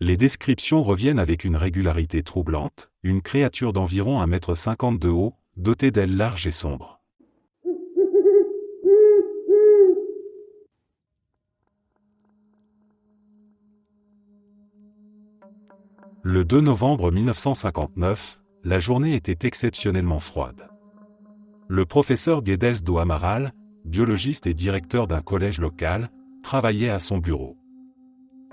Les descriptions reviennent avec une régularité troublante, une créature d'environ 1,50 m de haut, dotée d'ailes larges et sombres. Le 2 novembre 1959, la journée était exceptionnellement froide. Le professeur Guedes do Amaral, biologiste et directeur d'un collège local, travaillait à son bureau.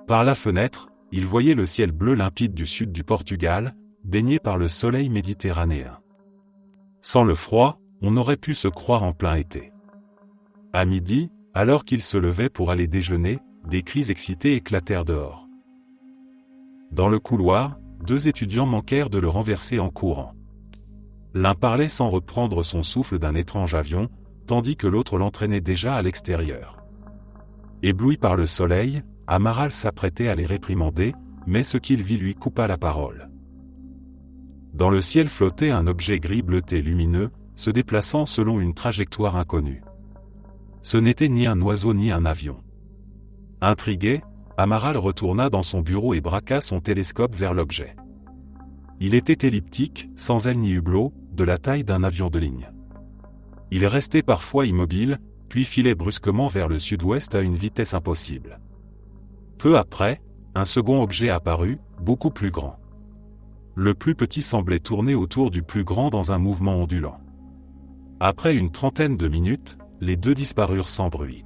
Par la fenêtre, il voyait le ciel bleu limpide du sud du Portugal, baigné par le soleil méditerranéen. Sans le froid, on aurait pu se croire en plein été. À midi, alors qu'il se levait pour aller déjeuner, des cris excités éclatèrent dehors. Dans le couloir, 2 étudiants manquèrent de le renverser en courant. L'un parlait sans reprendre son souffle d'un étrange avion, tandis que l'autre l'entraînait déjà à l'extérieur. Ébloui par le soleil, Amaral s'apprêtait à les réprimander, mais ce qu'il vit lui coupa la parole. Dans le ciel flottait un objet gris bleuté lumineux, se déplaçant selon une trajectoire inconnue. Ce n'était ni un oiseau ni un avion. Intrigué, Amaral retourna dans son bureau et braqua son télescope vers l'objet. Il était elliptique, sans aile ni hublot, de la taille d'un avion de ligne. Il restait parfois immobile, puis filait brusquement vers le sud-ouest à une vitesse impossible. Peu après, un second objet apparut, beaucoup plus grand. Le plus petit semblait tourner autour du plus grand dans un mouvement ondulant. Après une trentaine de minutes, les deux disparurent sans bruit.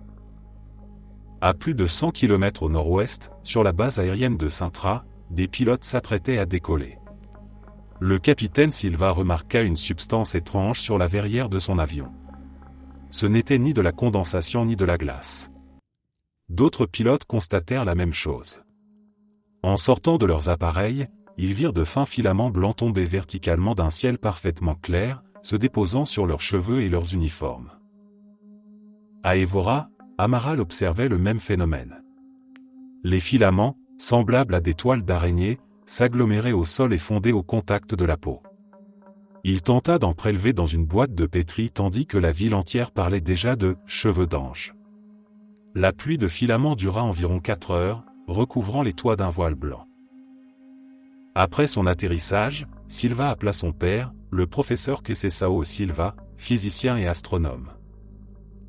À plus de 100 km au nord-ouest, sur la base aérienne de Sintra, des pilotes s'apprêtaient à décoller. Le capitaine Silva remarqua une substance étrange sur la verrière de son avion. Ce n'était ni de la condensation ni de la glace. D'autres pilotes constatèrent la même chose. En sortant de leurs appareils, ils virent de fins filaments blancs tomber verticalement d'un ciel parfaitement clair, se déposant sur leurs cheveux et leurs uniformes. À Évora, Amaral observait le même phénomène. Les filaments, semblables à des toiles d'araignée, s'aggloméraient au sol et fondaient au contact de la peau. Il tenta d'en prélever dans une boîte de pétri tandis que la ville entière parlait déjà de « cheveux d'ange ». La pluie de filaments dura environ 4 heures, recouvrant les toits d'un voile blanc. Après son atterrissage, Silva appela son père, le professeur Conceição Silva, physicien et astronome.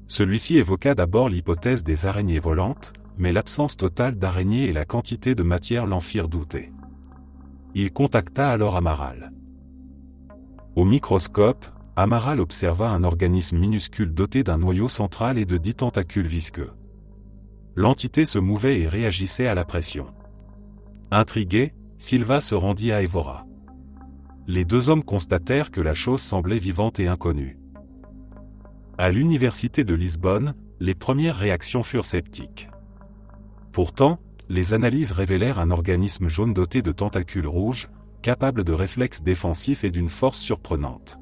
Celui-ci évoqua d'abord l'hypothèse des araignées volantes, mais l'absence totale d'araignées et la quantité de matière l'en firent douter. Il contacta alors Amaral. Au microscope, Amaral observa un organisme minuscule doté d'un noyau central et de 10 tentacules visqueux. L'entité se mouvait et réagissait à la pression. Intrigué, Silva se rendit à Évora. Les deux hommes constatèrent que la chose semblait vivante et inconnue. À l'université de Lisbonne, les premières réactions furent sceptiques. Pourtant, les analyses révélèrent un organisme jaune doté de tentacules rouges, capable de réflexes défensifs et d'une force surprenante.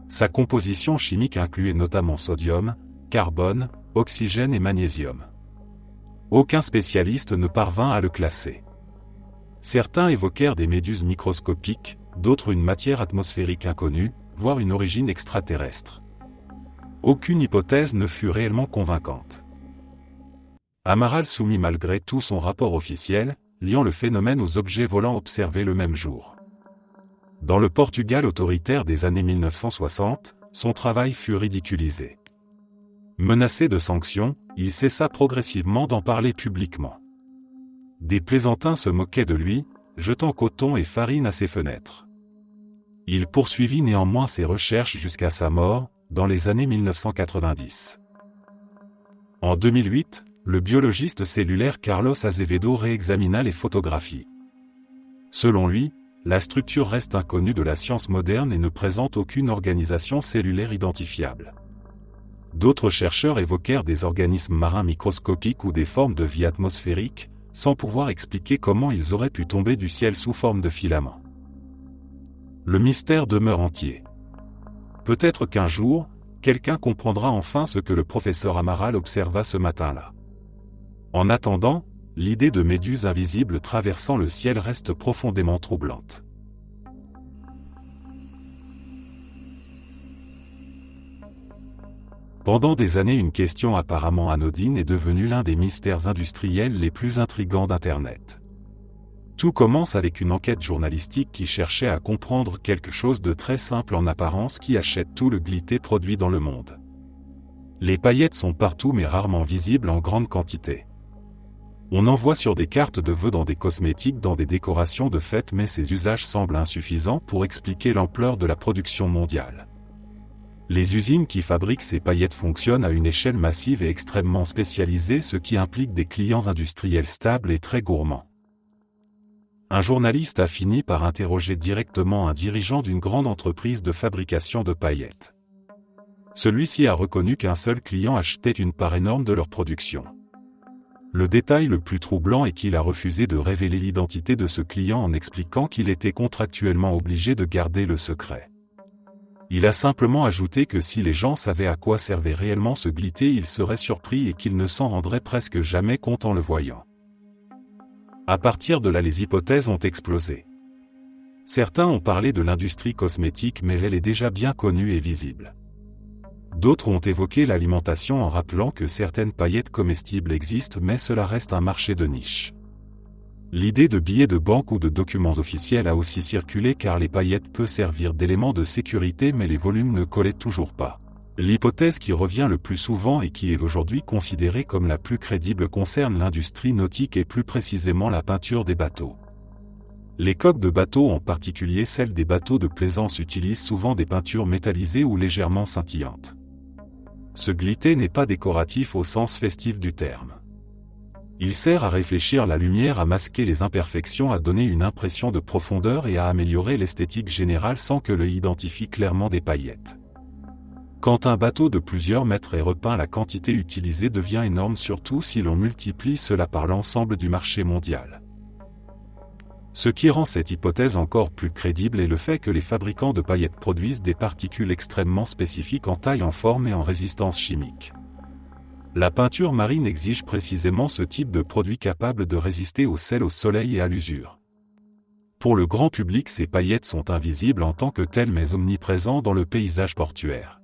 Sa composition chimique incluait notamment sodium, carbone, oxygène et magnésium. Aucun spécialiste ne parvint à le classer. Certains évoquèrent des méduses microscopiques, d'autres une matière atmosphérique inconnue, voire une origine extraterrestre. Aucune hypothèse ne fut réellement convaincante. Amaral soumit malgré tout son rapport officiel, liant le phénomène aux objets volants observés le même jour. Dans le Portugal autoritaire des années 1960, son travail fut ridiculisé. Menacé de sanctions, il cessa progressivement d'en parler publiquement. Des plaisantins se moquaient de lui, jetant coton et farine à ses fenêtres. Il poursuivit néanmoins ses recherches jusqu'à sa mort, dans les années 1990. En 2008, le biologiste cellulaire Carlos Azevedo réexamina les photographies. Selon lui, la structure reste inconnue de la science moderne et ne présente aucune organisation cellulaire identifiable. D'autres chercheurs évoquèrent des organismes marins microscopiques ou des formes de vie atmosphérique, sans pouvoir expliquer comment ils auraient pu tomber du ciel sous forme de filaments. Le mystère demeure entier. Peut-être qu'un jour, quelqu'un comprendra enfin ce que le professeur Amaral observa ce matin-là. En attendant, l'idée de méduses invisibles traversant le ciel reste profondément troublante. Pendant des années, une question apparemment anodine est devenue l'un des mystères industriels les plus intrigants d'Internet. Tout commence avec une enquête journalistique qui cherchait à comprendre quelque chose de très simple en apparence: qui achète tout le glitter produit dans le monde. Les paillettes sont partout mais rarement visibles en grande quantité. On en voit sur des cartes de vœux, dans des cosmétiques, dans des décorations de fêtes, mais ces usages semblent insuffisants pour expliquer l'ampleur de la production mondiale. Les usines qui fabriquent ces paillettes fonctionnent à une échelle massive et extrêmement spécialisée, ce qui implique des clients industriels stables et très gourmands. Un journaliste a fini par interroger directement un dirigeant d'une grande entreprise de fabrication de paillettes. Celui-ci a reconnu qu'un seul client achetait une part énorme de leur production. Le détail le plus troublant est qu'il a refusé de révéler l'identité de ce client en expliquant qu'il était contractuellement obligé de garder le secret. Il a simplement ajouté que si les gens savaient à quoi servait réellement ce glitter, ils seraient surpris et qu'ils ne s'en rendraient presque jamais compte en le voyant. À partir de là, les hypothèses ont explosé. Certains ont parlé de l'industrie cosmétique, mais elle est déjà bien connue et visible. D'autres ont évoqué l'alimentation en rappelant que certaines paillettes comestibles existent, mais cela reste un marché de niche. L'idée de billets de banque ou de documents officiels a aussi circulé, car les paillettes peuvent servir d'élément de sécurité, mais les volumes ne collaient toujours pas. L'hypothèse qui revient le plus souvent et qui est aujourd'hui considérée comme la plus crédible concerne l'industrie nautique et plus précisément la peinture des bateaux. Les coques de bateaux, en particulier celles des bateaux de plaisance, utilisent souvent des peintures métallisées ou légèrement scintillantes. Ce glitter n'est pas décoratif au sens festif du terme. Il sert à réfléchir la lumière, à masquer les imperfections, à donner une impression de profondeur et à améliorer l'esthétique générale sans que l'œil identifie clairement des paillettes. Quand un bateau de plusieurs mètres est repeint, la quantité utilisée devient énorme, surtout si l'on multiplie cela par l'ensemble du marché mondial. Ce qui rend cette hypothèse encore plus crédible est le fait que les fabricants de paillettes produisent des particules extrêmement spécifiques en taille, en forme et en résistance chimique. La peinture marine exige précisément ce type de produit capable de résister au sel, au soleil et à l'usure. Pour le grand public, ces paillettes sont invisibles en tant que telles, mais omniprésentes dans le paysage portuaire.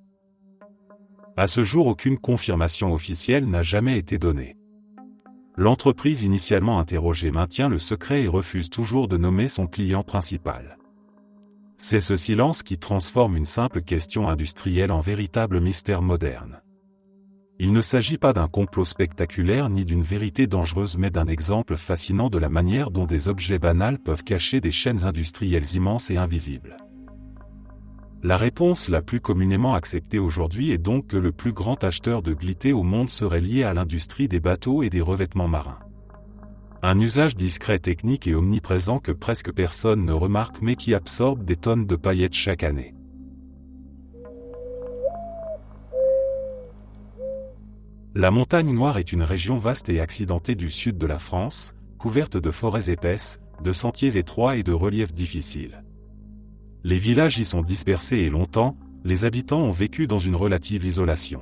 À ce jour, aucune confirmation officielle n'a jamais été donnée. L'entreprise initialement interrogée maintient le secret et refuse toujours de nommer son client principal. C'est ce silence qui transforme une simple question industrielle en véritable mystère moderne. Il ne s'agit pas d'un complot spectaculaire ni d'une vérité dangereuse, mais d'un exemple fascinant de la manière dont des objets banals peuvent cacher des chaînes industrielles immenses et invisibles. La réponse la plus communément acceptée aujourd'hui est donc que le plus grand acheteur de glitter au monde serait lié à l'industrie des bateaux et des revêtements marins. Un usage discret, technique et omniprésent que presque personne ne remarque, mais qui absorbe des tonnes de paillettes chaque année. La Montagne Noire est une région vaste et accidentée du sud de la France, couverte de forêts épaisses, de sentiers étroits et de reliefs difficiles. Les villages y sont dispersés et longtemps, les habitants ont vécu dans une relative isolation.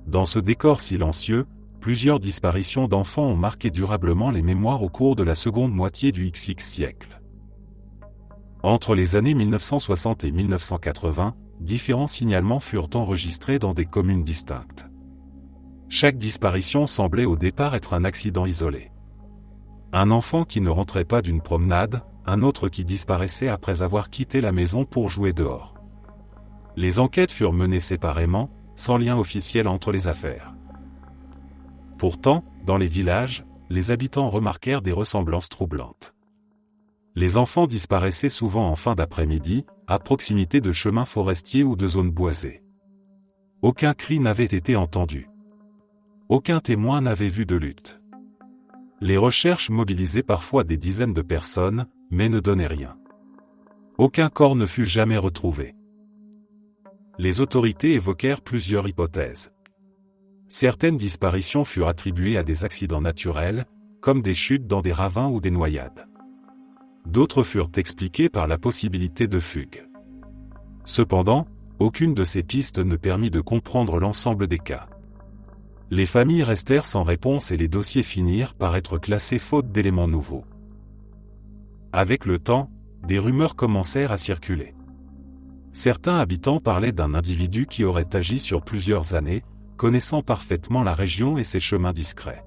Dans ce décor silencieux, plusieurs disparitions d'enfants ont marqué durablement les mémoires au cours de la seconde moitié du XX siècle. Entre les années 1960 et 1980, différents signalements furent enregistrés dans des communes distinctes. Chaque disparition semblait au départ être un accident isolé. Un enfant qui ne rentrait pas d'une promenade, un autre qui disparaissait après avoir quitté la maison pour jouer dehors. Les enquêtes furent menées séparément, sans lien officiel entre les affaires. Pourtant, dans les villages, les habitants remarquèrent des ressemblances troublantes. Les enfants disparaissaient souvent en fin d'après-midi, à proximité de chemins forestiers ou de zones boisées. Aucun cri n'avait été entendu. Aucun témoin n'avait vu de lutte. Les recherches mobilisaient parfois des dizaines de personnes, mais ne donnaient rien. Aucun corps ne fut jamais retrouvé. Les autorités évoquèrent plusieurs hypothèses. Certaines disparitions furent attribuées à des accidents naturels, comme des chutes dans des ravins ou des noyades. D'autres furent expliquées par la possibilité de fugue. Cependant, aucune de ces pistes ne permit de comprendre l'ensemble des cas. Les familles restèrent sans réponse et les dossiers finirent par être classés faute d'éléments nouveaux. Avec le temps, des rumeurs commencèrent à circuler. Certains habitants parlaient d'un individu qui aurait agi sur plusieurs années, connaissant parfaitement la région et ses chemins discrets.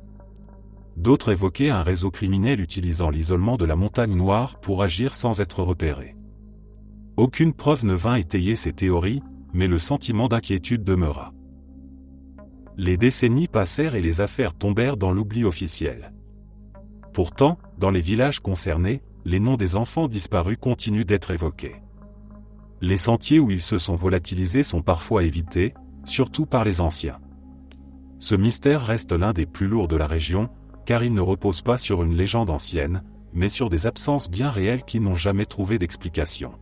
D'autres évoquaient un réseau criminel utilisant l'isolement de la montagne noire pour agir sans être repéré. Aucune preuve ne vint étayer ces théories, mais le sentiment d'inquiétude demeura. Les décennies passèrent et les affaires tombèrent dans l'oubli officiel. Pourtant, dans les villages concernés, les noms des enfants disparus continuent d'être évoqués. Les sentiers où ils se sont volatilisés sont parfois évités, surtout par les anciens. Ce mystère reste l'un des plus lourds de la région, car il ne repose pas sur une légende ancienne, mais sur des absences bien réelles qui n'ont jamais trouvé d'explication.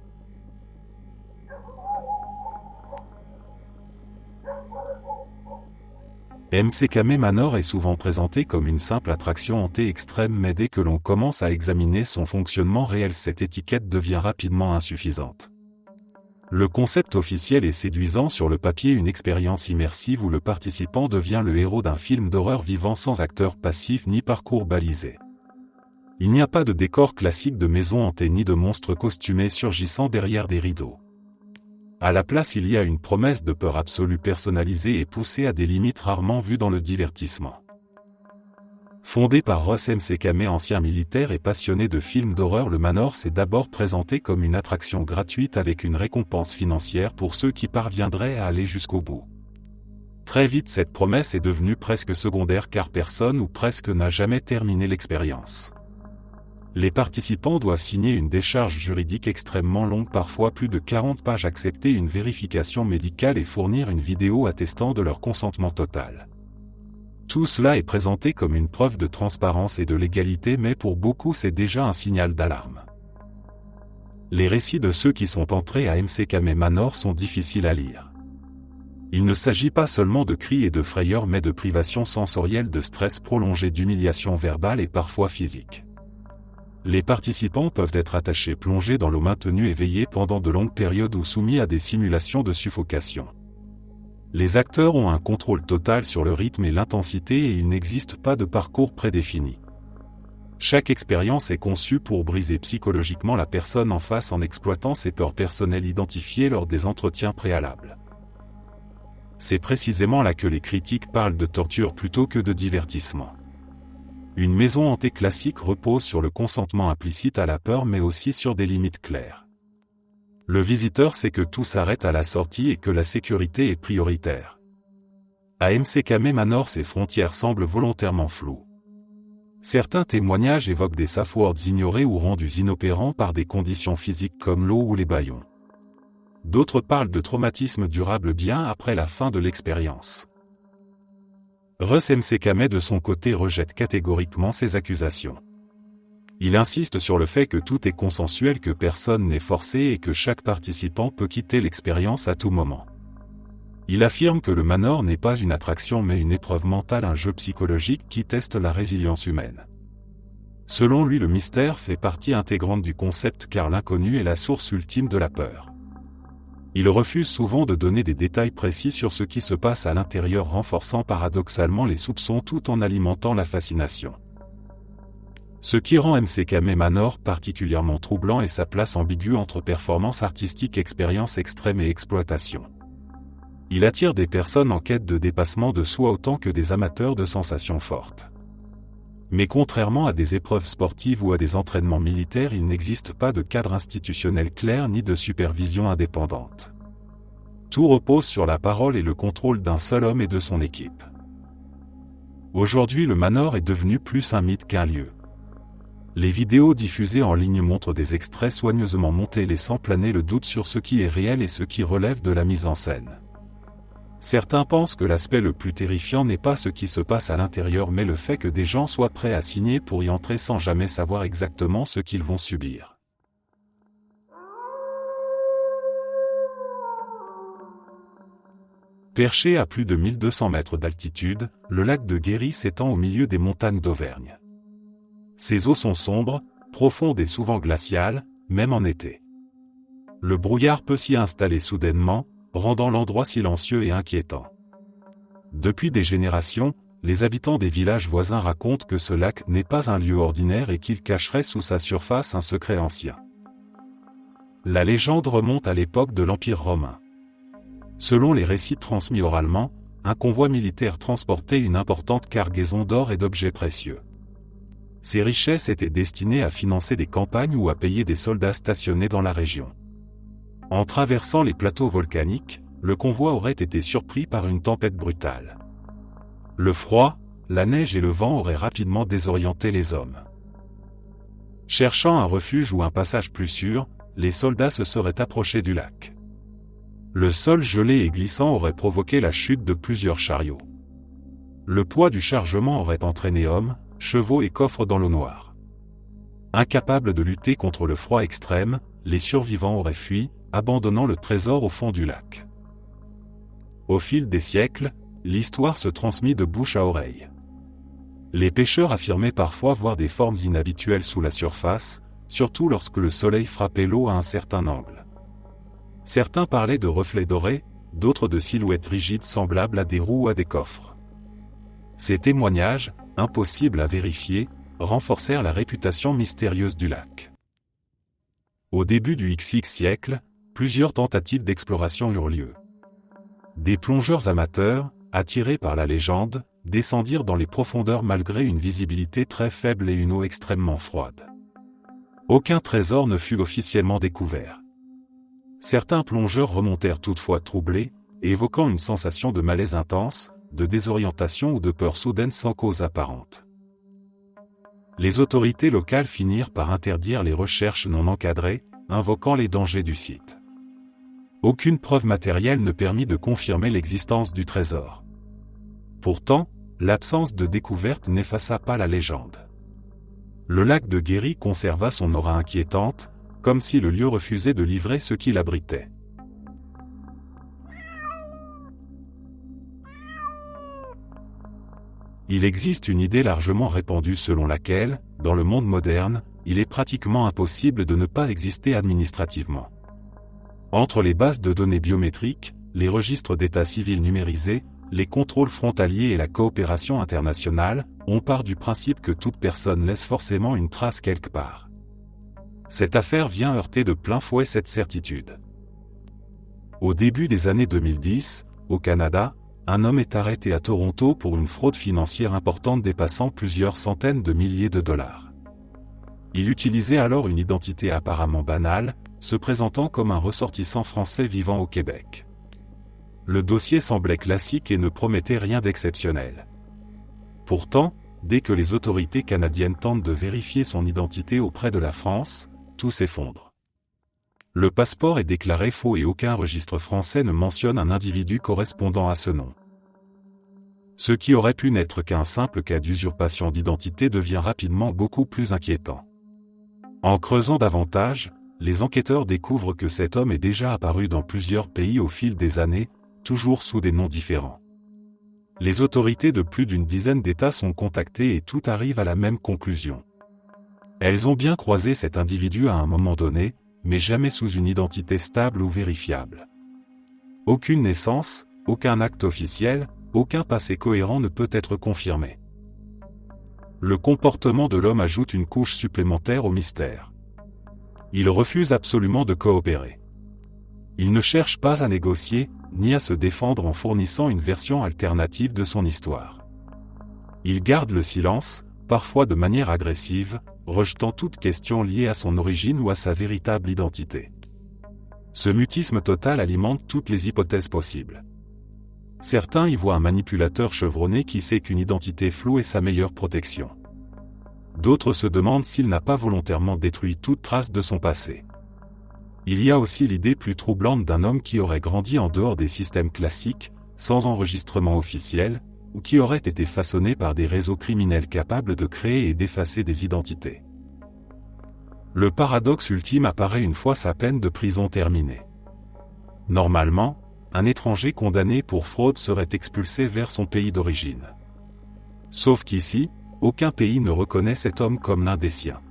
MCKM Manor est souvent présenté comme une simple attraction hantée extrême, mais dès que l'on commence à examiner son fonctionnement réel, cette étiquette devient rapidement insuffisante. Le concept officiel est séduisant sur le papier, une expérience immersive où le participant devient le héros d'un film d'horreur vivant sans acteur passif ni parcours balisé. Il n'y a pas de décor classique de maison hantée ni de monstres costumés surgissant derrière des rideaux. À la place, il y a une promesse de peur absolue personnalisée et poussée à des limites rarement vues dans le divertissement. Fondé par Russ MCKM, ancien militaire et passionné de films d'horreur, le Manor s'est d'abord présenté comme une attraction gratuite avec une récompense financière pour ceux qui parviendraient à aller jusqu'au bout. Très vite, cette promesse est devenue presque secondaire car personne ou presque n'a jamais terminé l'expérience. Les participants doivent signer une décharge juridique extrêmement longue, parfois plus de 40 pages, accepter une vérification médicale et fournir une vidéo attestant de leur consentement total. Tout cela est présenté comme une preuve de transparence et de légalité, mais pour beaucoup c'est déjà un signal d'alarme. Les récits de ceux qui sont entrés à MCKM Manor sont difficiles à lire. Il ne s'agit pas seulement de cris et de frayeurs, mais de privations sensorielles, de stress prolongé, d'humiliation verbale et parfois physique. Les participants peuvent être attachés, plongés dans l'eau, maintenus éveillés pendant de longues périodes ou soumis à des simulations de suffocation. Les acteurs ont un contrôle total sur le rythme et l'intensité et il n'existe pas de parcours prédéfini. Chaque expérience est conçue pour briser psychologiquement la personne en face en exploitant ses peurs personnelles identifiées lors des entretiens préalables. C'est précisément là que les critiques parlent de torture plutôt que de divertissement. Une maison hantée classique repose sur le consentement implicite à la peur, mais aussi sur des limites claires. Le visiteur sait que tout s'arrête à la sortie et que la sécurité est prioritaire. À MCKM Manor, ces frontières semblent volontairement floues. Certains témoignages évoquent des safe words ignorés ou rendus inopérants par des conditions physiques comme l'eau ou les bâillons. D'autres parlent de traumatisme durable bien après la fin de l'expérience. Russ MCKM de son côté rejette catégoriquement ces accusations. Il insiste sur le fait que tout est consensuel, que personne n'est forcé et que chaque participant peut quitter l'expérience à tout moment. Il affirme que le Manor n'est pas une attraction mais une épreuve mentale, un jeu psychologique qui teste la résilience humaine. Selon lui, le mystère fait partie intégrante du concept car l'inconnu est la source ultime de la peur. Il refuse souvent de donner des détails précis sur ce qui se passe à l'intérieur, renforçant paradoxalement les soupçons tout en alimentant la fascination. Ce qui rend MCKM Manor particulièrement troublant est sa place ambiguë entre performance artistique, expérience extrême et exploitation. Il attire des personnes en quête de dépassement de soi autant que des amateurs de sensations fortes. Mais contrairement à des épreuves sportives ou à des entraînements militaires, il n'existe pas de cadre institutionnel clair ni de supervision indépendante. Tout repose sur la parole et le contrôle d'un seul homme et de son équipe. Aujourd'hui, le Manor est devenu plus un mythe qu'un lieu. Les vidéos diffusées en ligne montrent des extraits soigneusement montés, laissant planer le doute sur ce qui est réel et ce qui relève de la mise en scène. Certains pensent que l'aspect le plus terrifiant n'est pas ce qui se passe à l'intérieur mais le fait que des gens soient prêts à signer pour y entrer sans jamais savoir exactement ce qu'ils vont subir. Perché à plus de 1200 mètres d'altitude, le lac de Guéry s'étend au milieu des montagnes d'Auvergne. Ses eaux sont sombres, profondes et souvent glaciales, même en été. Le brouillard peut s'y installer soudainement, rendant l'endroit silencieux et inquiétant. Depuis des générations, les habitants des villages voisins racontent que ce lac n'est pas un lieu ordinaire et qu'il cacherait sous sa surface un secret ancien. La légende remonte à l'époque de l'Empire romain. Selon les récits transmis oralement, un convoi militaire transportait une importante cargaison d'or et d'objets précieux. Ces richesses étaient destinées à financer des campagnes ou à payer des soldats stationnés dans la région. En traversant les plateaux volcaniques, le convoi aurait été surpris par une tempête brutale. Le froid, la neige et le vent auraient rapidement désorienté les hommes. Cherchant un refuge ou un passage plus sûr, les soldats se seraient approchés du lac. Le sol gelé et glissant aurait provoqué la chute de plusieurs chariots. Le poids du chargement aurait entraîné hommes, chevaux et coffres dans l'eau noire. Incapables de lutter contre le froid extrême, les survivants auraient fui, abandonnant le trésor au fond du lac. Au fil des siècles, l'histoire se transmit de bouche à oreille. Les pêcheurs affirmaient parfois voir des formes inhabituelles sous la surface, surtout lorsque le soleil frappait l'eau à un certain angle. Certains parlaient de reflets dorés, d'autres de silhouettes rigides semblables à des roues ou à des coffres. Ces témoignages, impossibles à vérifier, renforcèrent la réputation mystérieuse du lac. Au début du XX siècle, plusieurs tentatives d'exploration eurent lieu. Des plongeurs amateurs, attirés par la légende, descendirent dans les profondeurs malgré une visibilité très faible et une eau extrêmement froide. Aucun trésor ne fut officiellement découvert. Certains plongeurs remontèrent toutefois troublés, évoquant une sensation de malaise intense, de désorientation ou de peur soudaine sans cause apparente. Les autorités locales finirent par interdire les recherches non encadrées, invoquant les dangers du site. Aucune preuve matérielle ne permit de confirmer l'existence du trésor. Pourtant, l'absence de découverte n'effaça pas la légende. Le lac de Guéry conserva son aura inquiétante, comme si le lieu refusait de livrer ce qu'il abritait. Il existe une idée largement répandue selon laquelle, dans le monde moderne, il est pratiquement impossible de ne pas exister administrativement. Entre les bases de données biométriques, les registres d'état civil numérisés, les contrôles frontaliers et la coopération internationale, on part du principe que toute personne laisse forcément une trace quelque part. Cette affaire vient heurter de plein fouet cette certitude. Au début des années 2010, au Canada, un homme est arrêté à Toronto pour une fraude financière importante dépassant plusieurs centaines de milliers de dollars. Il utilisait alors une identité apparemment banale, se présentant comme un ressortissant français vivant au Québec. Le dossier semblait classique et ne promettait rien d'exceptionnel. Pourtant, dès que les autorités canadiennes tentent de vérifier son identité auprès de la France, tout s'effondre. Le passeport est déclaré faux et aucun registre français ne mentionne un individu correspondant à ce nom. Ce qui aurait pu n'être qu'un simple cas d'usurpation d'identité devient rapidement beaucoup plus inquiétant. En creusant davantage, les enquêteurs découvrent que cet homme est déjà apparu dans plusieurs pays au fil des années, toujours sous des noms différents. Les autorités de plus d'une dizaine d'États sont contactées et tout arrive à la même conclusion. Elles ont bien croisé cet individu à un moment donné, mais jamais sous une identité stable ou vérifiable. Aucune naissance, aucun acte officiel, aucun passé cohérent ne peut être confirmé. Le comportement de l'homme ajoute une couche supplémentaire au mystère. Il refuse absolument de coopérer. Il ne cherche pas à négocier, ni à se défendre en fournissant une version alternative de son histoire. Il garde le silence, parfois de manière agressive, rejetant toute question liée à son origine ou à sa véritable identité. Ce mutisme total alimente toutes les hypothèses possibles. Certains y voient un manipulateur chevronné qui sait qu'une identité floue est sa meilleure protection. D'autres se demandent s'il n'a pas volontairement détruit toute trace de son passé. Il y a aussi l'idée plus troublante d'un homme qui aurait grandi en dehors des systèmes classiques, sans enregistrement officiel, ou qui aurait été façonné par des réseaux criminels capables de créer et d'effacer des identités. Le paradoxe ultime apparaît une fois sa peine de prison terminée. Normalement, un étranger condamné pour fraude serait expulsé vers son pays d'origine. Sauf qu'ici, aucun pays ne reconnaît cet homme comme l'un des siens.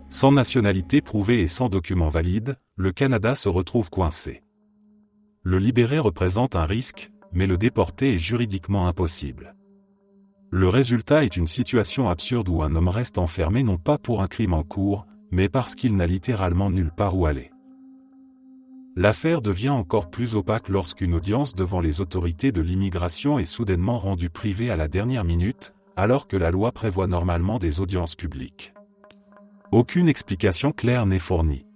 Sans nationalité prouvée et sans document valide, le Canada se retrouve coincé. Le libérer représente un risque, mais le déporter est juridiquement impossible. Le résultat est une situation absurde où un homme reste enfermé non pas pour un crime en cours, mais parce qu'il n'a littéralement nulle part où aller. L'affaire devient encore plus opaque lorsqu'une audience devant les autorités de l'immigration est soudainement rendue privée à la dernière minute, alors que la loi prévoit normalement des audiences publiques. Aucune explication claire n'est fournie.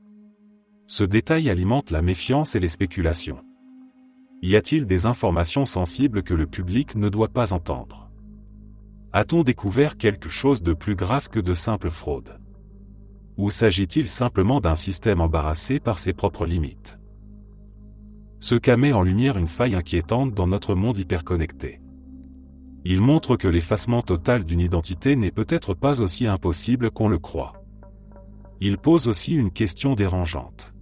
Ce détail alimente la méfiance et les spéculations. Y a-t-il des informations sensibles que le public ne doit pas entendre? A-t-on découvert quelque chose de plus grave que de simples fraudes? Ou s'agit-il simplement d'un système embarrassé par ses propres limites? Ce cas met en lumière une faille inquiétante dans notre monde hyperconnecté. Il montre que l'effacement total d'une identité n'est peut-être pas aussi impossible qu'on le croit. Il pose aussi une question dérangeante.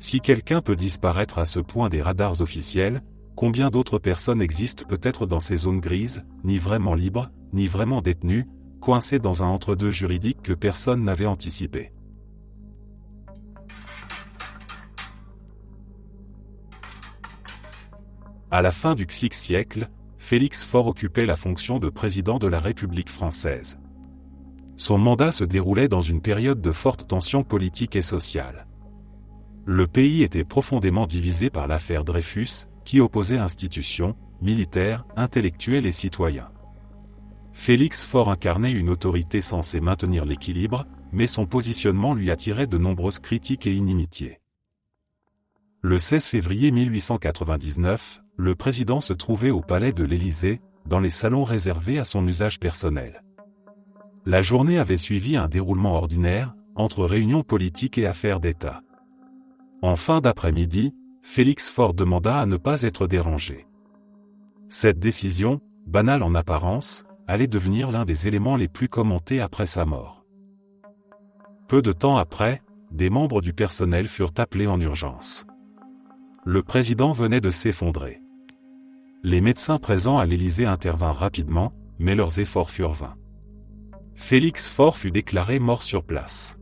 Si quelqu'un peut disparaître à ce point des radars officiels, combien d'autres personnes existent peut-être dans ces zones grises, ni vraiment libres, ni vraiment détenues, coincées dans un entre-deux juridique que personne n'avait anticipé? À la fin du XVIe siècle, Félix Faure occupait la fonction de président de la République française. Son mandat se déroulait dans une période de forte tension politique et sociale. Le pays était profondément divisé par l'affaire Dreyfus, qui opposait institutions, militaires, intellectuels et citoyens. Félix Faure incarnait une autorité censée maintenir l'équilibre, mais son positionnement lui attirait de nombreuses critiques et inimitiés. Le 16 février 1899, le président se trouvait au palais de l'Élysée, dans les salons réservés à son usage personnel. La journée avait suivi un déroulement ordinaire, entre réunions politiques et affaires d'État. En fin d'après-midi, Félix Faure demanda à ne pas être dérangé. Cette décision, banale en apparence, allait devenir l'un des éléments les plus commentés après sa mort. Peu de temps après, des membres du personnel furent appelés en urgence. Le président venait de s'effondrer. Les médecins présents à l'Élysée intervinrent rapidement, mais leurs efforts furent vains. Félix Faure fut déclaré mort sur place.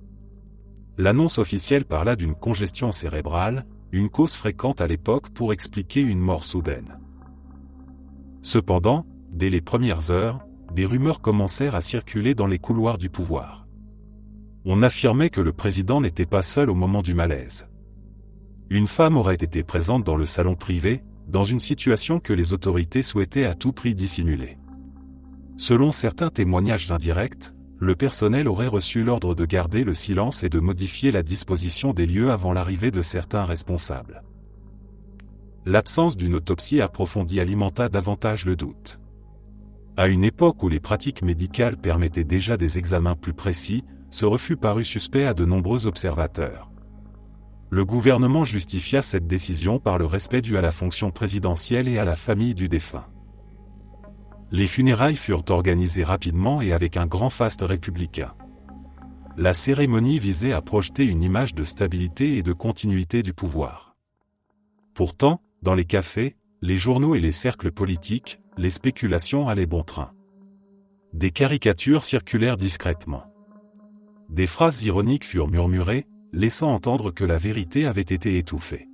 L'annonce officielle parla d'une congestion cérébrale, une cause fréquente à l'époque pour expliquer une mort soudaine. Cependant, dès les premières heures, des rumeurs commencèrent à circuler dans les couloirs du pouvoir. On affirmait que le président n'était pas seul au moment du malaise. Une femme aurait été présente dans le salon privé, dans une situation que les autorités souhaitaient à tout prix dissimuler. Selon certains témoignages indirects, le personnel aurait reçu l'ordre de garder le silence et de modifier la disposition des lieux avant l'arrivée de certains responsables. L'absence d'une autopsie approfondie alimenta davantage le doute. À une époque où les pratiques médicales permettaient déjà des examens plus précis, ce refus parut suspect à de nombreux observateurs. Le gouvernement justifia cette décision par le respect dû à la fonction présidentielle et à la famille du défunt. Les funérailles furent organisées rapidement et avec un grand faste républicain. La cérémonie visait à projeter une image de stabilité et de continuité du pouvoir. Pourtant, dans les cafés, les journaux et les cercles politiques, les spéculations allaient bon train. Des caricatures circulèrent discrètement. Des phrases ironiques furent murmurées, laissant entendre que la vérité avait été étouffée.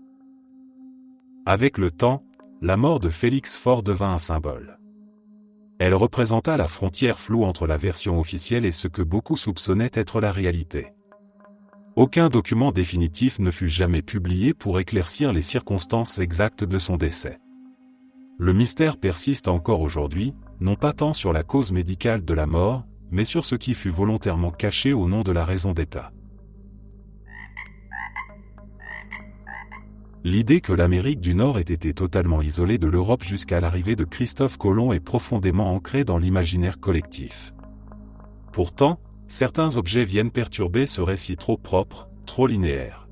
Avec le temps, la mort de Félix Faure devint un symbole. Elle représenta la frontière floue entre la version officielle et ce que beaucoup soupçonnaient être la réalité. Aucun document définitif ne fut jamais publié pour éclaircir les circonstances exactes de son décès. Le mystère persiste encore aujourd'hui, non pas tant sur la cause médicale de la mort, mais sur ce qui fut volontairement caché au nom de la raison d'État. L'idée que l'Amérique du Nord ait été totalement isolée de l'Europe jusqu'à l'arrivée de Christophe Colomb est profondément ancrée dans l'imaginaire collectif. Pourtant, certains objets viennent perturber ce récit trop propre, trop linéaire.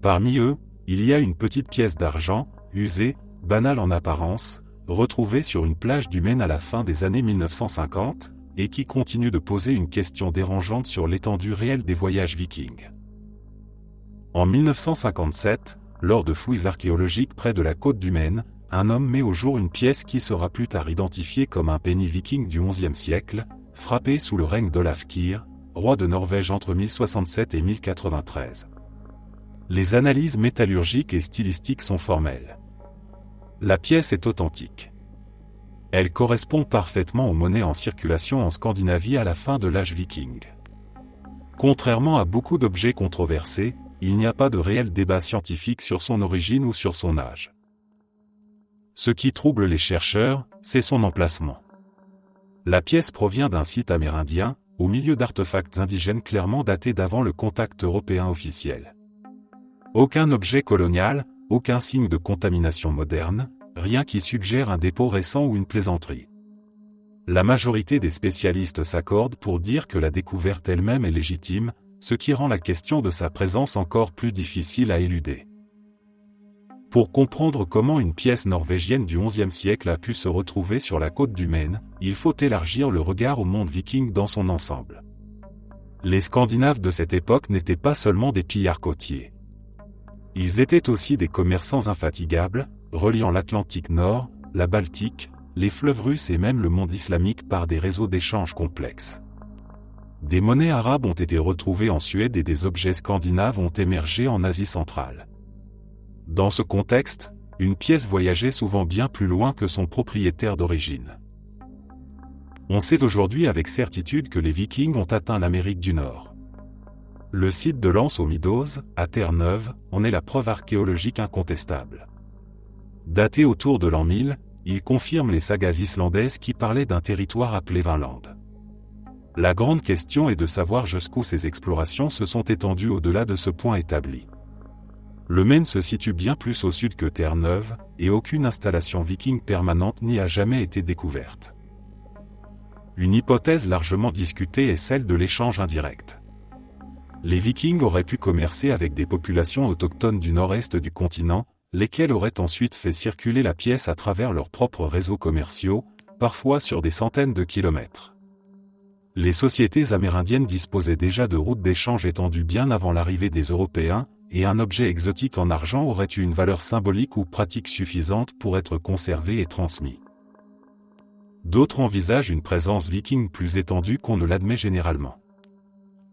Parmi eux, il y a une petite pièce d'argent, usée, banale en apparence, retrouvée sur une plage du Maine à la fin des années 1950, et qui continue de poser une question dérangeante sur l'étendue réelle des voyages vikings. En 1957, lors de fouilles archéologiques près de la côte du Maine, un homme met au jour une pièce qui sera plus tard identifiée comme un penny viking du XIe siècle, frappé sous le règne d'Olaf Kyr, roi de Norvège entre 1067 et 1093. Les analyses métallurgiques et stylistiques sont formelles. La pièce est authentique. Elle correspond parfaitement aux monnaies en circulation en Scandinavie à la fin de l'âge viking. Contrairement à beaucoup d'objets controversés, il n'y a pas de réel débat scientifique sur son origine ou sur son âge. Ce qui trouble les chercheurs, c'est son emplacement. La pièce provient d'un site amérindien, au milieu d'artefacts indigènes clairement datés d'avant le contact européen officiel. Aucun objet colonial, aucun signe de contamination moderne, rien qui suggère un dépôt récent ou une plaisanterie. La majorité des spécialistes s'accordent pour dire que la découverte elle-même est légitime, ce qui rend la question de sa présence encore plus difficile à éluder. Pour comprendre comment une pièce norvégienne du XIe siècle a pu se retrouver sur la côte du Maine, il faut élargir le regard au monde viking dans son ensemble. Les Scandinaves de cette époque n'étaient pas seulement des pillards côtiers. Ils étaient aussi des commerçants infatigables, reliant l'Atlantique Nord, la Baltique, les fleuves russes et même le monde islamique par des réseaux d'échanges complexes. Des monnaies arabes ont été retrouvées en Suède et des objets scandinaves ont émergé en Asie centrale. Dans ce contexte, une pièce voyageait souvent bien plus loin que son propriétaire d'origine. On sait aujourd'hui avec certitude que les Vikings ont atteint l'Amérique du Nord. Le site de Lens aux Midose, à Terre-Neuve, en est la preuve archéologique incontestable. Daté autour de l'an 1000, il confirme les sagas islandaises qui parlaient d'un territoire appelé Vinland. La grande question est de savoir jusqu'où ces explorations se sont étendues au-delà de ce point établi. Le Maine se situe bien plus au sud que Terre-Neuve, et aucune installation viking permanente n'y a jamais été découverte. Une hypothèse largement discutée est celle de l'échange indirect. Les Vikings auraient pu commercer avec des populations autochtones du nord-est du continent, lesquelles auraient ensuite fait circuler la pièce à travers leurs propres réseaux commerciaux, parfois sur des centaines de kilomètres. Les sociétés amérindiennes disposaient déjà de routes d'échange étendues bien avant l'arrivée des Européens, et un objet exotique en argent aurait eu une valeur symbolique ou pratique suffisante pour être conservé et transmis. D'autres envisagent une présence viking plus étendue qu'on ne l'admet généralement.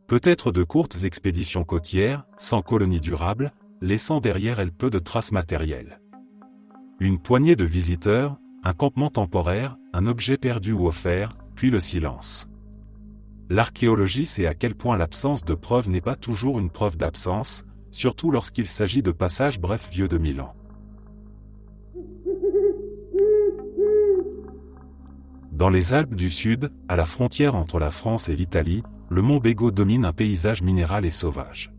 Peut-être de courtes expéditions côtières, sans colonie durable, laissant derrière elles peu de traces matérielles. Une poignée de visiteurs, un campement temporaire, un objet perdu ou offert, puis le silence. L'archéologie sait à quel point l'absence de preuves n'est pas toujours une preuve d'absence, surtout lorsqu'il s'agit de passages brefs vieux de 1000 ans. Dans les Alpes du Sud, à la frontière entre la France et l'Italie, le mont Bégo domine un paysage minéral et sauvage.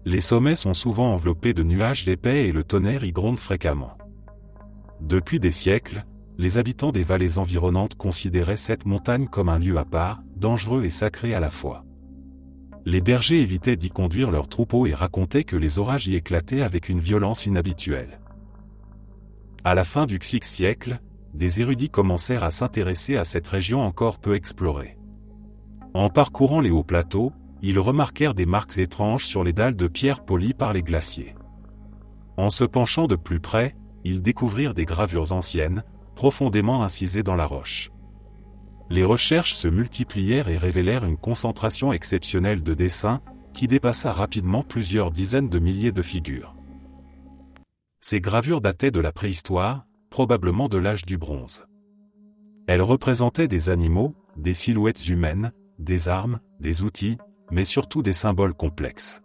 Les sommets sont souvent enveloppés de nuages épais et le tonnerre y gronde fréquemment. Depuis des siècles, les habitants des vallées environnantes considéraient cette montagne comme un lieu à part, dangereux et sacré à la fois. Les bergers évitaient d'y conduire leurs troupeaux et racontaient que les orages y éclataient avec une violence inhabituelle. À la fin du VIe siècle, des érudits commencèrent à s'intéresser à cette région encore peu explorée. En parcourant les hauts plateaux, ils remarquèrent des marques étranges sur les dalles de pierre polies par les glaciers. En se penchant de plus près, ils découvrirent des gravures anciennes, profondément incisées dans la roche. Les recherches se multiplièrent et révélèrent une concentration exceptionnelle de dessins, qui dépassa rapidement plusieurs dizaines de milliers de figures. Ces gravures dataient de la préhistoire, probablement de l'âge du bronze. Elles représentaient des animaux, des silhouettes humaines, des armes, des outils, mais surtout des symboles complexes.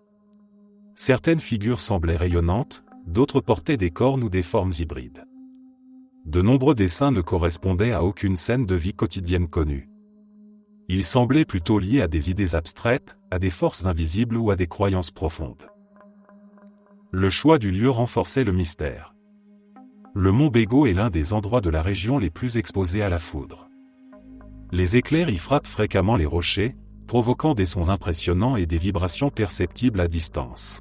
Certaines figures semblaient rayonnantes, d'autres portaient des cornes ou des formes hybrides. De nombreux dessins ne correspondaient à aucune scène de vie quotidienne connue. Ils semblaient plutôt liés à des idées abstraites, à des forces invisibles ou à des croyances profondes. Le choix du lieu renforçait le mystère. Le mont Bégo est l'un des endroits de la région les plus exposés à la foudre. Les éclairs y frappent fréquemment les rochers, provoquant des sons impressionnants et des vibrations perceptibles à distance.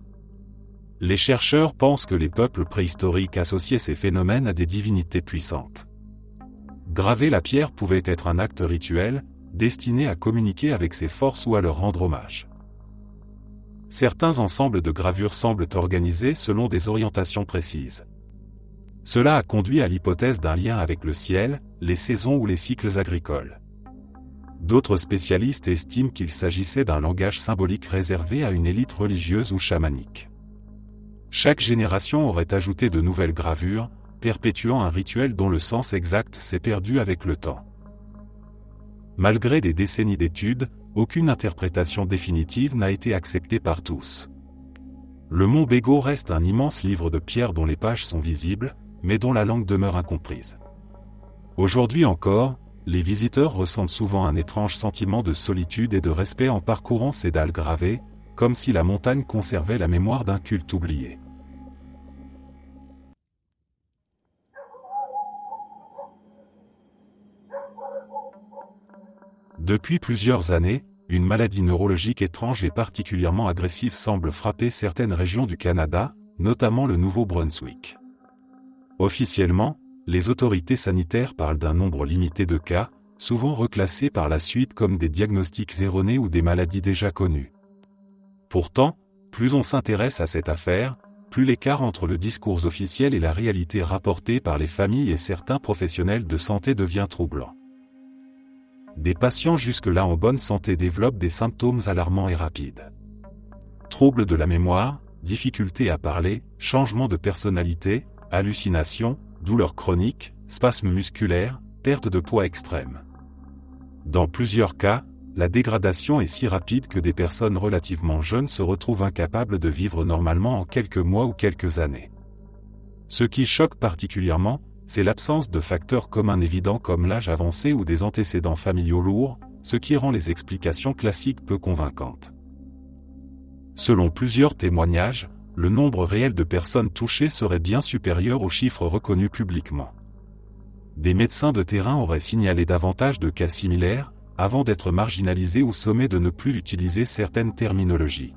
Les chercheurs pensent que les peuples préhistoriques associaient ces phénomènes à des divinités puissantes. Graver la pierre pouvait être un acte rituel, destiné à communiquer avec ces forces ou à leur rendre hommage. Certains ensembles de gravures semblent organisés selon des orientations précises. Cela a conduit à l'hypothèse d'un lien avec le ciel, les saisons ou les cycles agricoles. D'autres spécialistes estiment qu'il s'agissait d'un langage symbolique réservé à une élite religieuse ou chamanique. Chaque génération aurait ajouté de nouvelles gravures, perpétuant un rituel dont le sens exact s'est perdu avec le temps. Malgré des décennies d'études, aucune interprétation définitive n'a été acceptée par tous. Le mont Bégo reste un immense livre de pierre dont les pages sont visibles, mais dont la langue demeure incomprise. Aujourd'hui encore, les visiteurs ressentent souvent un étrange sentiment de solitude et de respect en parcourant ces dalles gravées, comme si la montagne conservait la mémoire d'un culte oublié. Depuis plusieurs années, une maladie neurologique étrange et particulièrement agressive semble frapper certaines régions du Canada, notamment le Nouveau-Brunswick. Officiellement, les autorités sanitaires parlent d'un nombre limité de cas, souvent reclassés par la suite comme des diagnostics erronés ou des maladies déjà connues. Pourtant, plus on s'intéresse à cette affaire, plus l'écart entre le discours officiel et la réalité rapportée par les familles et certains professionnels de santé devient troublant. Des patients jusque-là en bonne santé développent des symptômes alarmants et rapides. Troubles de la mémoire, difficultés à parler, changement de personnalité, hallucinations, douleurs chroniques, spasmes musculaires, perte de poids extrême. Dans plusieurs cas, la dégradation est si rapide que des personnes relativement jeunes se retrouvent incapables de vivre normalement en quelques mois ou quelques années. Ce qui choque particulièrement, c'est l'absence de facteurs communs évidents comme l'âge avancé ou des antécédents familiaux lourds, ce qui rend les explications classiques peu convaincantes. Selon plusieurs témoignages, le nombre réel de personnes touchées serait bien supérieur aux chiffres reconnus publiquement. Des médecins de terrain auraient signalé davantage de cas similaires, avant d'être marginalisés ou sommés de ne plus utiliser certaines terminologies.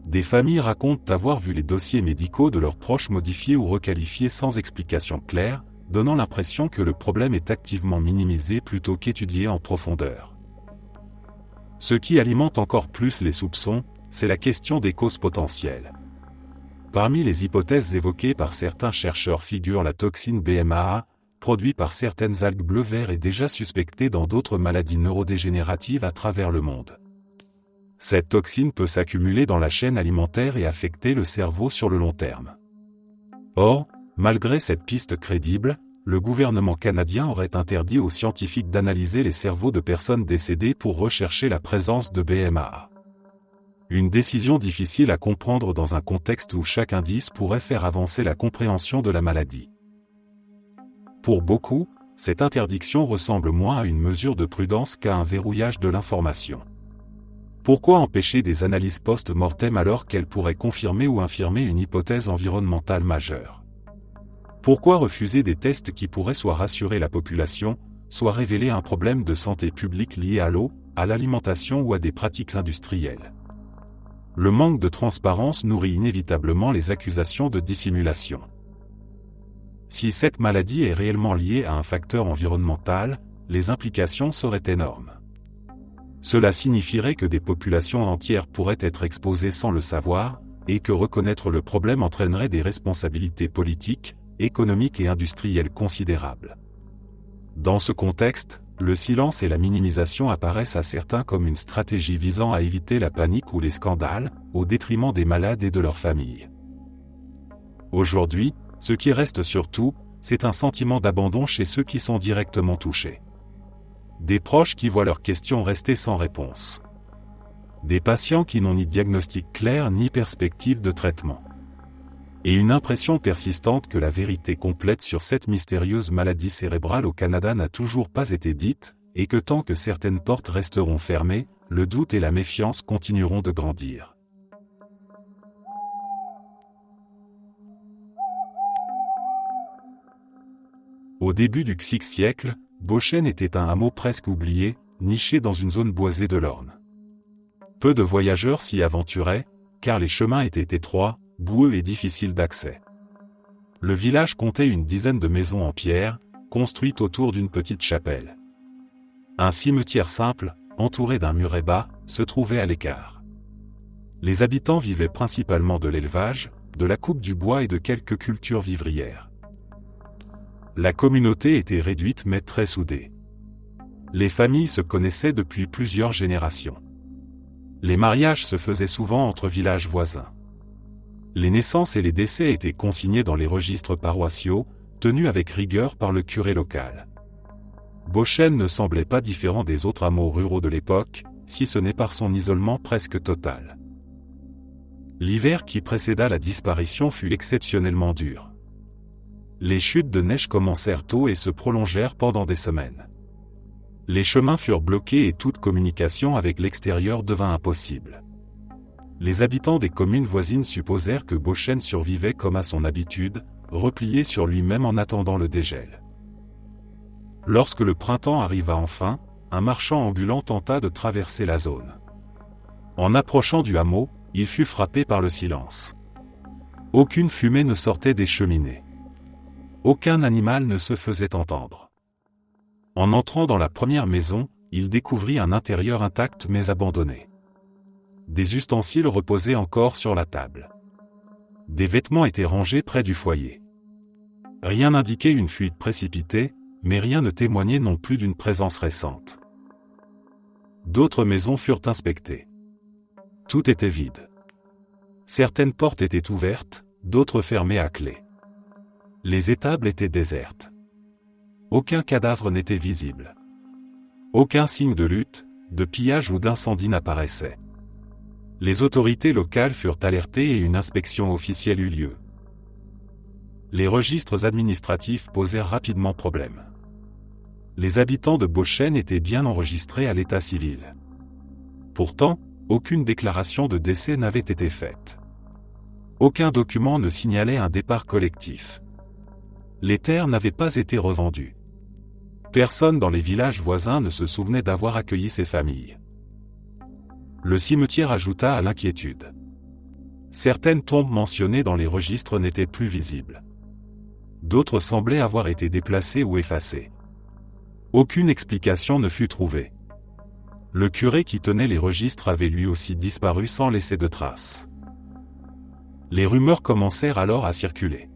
Des familles racontent avoir vu les dossiers médicaux de leurs proches modifiés ou requalifiés sans explication claire, donnant l'impression que le problème est activement minimisé plutôt qu'étudié en profondeur. Ce qui alimente encore plus les soupçons, c'est la question des causes potentielles. Parmi les hypothèses évoquées par certains chercheurs figure la toxine BMAA, produite par certaines algues bleu-vert et déjà suspectée dans d'autres maladies neurodégénératives à travers le monde. Cette toxine peut s'accumuler dans la chaîne alimentaire et affecter le cerveau sur le long terme. Or, malgré cette piste crédible, le gouvernement canadien aurait interdit aux scientifiques d'analyser les cerveaux de personnes décédées pour rechercher la présence de BMAA. Une décision difficile à comprendre dans un contexte où chaque indice pourrait faire avancer la compréhension de la maladie. Pour beaucoup, cette interdiction ressemble moins à une mesure de prudence qu'à un verrouillage de l'information. Pourquoi empêcher des analyses post-mortem alors qu'elles pourraient confirmer ou infirmer une hypothèse environnementale majeure? Pourquoi refuser des tests qui pourraient soit rassurer la population, soit révéler un problème de santé publique lié à l'eau, à l'alimentation ou à des pratiques industrielles? Le manque de transparence nourrit inévitablement les accusations de dissimulation. Si cette maladie est réellement liée à un facteur environnemental, les implications seraient énormes. Cela signifierait que des populations entières pourraient être exposées sans le savoir, et que reconnaître le problème entraînerait des responsabilités politiques, économiques et industrielles considérables. Dans ce contexte, le silence et la minimisation apparaissent à certains comme une stratégie visant à éviter la panique ou les scandales, au détriment des malades et de leurs familles. Aujourd'hui, ce qui reste surtout, c'est un sentiment d'abandon chez ceux qui sont directement touchés. Des proches qui voient leurs questions rester sans réponse. Des patients qui n'ont ni diagnostic clair ni perspective de traitement. Et une impression persistante que la vérité complète sur cette mystérieuse maladie cérébrale au Canada n'a toujours pas été dite, et que tant que certaines portes resteront fermées, le doute et la méfiance continueront de grandir. Au début du XVIe siècle, Beauchesne était un hameau presque oublié, niché dans une zone boisée de l'Orne. Peu de voyageurs s'y aventuraient, car les chemins étaient étroits, boueux et difficiles d'accès. Le village comptait une dizaine de maisons en pierre, construites autour d'une petite chapelle. Un cimetière simple, entouré d'un muret bas, se trouvait à l'écart. Les habitants vivaient principalement de l'élevage, de la coupe du bois et de quelques cultures vivrières. La communauté était réduite mais très soudée. Les familles se connaissaient depuis plusieurs générations. Les mariages se faisaient souvent entre villages voisins. Les naissances et les décès étaient consignés dans les registres paroissiaux, tenus avec rigueur par le curé local. Beauchesne ne semblait pas différent des autres hameaux ruraux de l'époque, si ce n'est par son isolement presque total. L'hiver qui précéda la disparition fut exceptionnellement dur. Les chutes de neige commencèrent tôt et se prolongèrent pendant des semaines. Les chemins furent bloqués et toute communication avec l'extérieur devint impossible. Les habitants des communes voisines supposèrent que Beauchesne survivait comme à son habitude, replié sur lui-même en attendant le dégel. Lorsque le printemps arriva enfin, un marchand ambulant tenta de traverser la zone. En approchant du hameau, il fut frappé par le silence. Aucune fumée ne sortait des cheminées. Aucun animal ne se faisait entendre. En entrant dans la première maison, il découvrit un intérieur intact mais abandonné. Des ustensiles reposaient encore sur la table. Des vêtements étaient rangés près du foyer. Rien n'indiquait une fuite précipitée, mais rien ne témoignait non plus d'une présence récente. D'autres maisons furent inspectées. Tout était vide. Certaines portes étaient ouvertes, d'autres fermées à clé. Les étables étaient désertes. Aucun cadavre n'était visible. Aucun signe de lutte, de pillage ou d'incendie n'apparaissait. Les autorités locales furent alertées et une inspection officielle eut lieu. Les registres administratifs posèrent rapidement problème. Les habitants de Beauchesne étaient bien enregistrés à l'état civil. Pourtant, aucune déclaration de décès n'avait été faite. Aucun document ne signalait un départ collectif. Les terres n'avaient pas été revendues. Personne dans les villages voisins ne se souvenait d'avoir accueilli ces familles. Le cimetière ajouta à l'inquiétude. Certaines tombes mentionnées dans les registres n'étaient plus visibles. D'autres semblaient avoir été déplacées ou effacées. Aucune explication ne fut trouvée. Le curé qui tenait les registres avait lui aussi disparu sans laisser de traces. Les rumeurs commencèrent alors à circuler.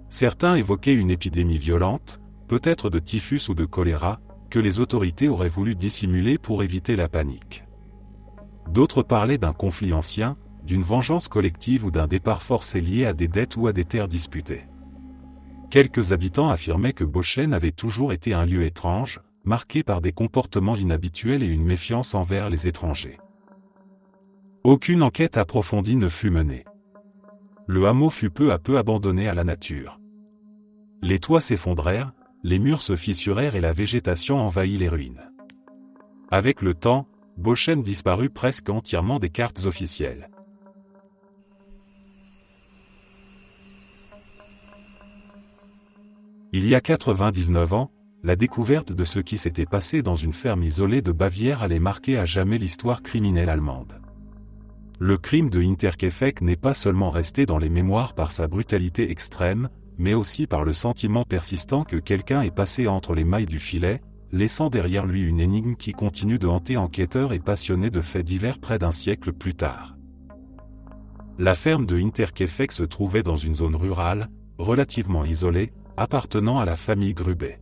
Certains évoquaient une épidémie violente, peut-être de typhus ou de choléra, que les autorités auraient voulu dissimuler pour éviter la panique. D'autres parlaient d'un conflit ancien, d'une vengeance collective ou d'un départ forcé lié à des dettes ou à des terres disputées. Quelques habitants affirmaient que Beauchesne avait toujours été un lieu étrange, marqué par des comportements inhabituels et une méfiance envers les étrangers. Aucune enquête approfondie ne fut menée. Le hameau fut peu à peu abandonné à la nature. Les toits s'effondrèrent, les murs se fissurèrent et la végétation envahit les ruines. Avec le temps, Beauchesne disparut presque entièrement des cartes officielles. Il y a 99 ans, la découverte de ce qui s'était passé dans une ferme isolée de Bavière allait marquer à jamais l'histoire criminelle allemande. Le crime de Hinterkaifeck n'est pas seulement resté dans les mémoires par sa brutalité extrême, mais aussi par le sentiment persistant que quelqu'un est passé entre les mailles du filet, laissant derrière lui une énigme qui continue de hanter enquêteurs et passionnés de faits divers près d'un siècle plus tard. La ferme de Hinterkaifeck se trouvait dans une zone rurale, relativement isolée, appartenant à la famille Grubé.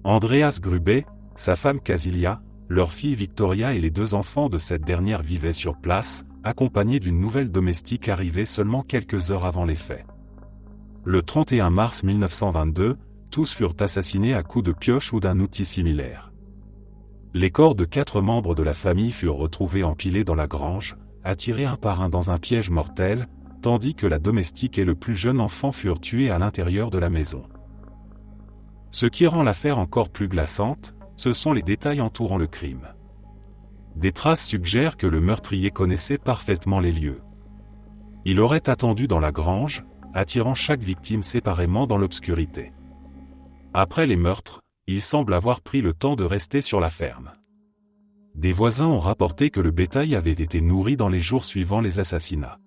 Andreas Grubé, sa femme Casilia, leur fille Victoria et les 2 enfants de cette dernière vivaient sur place, accompagnés d'une nouvelle domestique arrivée seulement quelques heures avant les faits. Le 31 mars 1922, tous furent assassinés à coups de pioche ou d'un outil similaire. Les corps de 4 membres de la famille furent retrouvés empilés dans la grange, attirés un par un dans un piège mortel, tandis que la domestique et le plus jeune enfant furent tués à l'intérieur de la maison. Ce qui rend l'affaire encore plus glaçante, ce sont les détails entourant le crime. Des traces suggèrent que le meurtrier connaissait parfaitement les lieux. Il aurait attendu dans la grange, attirant chaque victime séparément dans l'obscurité. Après les meurtres, il semble avoir pris le temps de rester sur la ferme. Des voisins ont rapporté que le bétail avait été nourri dans les jours suivant les assassinats.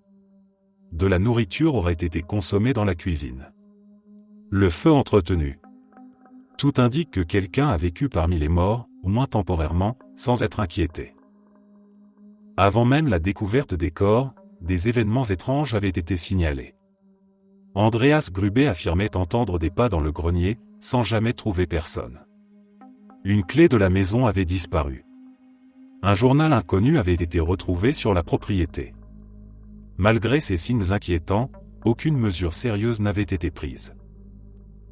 De la nourriture aurait été consommée dans la cuisine. Le feu entretenu. Tout indique que quelqu'un a vécu parmi les morts, au moins temporairement, sans être inquiété. Avant même la découverte des corps, des événements étranges avaient été signalés. Andreas Grubé affirmait entendre des pas dans le grenier, sans jamais trouver personne. Une clé de la maison avait disparu. Un journal inconnu avait été retrouvé sur la propriété. Malgré ces signes inquiétants, aucune mesure sérieuse n'avait été prise.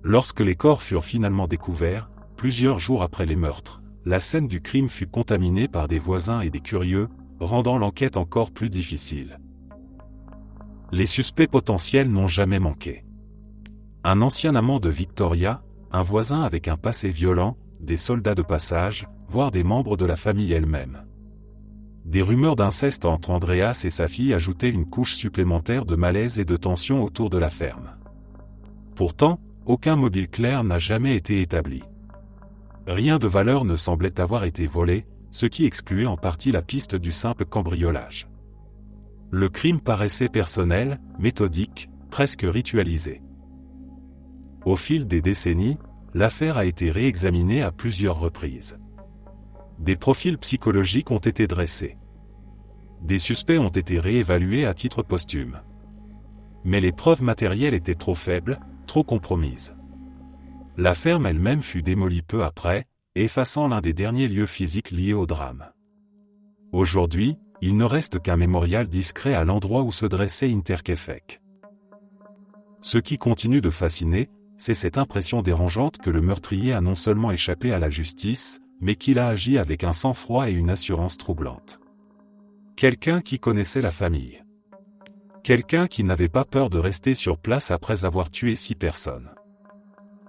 Lorsque les corps furent finalement découverts, plusieurs jours après les meurtres, la scène du crime fut contaminée par des voisins et des curieux, rendant l'enquête encore plus difficile. Les suspects potentiels n'ont jamais manqué. Un ancien amant de Victoria, un voisin avec un passé violent, des soldats de passage, voire des membres de la famille elle-même. Des rumeurs d'inceste entre Andreas et sa fille ajoutaient une couche supplémentaire de malaise et de tension autour de la ferme. Pourtant, aucun mobile clair n'a jamais été établi. Rien de valeur ne semblait avoir été volé, ce qui excluait en partie la piste du simple cambriolage. Le crime paraissait personnel, méthodique, presque ritualisé. Au fil des décennies, l'affaire a été réexaminée à plusieurs reprises. Des profils psychologiques ont été dressés. Des suspects ont été réévalués à titre posthume. Mais les preuves matérielles étaient trop faibles, trop compromises. La ferme elle-même fut démolie peu après, effaçant l'un des derniers lieux physiques liés au drame. Aujourd'hui, il ne reste qu'un mémorial discret à l'endroit où se dressait Interkefek. Ce qui continue de fasciner, c'est cette impression dérangeante que le meurtrier a non seulement échappé à la justice, mais qu'il a agi avec un sang-froid et une assurance troublante. Quelqu'un qui connaissait la famille. Quelqu'un qui n'avait pas peur de rester sur place après avoir tué 6 personnes.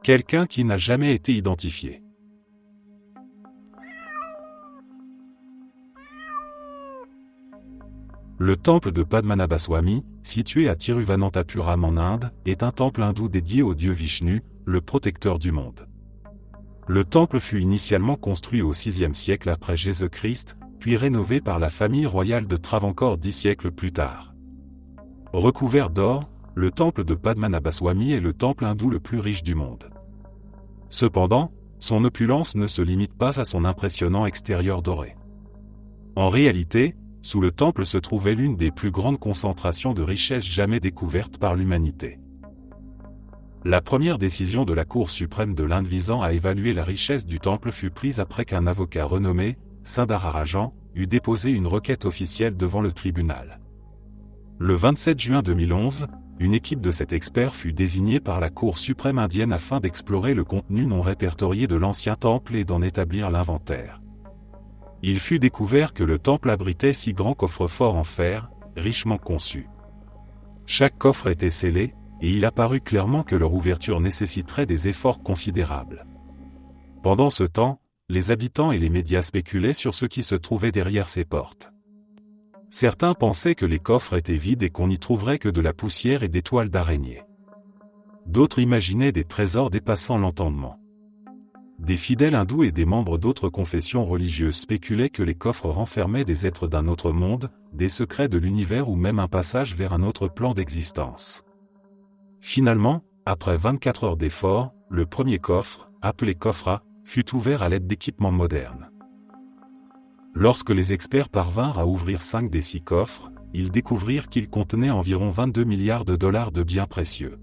Quelqu'un qui n'a jamais été identifié. Le temple de Padmanabhaswamy, situé à Thiruvananthapuram en Inde, est un temple hindou dédié au dieu Vishnu, le protecteur du monde. Le temple fut initialement construit au VIe siècle après Jésus-Christ, puis rénové par la famille royale de Travancore 10 siècles plus tard. Recouvert d'or, le temple de Padmanabhaswamy est le temple hindou le plus riche du monde. Cependant, son opulence ne se limite pas à son impressionnant extérieur doré. En réalité, sous le temple se trouvait l'une des plus grandes concentrations de richesses jamais découvertes par l'humanité. La première décision de la Cour suprême de l'Inde visant à évaluer la richesse du temple fut prise après qu'un avocat renommé, Sundararajan, eut déposé une requête officielle devant le tribunal. Le 27 juin 2011, une équipe de 7 experts fut désignée par la Cour suprême indienne afin d'explorer le contenu non répertorié de l'ancien temple et d'en établir l'inventaire. Il fut découvert que le temple abritait 6 grands coffres-forts en fer, richement conçus. Chaque coffre était scellé, et il apparut clairement que leur ouverture nécessiterait des efforts considérables. Pendant ce temps, les habitants et les médias spéculaient sur ce qui se trouvait derrière ces portes. Certains pensaient que les coffres étaient vides et qu'on n'y trouverait que de la poussière et des toiles d'araignée. D'autres imaginaient des trésors dépassant l'entendement. Des fidèles hindous et des membres d'autres confessions religieuses spéculaient que les coffres renfermaient des êtres d'un autre monde, des secrets de l'univers ou même un passage vers un autre plan d'existence. Finalement, après 24 heures d'efforts, le premier coffre, appelé coffre A, fut ouvert à l'aide d'équipements modernes. Lorsque les experts parvinrent à ouvrir 5 des 6 coffres, ils découvrirent qu'ils contenaient environ 22 milliards de dollars de biens précieux.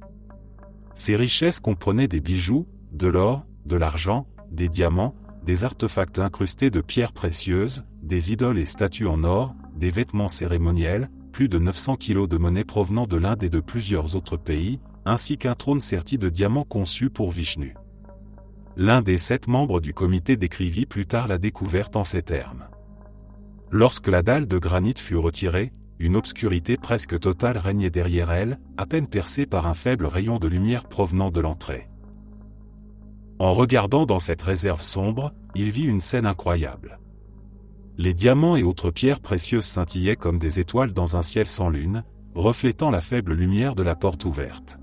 Ces richesses comprenaient des bijoux, de l'or, de l'argent, des diamants, des artefacts incrustés de pierres précieuses, des idoles et statues en or, des vêtements cérémoniels, plus de 900 kilos de monnaie provenant de l'Inde et de plusieurs autres pays, ainsi qu'un trône serti de diamants conçu pour Vishnu. L'un des 7 membres du comité décrivit plus tard la découverte en ces termes. Lorsque la dalle de granit fut retirée, une obscurité presque totale régnait derrière elle, à peine percée par un faible rayon de lumière provenant de l'entrée. En regardant dans cette réserve sombre, il vit une scène incroyable. Les diamants et autres pierres précieuses scintillaient comme des étoiles dans un ciel sans lune, reflétant la faible lumière de la porte ouverte.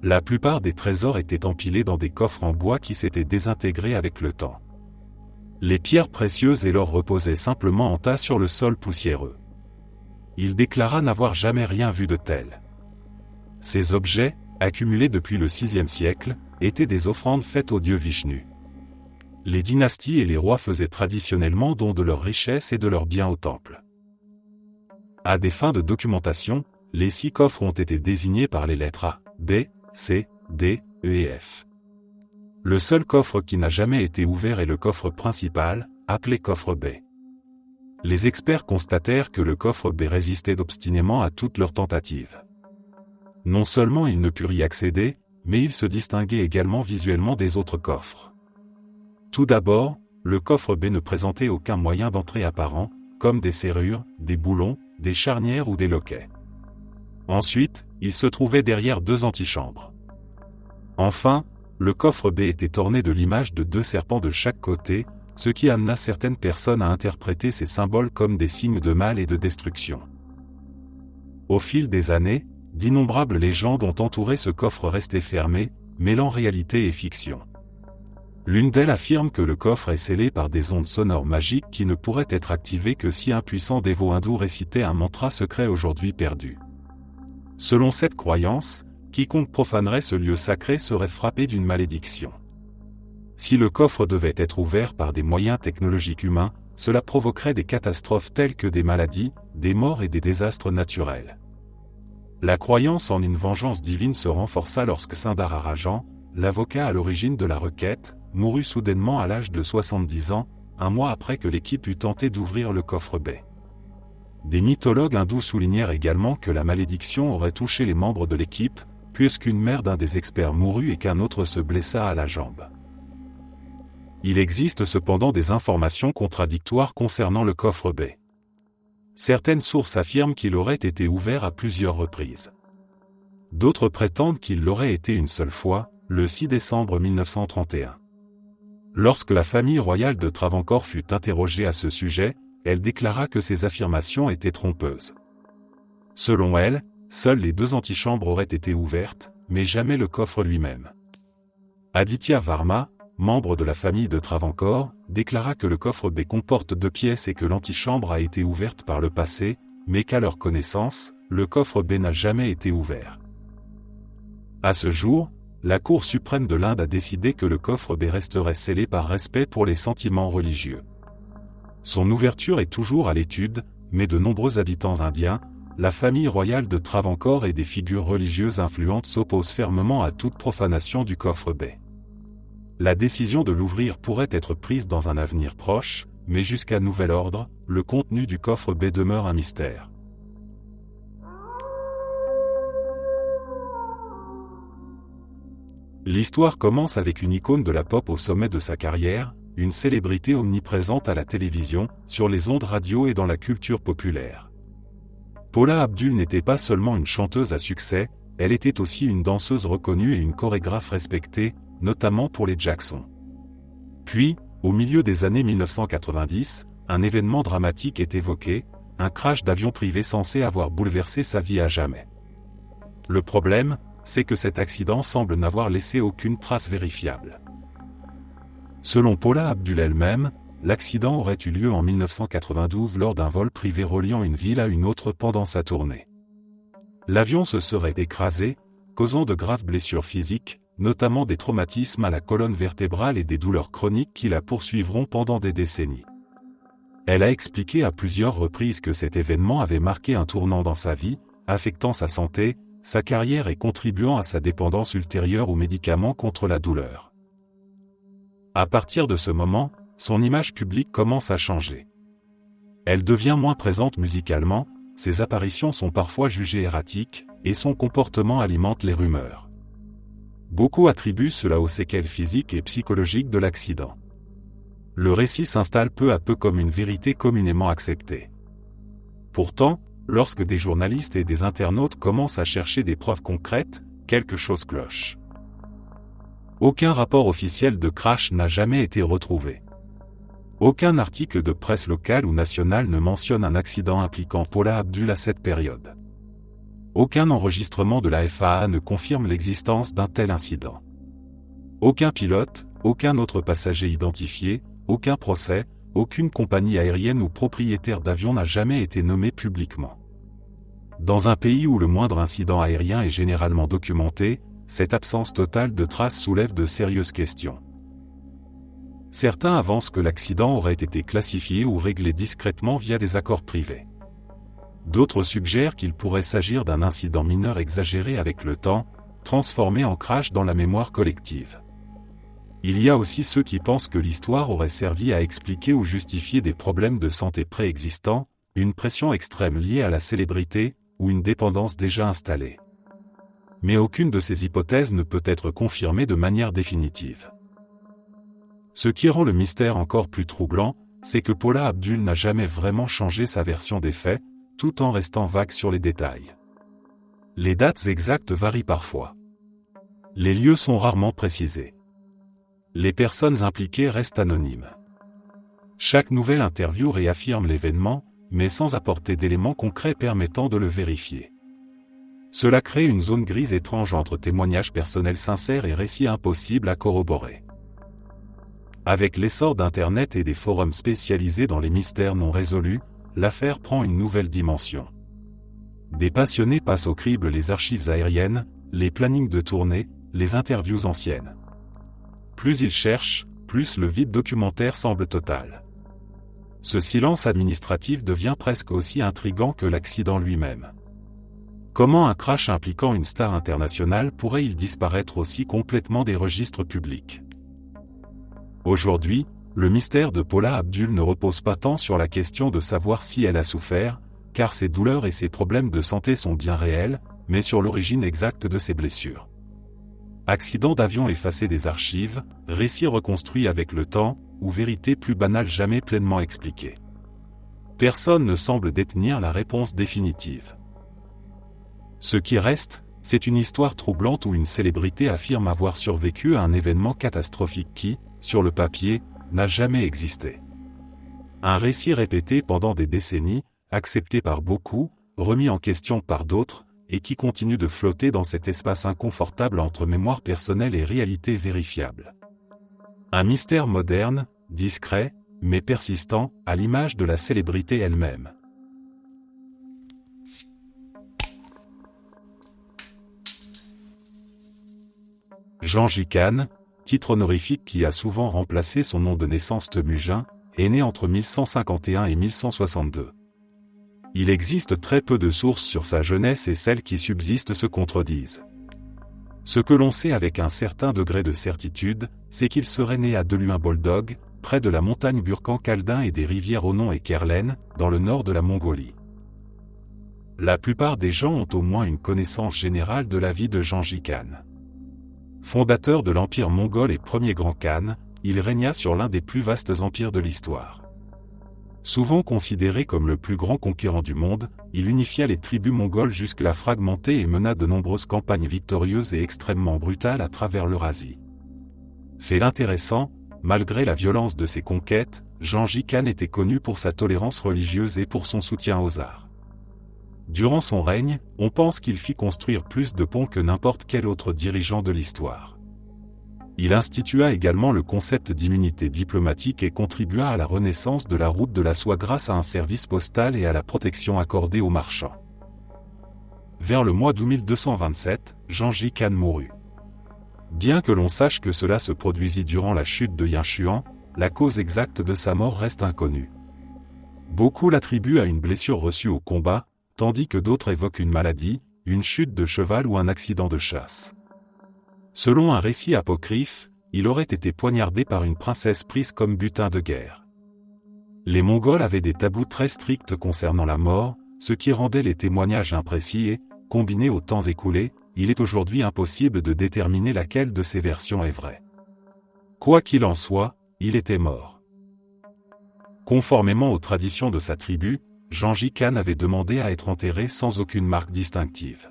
La plupart des trésors étaient empilés dans des coffres en bois qui s'étaient désintégrés avec le temps. Les pierres précieuses et l'or reposaient simplement en tas sur le sol poussiéreux. Il déclara n'avoir jamais rien vu de tel. Ces objets, accumulés depuis le VIe siècle, étaient des offrandes faites au dieu Vishnu. Les dynasties et les rois faisaient traditionnellement don de leurs richesses et de leurs biens au temple. À des fins de documentation, les 6 coffres ont été désignés par les lettres A, B, C, D, E et F. Le seul coffre qui n'a jamais été ouvert est le coffre principal, appelé coffre B. Les experts constatèrent que le coffre B résistait obstinément à toutes leurs tentatives. Non seulement il ne put y accéder, mais il se distinguait également visuellement des autres coffres. Tout d'abord, le coffre B ne présentait aucun moyen d'entrée apparent, comme des serrures, des boulons, des charnières ou des loquets. Ensuite, il se trouvait derrière 2 antichambres. Enfin, le coffre B était orné de l'image de 2 serpents de chaque côté, ce qui amena certaines personnes à interpréter ces symboles comme des signes de mal et de destruction. Au fil des années, d'innombrables légendes ont entouré ce coffre resté fermé, mêlant réalité et fiction. L'une d'elles affirme que le coffre est scellé par des ondes sonores magiques qui ne pourraient être activées que si un puissant dévot hindou récitait un mantra secret aujourd'hui perdu. Selon cette croyance, quiconque profanerait ce lieu sacré serait frappé d'une malédiction. Si le coffre devait être ouvert par des moyens technologiques humains, cela provoquerait des catastrophes telles que des maladies, des morts et des désastres naturels. La croyance en une vengeance divine se renforça lorsque Sundar Rajan, l'avocat à l'origine de la requête, mourut soudainement à l'âge de 70 ans, un mois après que l'équipe eut tenté d'ouvrir le coffre B. Des mythologues hindous soulignèrent également que la malédiction aurait touché les membres de l'équipe, puisqu'une mère d'un des experts mourut et qu'un autre se blessa à la jambe. Il existe cependant des informations contradictoires concernant le coffre B. Certaines sources affirment qu'il aurait été ouvert à plusieurs reprises. D'autres prétendent qu'il l'aurait été une seule fois, le 6 décembre 1931. Lorsque la famille royale de Travancore fut interrogée à ce sujet, elle déclara que ces affirmations étaient trompeuses. Selon elle, seules les 2 antichambres auraient été ouvertes, mais jamais le coffre lui-même. Aditya Varma, membre de la famille de Travancore, déclara que le coffre B comporte 2 pièces et que l'antichambre a été ouverte par le passé, mais qu'à leur connaissance, le coffre B n'a jamais été ouvert. À ce jour, la Cour suprême de l'Inde a décidé que le coffre B resterait scellé par respect pour les sentiments religieux. Son ouverture est toujours à l'étude, mais de nombreux habitants indiens, la famille royale de Travancore et des figures religieuses influentes s'opposent fermement à toute profanation du coffre B. La décision de l'ouvrir pourrait être prise dans un avenir proche, mais jusqu'à nouvel ordre, le contenu du coffre B demeure un mystère. L'histoire commence avec une icône de la pop au sommet de sa carrière, une célébrité omniprésente à la télévision, sur les ondes radio et dans la culture populaire. Paula Abdul n'était pas seulement une chanteuse à succès, elle était aussi une danseuse reconnue et une chorégraphe respectée, notamment pour les Jackson. Puis, au milieu des années 1990, un événement dramatique est évoqué, un crash d'avion privé censé avoir bouleversé sa vie à jamais. Le problème, c'est que cet accident semble n'avoir laissé aucune trace vérifiable. Selon Paula Abdul elle-même, l'accident aurait eu lieu en 1992 lors d'un vol privé reliant une ville à une autre pendant sa tournée. L'avion se serait écrasé, causant de graves blessures physiques, notamment des traumatismes à la colonne vertébrale et des douleurs chroniques qui la poursuivront pendant des décennies. Elle a expliqué à plusieurs reprises que cet événement avait marqué un tournant dans sa vie, affectant sa santé, sa carrière et contribuant à sa dépendance ultérieure aux médicaments contre la douleur. À partir de ce moment, son image publique commence à changer. Elle devient moins présente musicalement, ses apparitions sont parfois jugées erratiques, et son comportement alimente les rumeurs. Beaucoup attribuent cela aux séquelles physiques et psychologiques de l'accident. Le récit s'installe peu à peu comme une vérité communément acceptée. Pourtant, lorsque des journalistes et des internautes commencent à chercher des preuves concrètes, quelque chose cloche. Aucun rapport officiel de crash n'a jamais été retrouvé. Aucun article de presse locale ou nationale ne mentionne un accident impliquant Paula Abdul à cette période. Aucun enregistrement de la FAA ne confirme l'existence d'un tel incident. Aucun pilote, aucun autre passager identifié, aucun procès, aucune compagnie aérienne ou propriétaire d'avion n'a jamais été nommé publiquement. Dans un pays où le moindre incident aérien est généralement documenté, cette absence totale de traces soulève de sérieuses questions. Certains avancent que l'accident aurait été classifié ou réglé discrètement via des accords privés. D'autres suggèrent qu'il pourrait s'agir d'un incident mineur exagéré avec le temps, transformé en crash dans la mémoire collective. Il y a aussi ceux qui pensent que l'histoire aurait servi à expliquer ou justifier des problèmes de santé préexistants, une pression extrême liée à la célébrité, ou une dépendance déjà installée. Mais aucune de ces hypothèses ne peut être confirmée de manière définitive. Ce qui rend le mystère encore plus troublant, c'est que Paula Abdul n'a jamais vraiment changé sa version des faits, tout en restant vague sur les détails. Les dates exactes varient parfois. Les lieux sont rarement précisés. Les personnes impliquées restent anonymes. Chaque nouvelle interview réaffirme l'événement, mais sans apporter d'éléments concrets permettant de le vérifier. Cela crée une zone grise étrange entre témoignages personnels sincères et récits impossibles à corroborer. Avec l'essor d'Internet et des forums spécialisés dans les mystères non résolus, l'affaire prend une nouvelle dimension. Des passionnés passent au crible les archives aériennes, les plannings de tournée, les interviews anciennes. Plus ils cherchent, plus le vide documentaire semble total. Ce silence administratif devient presque aussi intrigant que l'accident lui-même. Comment un crash impliquant une star internationale pourrait-il disparaître aussi complètement des registres publics ? Aujourd'hui, le mystère de Paula Abdul ne repose pas tant sur la question de savoir si elle a souffert, car ses douleurs et ses problèmes de santé sont bien réels, mais sur l'origine exacte de ses blessures. Accident d'avion effacé des archives, récit reconstruit avec le temps, ou vérité plus banale jamais pleinement expliquée. Personne ne semble détenir la réponse définitive. Ce qui reste, c'est une histoire troublante où une célébrité affirme avoir survécu à un événement catastrophique qui, sur le papier, n'a jamais existé. Un récit répété pendant des décennies, accepté par beaucoup, remis en question par d'autres, et qui continue de flotter dans cet espace inconfortable entre mémoire personnelle et réalité vérifiable. Un mystère moderne, discret, mais persistant, à l'image de la célébrité elle-même. Jean Gicane, titre honorifique qui a souvent remplacé son nom de naissance Temujin, est né entre 1151 et 1162. Il existe très peu de sources sur sa jeunesse et celles qui subsistent se contredisent. Ce que l'on sait avec un certain degré de certitude, c'est qu'il serait né à Deluin-Boldog, près de la montagne Burkan-Kaldin et des rivières Onon et Kerlen, dans le nord de la Mongolie. La plupart des gens ont au moins une connaissance générale de la vie de Jean Gicane. Fondateur de l'Empire mongol et premier grand khan, il régna sur l'un des plus vastes empires de l'histoire. Souvent considéré comme le plus grand conquérant du monde, il unifia les tribus mongoles jusque-là fragmentées et mena de nombreuses campagnes victorieuses et extrêmement brutales à travers l'Eurasie. Fait intéressant, malgré la violence de ses conquêtes, Jean Gicane était connu pour sa tolérance religieuse et pour son soutien aux arts. Durant son règne, on pense qu'il fit construire plus de ponts que n'importe quel autre dirigeant de l'histoire. Il institua également le concept d'immunité diplomatique et contribua à la renaissance de la route de la soie grâce à un service postal et à la protection accordée aux marchands. Vers le mois d'août 1227, Jean Gicane mourut. Bien que l'on sache que cela se produisit durant la chute de Yinchuan, la cause exacte de sa mort reste inconnue. Beaucoup l'attribuent à une blessure reçue au combat, tandis que d'autres évoquent une maladie, une chute de cheval ou un accident de chasse. Selon un récit apocryphe, il aurait été poignardé par une princesse prise comme butin de guerre. Les Mongols avaient des tabous très stricts concernant la mort, ce qui rendait les témoignages imprécis et, combiné aux temps écoulés, il est aujourd'hui impossible de déterminer laquelle de ces versions est vraie. Quoi qu'il en soit, il était mort. Conformément aux traditions de sa tribu, Jean Gicane avait demandé à être enterré sans aucune marque distinctive.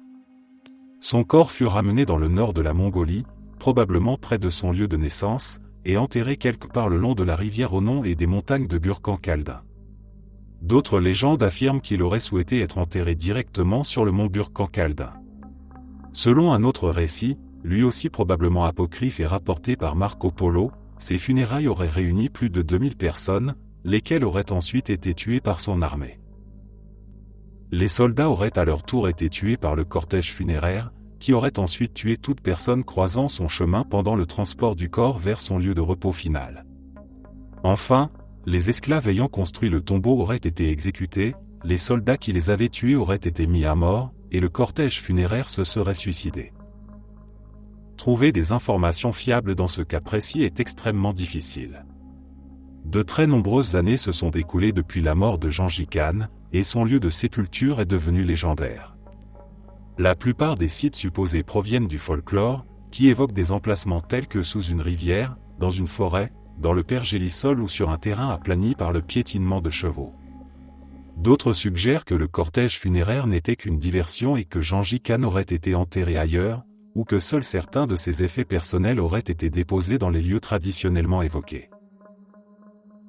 Son corps fut ramené dans le nord de la Mongolie, probablement près de son lieu de naissance, et enterré quelque part le long de la rivière Onon et des montagnes de Burkan-Kaldin. D'autres légendes affirment qu'il aurait souhaité être enterré directement sur le mont Burkan-Kaldin. Selon un autre récit, lui aussi probablement apocryphe et rapporté par Marco Polo, ses funérailles auraient réuni plus de 2000 personnes, lesquelles auraient ensuite été tuées par son armée. Les soldats auraient à leur tour été tués par le cortège funéraire, qui aurait ensuite tué toute personne croisant son chemin pendant le transport du corps vers son lieu de repos final. Enfin, les esclaves ayant construit le tombeau auraient été exécutés, les soldats qui les avaient tués auraient été mis à mort, et le cortège funéraire se serait suicidé. Trouver des informations fiables dans ce cas précis est extrêmement difficile. De très nombreuses années se sont écoulées depuis la mort de Jean Gicane, et son lieu de sépulture est devenu légendaire. La plupart des sites supposés proviennent du folklore, qui évoquent des emplacements tels que sous une rivière, dans une forêt, dans le pergélisol ou sur un terrain aplani par le piétinement de chevaux. D'autres suggèrent que le cortège funéraire n'était qu'une diversion et que Jean Gicane aurait été enterré ailleurs, ou que seuls certains de ses effets personnels auraient été déposés dans les lieux traditionnellement évoqués.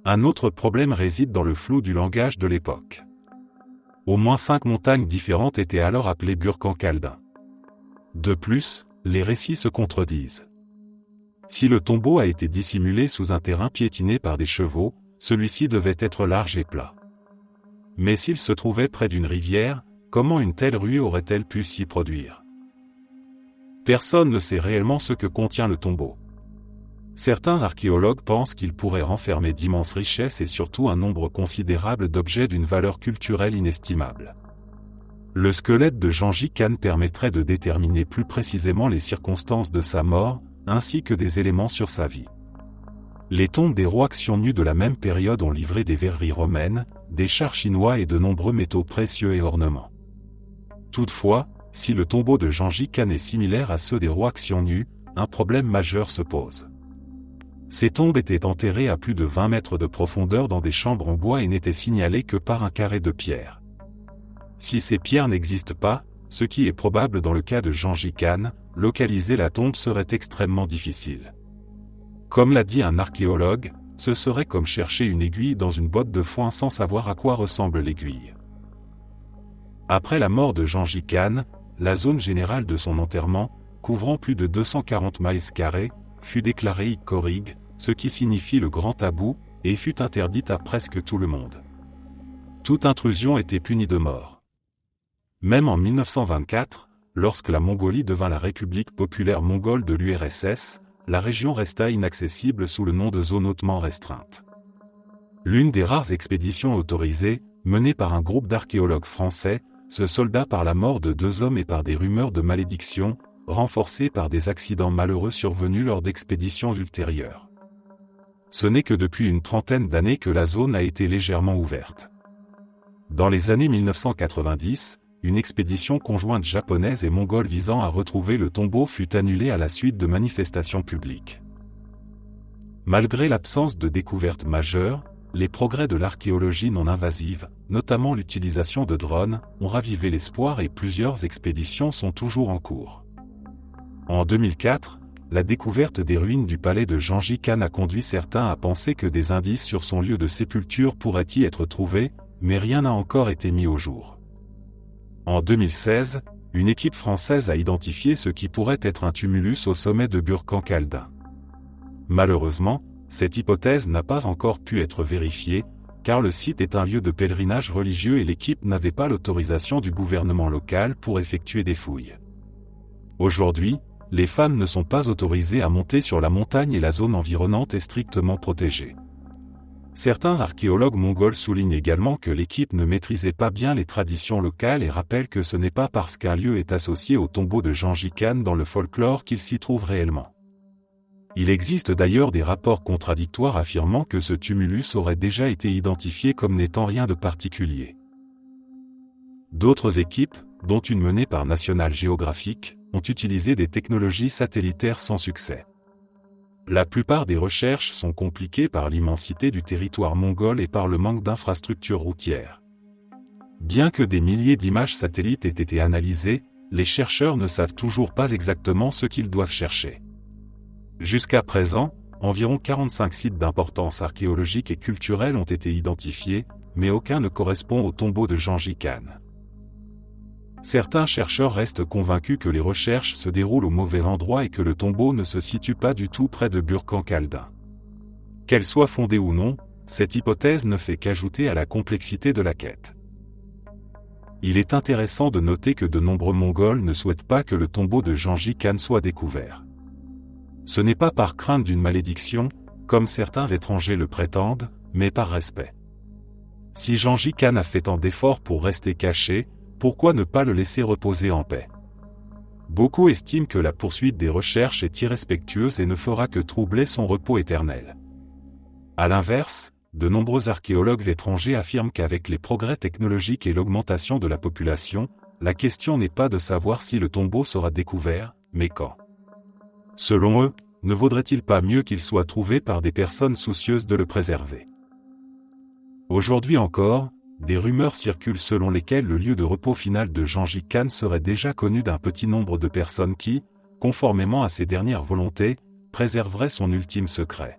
Un autre problème réside dans le flou du langage de l'époque. Au moins 5 montagnes différentes étaient alors appelées Burkhan-Khaldun. De plus, les récits se contredisent. Si le tombeau a été dissimulé sous un terrain piétiné par des chevaux, celui-ci devait être large et plat. Mais s'il se trouvait près d'une rivière, comment une telle ruée aurait-elle pu s'y produire? Personne ne sait réellement ce que contient le tombeau. Certains archéologues pensent qu'il pourrait renfermer d'immenses richesses et surtout un nombre considérable d'objets d'une valeur culturelle inestimable. Le squelette de Gengis Khan permettrait de déterminer plus précisément les circonstances de sa mort, ainsi que des éléments sur sa vie. Les tombes des rois xiongnu de la même période ont livré des verreries romaines, des chars chinois et de nombreux métaux précieux et ornements. Toutefois, si le tombeau de Gengis Khan est similaire à ceux des rois xiongnu, un problème majeur se pose. Ces tombes étaient enterrées à plus de 20 mètres de profondeur dans des chambres en bois et n'étaient signalées que par un carré de pierre. Si ces pierres n'existent pas, ce qui est probable dans le cas de Gengis Khan, localiser la tombe serait extrêmement difficile. Comme l'a dit un archéologue, ce serait comme chercher une aiguille dans une botte de foin sans savoir à quoi ressemble l'aiguille. Après la mort de Gengis Khan, la zone générale de son enterrement, couvrant plus de 240 miles carrés, fut déclarée Ikorig, ce qui signifie le grand tabou, et fut interdite à presque tout le monde. Toute intrusion était punie de mort. Même en 1924, lorsque la Mongolie devint la République populaire mongole de l'URSS, la région resta inaccessible sous le nom de zone hautement restreinte. L'une des rares expéditions autorisées, menée par un groupe d'archéologues français, se solda par la mort de 2 hommes et par des rumeurs de malédiction, renforcées par des accidents malheureux survenus lors d'expéditions ultérieures. Ce n'est que depuis une trentaine d'années que la zone a été légèrement ouverte. Dans les années 1990, une expédition conjointe japonaise et mongole visant à retrouver le tombeau fut annulée à la suite de manifestations publiques. Malgré l'absence de découvertes majeures, les progrès de l'archéologie non invasive, notamment l'utilisation de drones, ont ravivé l'espoir et plusieurs expéditions sont toujours en cours. En 2004, la découverte des ruines du palais de Gengis Khan a conduit certains à penser que des indices sur son lieu de sépulture pourraient y être trouvés, mais rien n'a encore été mis au jour. En 2016, une équipe française a identifié ce qui pourrait être un tumulus au sommet de Burkhan-Khaldun. Malheureusement, cette hypothèse n'a pas encore pu être vérifiée, car le site est un lieu de pèlerinage religieux et l'équipe n'avait pas l'autorisation du gouvernement local pour effectuer des fouilles. Aujourd'hui, les femmes ne sont pas autorisées à monter sur la montagne et la zone environnante est strictement protégée. Certains archéologues mongols soulignent également que l'équipe ne maîtrisait pas bien les traditions locales et rappellent que ce n'est pas parce qu'un lieu est associé au tombeau de Gengis Khan dans le folklore qu'il s'y trouve réellement. Il existe d'ailleurs des rapports contradictoires affirmant que ce tumulus aurait déjà été identifié comme n'étant rien de particulier. D'autres équipes, dont une menée par National Geographic, ont utilisé des technologies satellitaires sans succès. La plupart des recherches sont compliquées par l'immensité du territoire mongol et par le manque d'infrastructures routières. Bien que des milliers d'images satellites aient été analysées, les chercheurs ne savent toujours pas exactement ce qu'ils doivent chercher. Jusqu'à présent, environ 45 sites d'importance archéologique et culturelle ont été identifiés, mais aucun ne correspond au tombeau de Gengis Khan. Certains chercheurs restent convaincus que les recherches se déroulent au mauvais endroit et que le tombeau ne se situe pas du tout près de Burkhan-Khaldun. Qu'elle soit fondée ou non, cette hypothèse ne fait qu'ajouter à la complexité de la quête. Il est intéressant de noter que de nombreux Mongols ne souhaitent pas que le tombeau de Gengis Khan soit découvert. Ce n'est pas par crainte d'une malédiction, comme certains étrangers le prétendent, mais par respect. Si Gengis Khan a fait tant d'efforts pour rester caché, pourquoi ne pas le laisser reposer en paix? Beaucoup estiment que la poursuite des recherches est irrespectueuse et ne fera que troubler son repos éternel. À l'inverse, de nombreux archéologues étrangers affirment qu'avec les progrès technologiques et l'augmentation de la population, la question n'est pas de savoir si le tombeau sera découvert, mais quand. Selon eux, ne vaudrait-il pas mieux qu'il soit trouvé par des personnes soucieuses de le préserver? Aujourd'hui encore, des rumeurs circulent selon lesquelles le lieu de repos final de Gengis Khan serait déjà connu d'un petit nombre de personnes qui, conformément à ses dernières volontés, préserverait son ultime secret.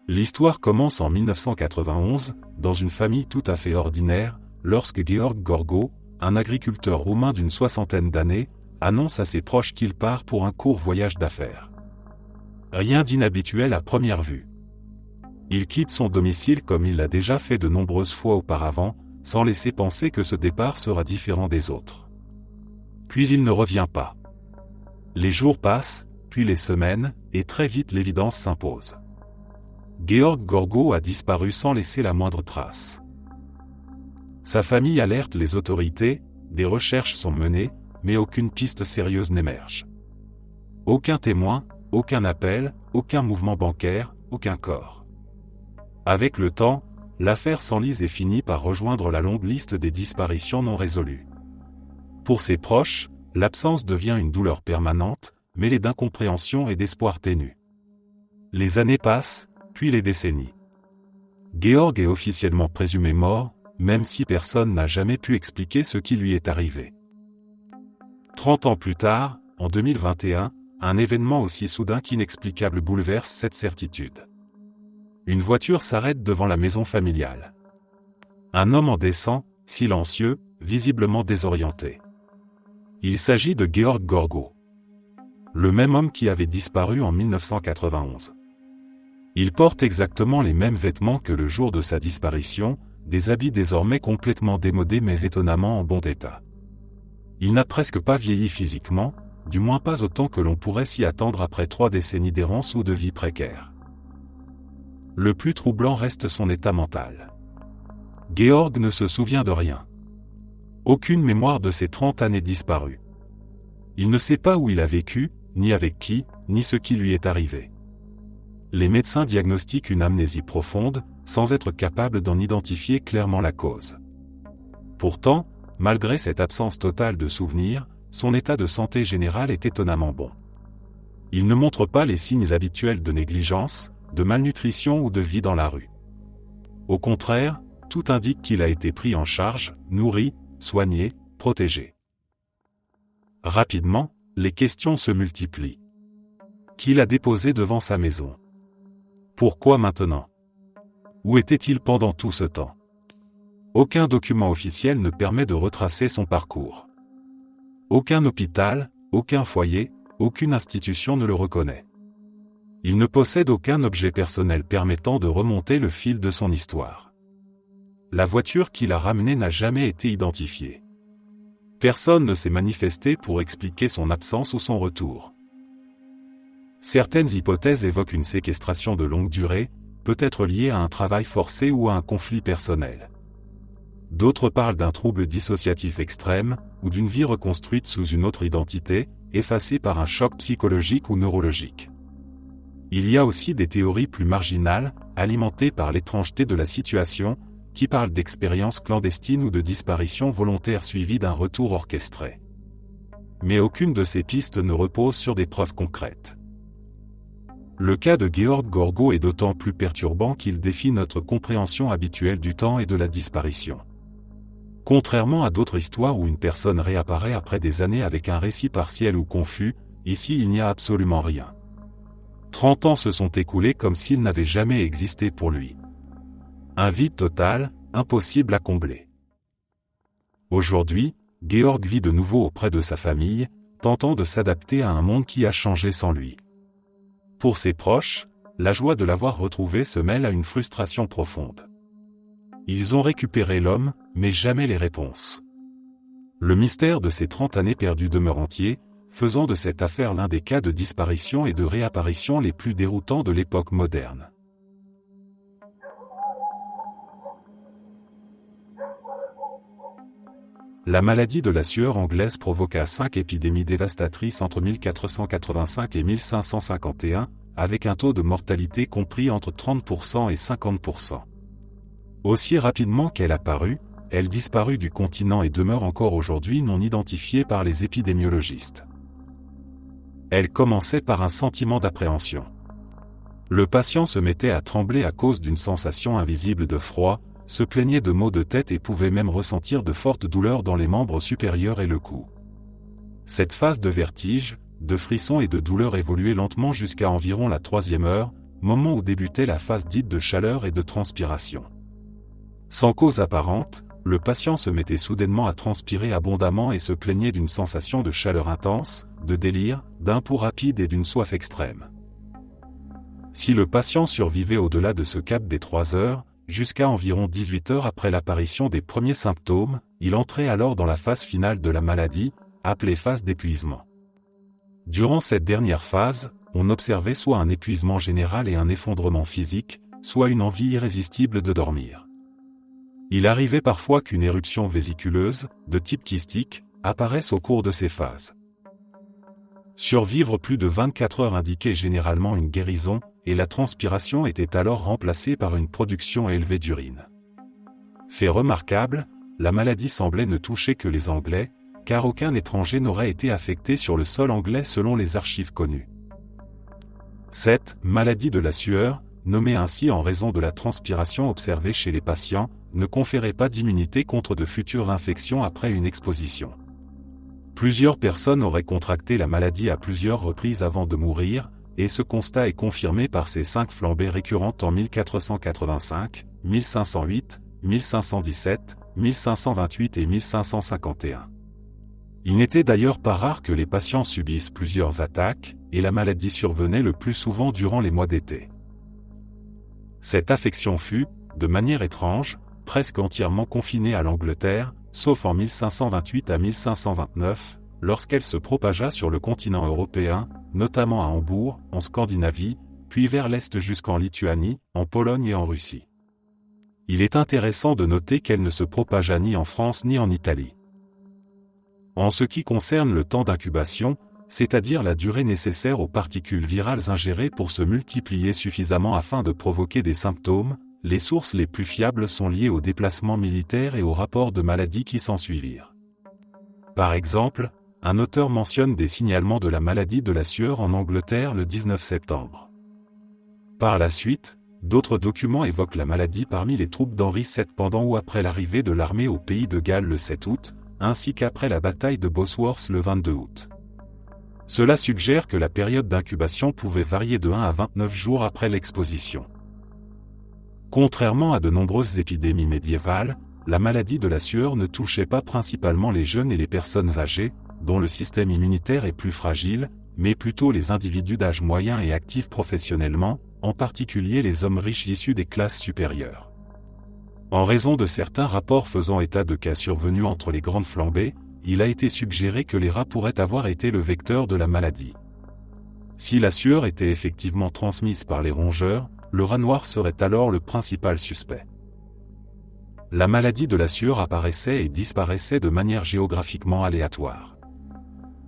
L'histoire commence en 1991, dans une famille tout à fait ordinaire, lorsque Georg Gorgo, un agriculteur roumain d'une soixantaine d'années, annonce à ses proches qu'il part pour un court voyage d'affaires. Rien d'inhabituel à première vue. Il quitte son domicile comme il l'a déjà fait de nombreuses fois auparavant, sans laisser penser que ce départ sera différent des autres. Puis il ne revient pas. Les jours passent, puis les semaines, et très vite l'évidence s'impose. Georg Gorgo a disparu sans laisser la moindre trace. Sa famille alerte les autorités, des recherches sont menées, mais aucune piste sérieuse n'émerge. Aucun témoin, aucun appel, aucun mouvement bancaire, aucun corps. Avec le temps, l'affaire s'enlise et finit par rejoindre la longue liste des disparitions non résolues. Pour ses proches, l'absence devient une douleur permanente, mêlée d'incompréhension et d'espoir ténu. Les années passent, puis les décennies. Georg est officiellement présumé mort, même si personne n'a jamais pu expliquer ce qui lui est arrivé. 30 ans plus tard, en 2021, un événement aussi soudain qu'inexplicable bouleverse cette certitude. Une voiture s'arrête devant la maison familiale. Un homme en descend, silencieux, visiblement désorienté. Il s'agit de Georg Gorgo. Le même homme qui avait disparu en 1991. Il porte exactement les mêmes vêtements que le jour de sa disparition, des habits désormais complètement démodés mais étonnamment en bon état. Il n'a presque pas vieilli physiquement, du moins pas autant que l'on pourrait s'y attendre après 3 décennies d'errance ou de vie précaire. Le plus troublant reste son état mental. Georg ne se souvient de rien. Aucune mémoire de ses 30 années disparues. Il ne sait pas où il a vécu, ni avec qui, ni ce qui lui est arrivé. Les médecins diagnostiquent une amnésie profonde, sans être capables d'en identifier clairement la cause. Pourtant, malgré cette absence totale de souvenirs, son état de santé général est étonnamment bon. Il ne montre pas les signes habituels de négligence, de malnutrition ou de vie dans la rue. Au contraire, tout indique qu'il a été pris en charge, nourri, soigné, protégé. Rapidement, les questions se multiplient. Qui l'a déposé devant sa maison? Pourquoi maintenant? Où était-il pendant tout ce temps? Aucun document officiel ne permet de retracer son parcours. Aucun hôpital, aucun foyer, aucune institution ne le reconnaît. Il ne possède aucun objet personnel permettant de remonter le fil de son histoire. La voiture qui l'a ramené n'a jamais été identifiée. Personne ne s'est manifesté pour expliquer son absence ou son retour. Certaines hypothèses évoquent une séquestration de longue durée, peut-être liée à un travail forcé ou à un conflit personnel. D'autres parlent d'un trouble dissociatif extrême, ou d'une vie reconstruite sous une autre identité, effacée par un choc psychologique ou neurologique. Il y a aussi des théories plus marginales, alimentées par l'étrangeté de la situation, qui parlent d'expériences clandestines ou de disparitions volontaires suivies d'un retour orchestré. Mais aucune de ces pistes ne repose sur des preuves concrètes. Le cas de Georg Gorgo est d'autant plus perturbant qu'il défie notre compréhension habituelle du temps et de la disparition. Contrairement à d'autres histoires où une personne réapparaît après des années avec un récit partiel ou confus, ici il n'y a absolument rien. 30 ans se sont écoulés comme s'ils n'avaient jamais existé pour lui. Un vide total, impossible à combler. Aujourd'hui, Georg vit de nouveau auprès de sa famille, tentant de s'adapter à un monde qui a changé sans lui. Pour ses proches, la joie de l'avoir retrouvé se mêle à une frustration profonde. Ils ont récupéré l'homme, mais jamais les réponses. Le mystère de ces 30 années perdues demeure entier, faisant de cette affaire l'un des cas de disparition et de réapparition les plus déroutants de l'époque moderne. La maladie de la sueur anglaise provoqua 5 épidémies dévastatrices entre 1485 et 1551, avec un taux de mortalité compris entre 30% et 50%. Aussi rapidement qu'elle apparut, elle disparut du continent et demeure encore aujourd'hui non identifiée par les épidémiologistes. Elle commençait par un sentiment d'appréhension. Le patient se mettait à trembler à cause d'une sensation invisible de froid, se plaignait de maux de tête et pouvait même ressentir de fortes douleurs dans les membres supérieurs et le cou. Cette phase de vertige, de frissons et de douleurs évoluait lentement jusqu'à environ la 3e heure, moment où débutait la phase dite de chaleur et de transpiration. Sans cause apparente, le patient se mettait soudainement à transpirer abondamment et se plaignait d'une sensation de chaleur intense, de délire, d'un pouls rapide et d'une soif extrême. Si le patient survivait au-delà de ce cap des 3 heures, jusqu'à environ 18 heures après l'apparition des premiers symptômes, il entrait alors dans la phase finale de la maladie, appelée phase d'épuisement. Durant cette dernière phase, on observait soit un épuisement général et un effondrement physique, soit une envie irrésistible de dormir. Il arrivait parfois qu'une éruption vésiculeuse, de type kystique, apparaisse au cours de ces phases. Survivre plus de 24 heures indiquait généralement une guérison, et la transpiration était alors remplacée par une production élevée d'urine. Fait remarquable, la maladie semblait ne toucher que les Anglais, car aucun étranger n'aurait été affecté sur le sol anglais selon les archives connues. Cette maladie de la sueur, nommée ainsi en raison de la transpiration observée chez les patients, ne conférait pas d'immunité contre de futures infections après une exposition. Plusieurs personnes auraient contracté la maladie à plusieurs reprises avant de mourir, et ce constat est confirmé par ces 5 flambées récurrentes en 1485, 1508, 1517, 1528 et 1551. Il n'était d'ailleurs pas rare que les patients subissent plusieurs attaques, et la maladie survenait le plus souvent durant les mois d'été. Cette affection fut, de manière étrange, presque entièrement confinée à l'Angleterre, sauf en 1528 à 1529, lorsqu'elle se propagea sur le continent européen, notamment à Hambourg, en Scandinavie, puis vers l'Est jusqu'en Lituanie, en Pologne et en Russie. Il est intéressant de noter qu'elle ne se propagea ni en France ni en Italie. En ce qui concerne le temps d'incubation, c'est-à-dire la durée nécessaire aux particules virales ingérées pour se multiplier suffisamment afin de provoquer des symptômes, les sources les plus fiables sont liées aux déplacements militaires et aux rapports de maladies qui s'ensuivirent. Par exemple, un auteur mentionne des signalements de la maladie de la sueur en Angleterre le 19 septembre. Par la suite, d'autres documents évoquent la maladie parmi les troupes d'Henri VII pendant ou après l'arrivée de l'armée au pays de Galles le 7 août, ainsi qu'après la bataille de Bosworth le 22 août. Cela suggère que la période d'incubation pouvait varier de 1 à 29 jours après l'exposition. Contrairement à de nombreuses épidémies médiévales, la maladie de la sueur ne touchait pas principalement les jeunes et les personnes âgées, dont le système immunitaire est plus fragile, mais plutôt les individus d'âge moyen et actifs professionnellement, en particulier les hommes riches issus des classes supérieures. En raison de certains rapports faisant état de cas survenus entre les grandes flambées, il a été suggéré que les rats pourraient avoir été le vecteur de la maladie. Si la sueur était effectivement transmise par les rongeurs, le rat noir serait alors le principal suspect. La maladie de la sueur apparaissait et disparaissait de manière géographiquement aléatoire.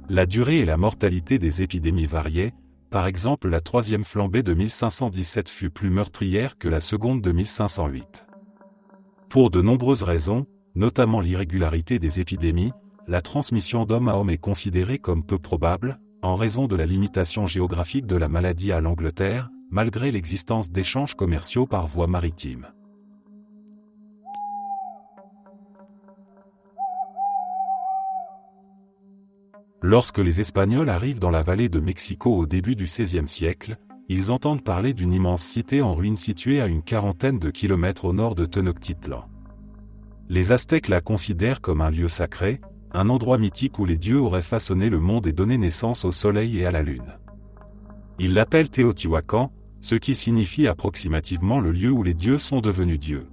La durée et la mortalité des épidémies variaient, par exemple la 3e flambée de 1517 fut plus meurtrière que la seconde de 1508. Pour de nombreuses raisons, notamment l'irrégularité des épidémies, la transmission d'homme à homme est considérée comme peu probable, en raison de la limitation géographique de la maladie à l'Angleterre, malgré l'existence d'échanges commerciaux par voie maritime. Lorsque les Espagnols arrivent dans la vallée de Mexico au début du XVIe siècle, ils entendent parler d'une immense cité en ruine située à une quarantaine de kilomètres au nord de Tenochtitlan. Les Aztèques la considèrent comme un lieu sacré, un endroit mythique où les dieux auraient façonné le monde et donné naissance au soleil et à la lune. Ils l'appellent Teotihuacan, ce qui signifie approximativement le lieu où les dieux sont devenus dieux.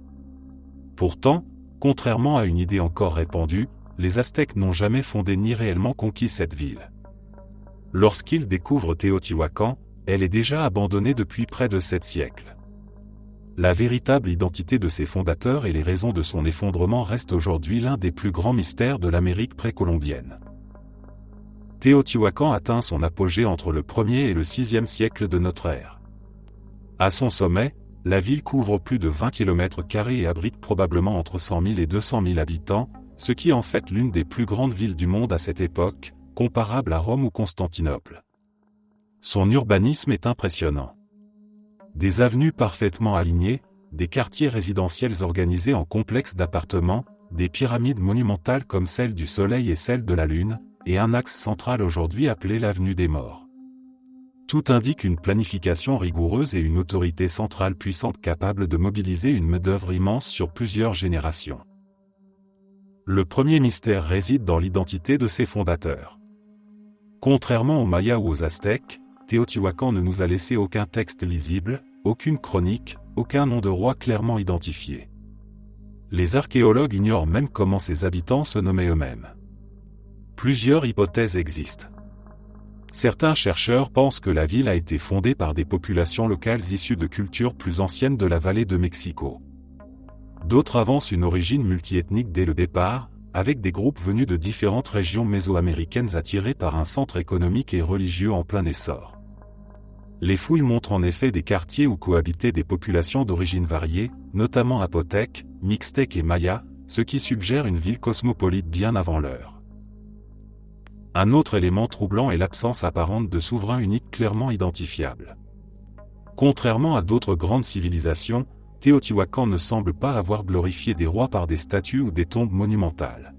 Pourtant, contrairement à une idée encore répandue, les Aztèques n'ont jamais fondé ni réellement conquis cette ville. Lorsqu'ils découvrent Teotihuacan, elle est déjà abandonnée depuis près de 7 siècles. La véritable identité de ses fondateurs et les raisons de son effondrement restent aujourd'hui l'un des plus grands mystères de l'Amérique précolombienne. Teotihuacan atteint son apogée entre le 1er et le 6e siècle de notre ère. À son sommet, la ville couvre plus de 20 km² et abrite probablement entre 100 000 et 200 000 habitants, ce qui en fait l'une des plus grandes villes du monde à cette époque, comparable à Rome ou Constantinople. Son urbanisme est impressionnant. Des avenues parfaitement alignées, des quartiers résidentiels organisés en complexes d'appartements, des pyramides monumentales comme celle du Soleil et celle de la Lune, et un axe central aujourd'hui appelé l'avenue des Morts. Tout indique une planification rigoureuse et une autorité centrale puissante capable de mobiliser une main-d'œuvre immense sur plusieurs générations. Le premier mystère réside dans l'identité de ses fondateurs. Contrairement aux Mayas ou aux Aztèques, Téotihuacan ne nous a laissé aucun texte lisible, aucune chronique, aucun nom de roi clairement identifié. Les archéologues ignorent même comment ses habitants se nommaient eux-mêmes. Plusieurs hypothèses existent. Certains chercheurs pensent que la ville a été fondée par des populations locales issues de cultures plus anciennes de la vallée de Mexico. D'autres avancent une origine multiethnique dès le départ, avec des groupes venus de différentes régions mésoaméricaines attirés par un centre économique et religieux en plein essor. Les fouilles montrent en effet des quartiers où cohabitaient des populations d'origines variées, notamment Apotèques, Mixtèques et Mayas, ce qui suggère une ville cosmopolite bien avant l'heure. Un autre élément troublant est l'absence apparente de souverain unique clairement identifiable. Contrairement à d'autres grandes civilisations, Téotihuacan ne semble pas avoir glorifié des rois par des statues ou des tombes monumentales.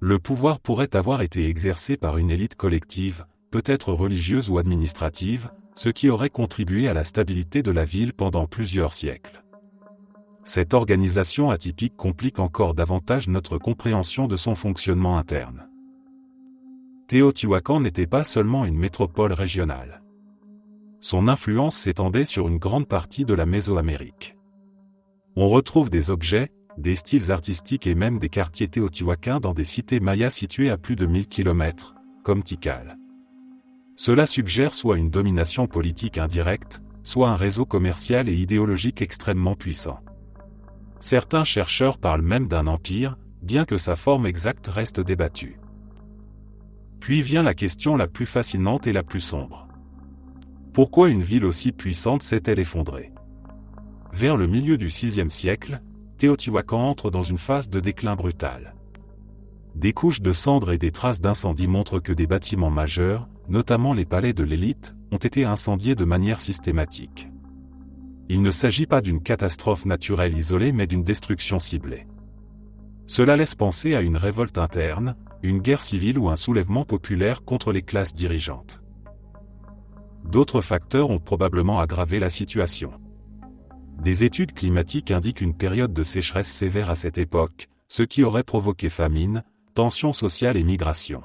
Le pouvoir pourrait avoir été exercé par une élite collective, peut-être religieuse ou administrative, ce qui aurait contribué à la stabilité de la ville pendant plusieurs siècles. Cette organisation atypique complique encore davantage notre compréhension de son fonctionnement interne. Téotihuacan n'était pas seulement une métropole régionale. Son influence s'étendait sur une grande partie de la Mésoamérique. On retrouve des objets, des styles artistiques et même des quartiers téotihuacans dans des cités mayas situées à plus de 1000 km, comme Tikal. Cela suggère soit une domination politique indirecte, soit un réseau commercial et idéologique extrêmement puissant. Certains chercheurs parlent même d'un empire, bien que sa forme exacte reste débattue. Puis vient la question la plus fascinante et la plus sombre. Pourquoi une ville aussi puissante s'est-elle effondrée? Vers le milieu du VIe siècle, Téotihuacan entre dans une phase de déclin brutal. Des couches de cendres et des traces d'incendie montrent que des bâtiments majeurs, notamment les palais de l'élite, ont été incendiés de manière systématique. Il ne s'agit pas d'une catastrophe naturelle isolée mais d'une destruction ciblée. Cela laisse penser à une révolte interne, une guerre civile ou un soulèvement populaire contre les classes dirigeantes. D'autres facteurs ont probablement aggravé la situation. Des études climatiques indiquent une période de sécheresse sévère à cette époque, ce qui aurait provoqué famine, tensions sociales et migration.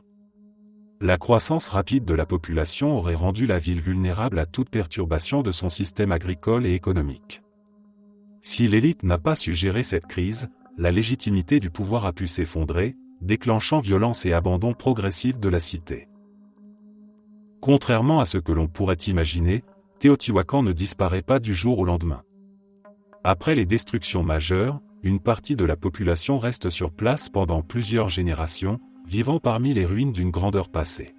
La croissance rapide de la population aurait rendu la ville vulnérable à toute perturbation de son système agricole et économique. Si l'élite n'a pas su gérer cette crise, la légitimité du pouvoir a pu s'effondrer, déclenchant violence et abandon progressif de la cité. Contrairement à ce que l'on pourrait imaginer, Téotihuacan ne disparaît pas du jour au lendemain. Après les destructions majeures, une partie de la population reste sur place pendant plusieurs générations, vivant parmi les ruines d'une grandeur passée.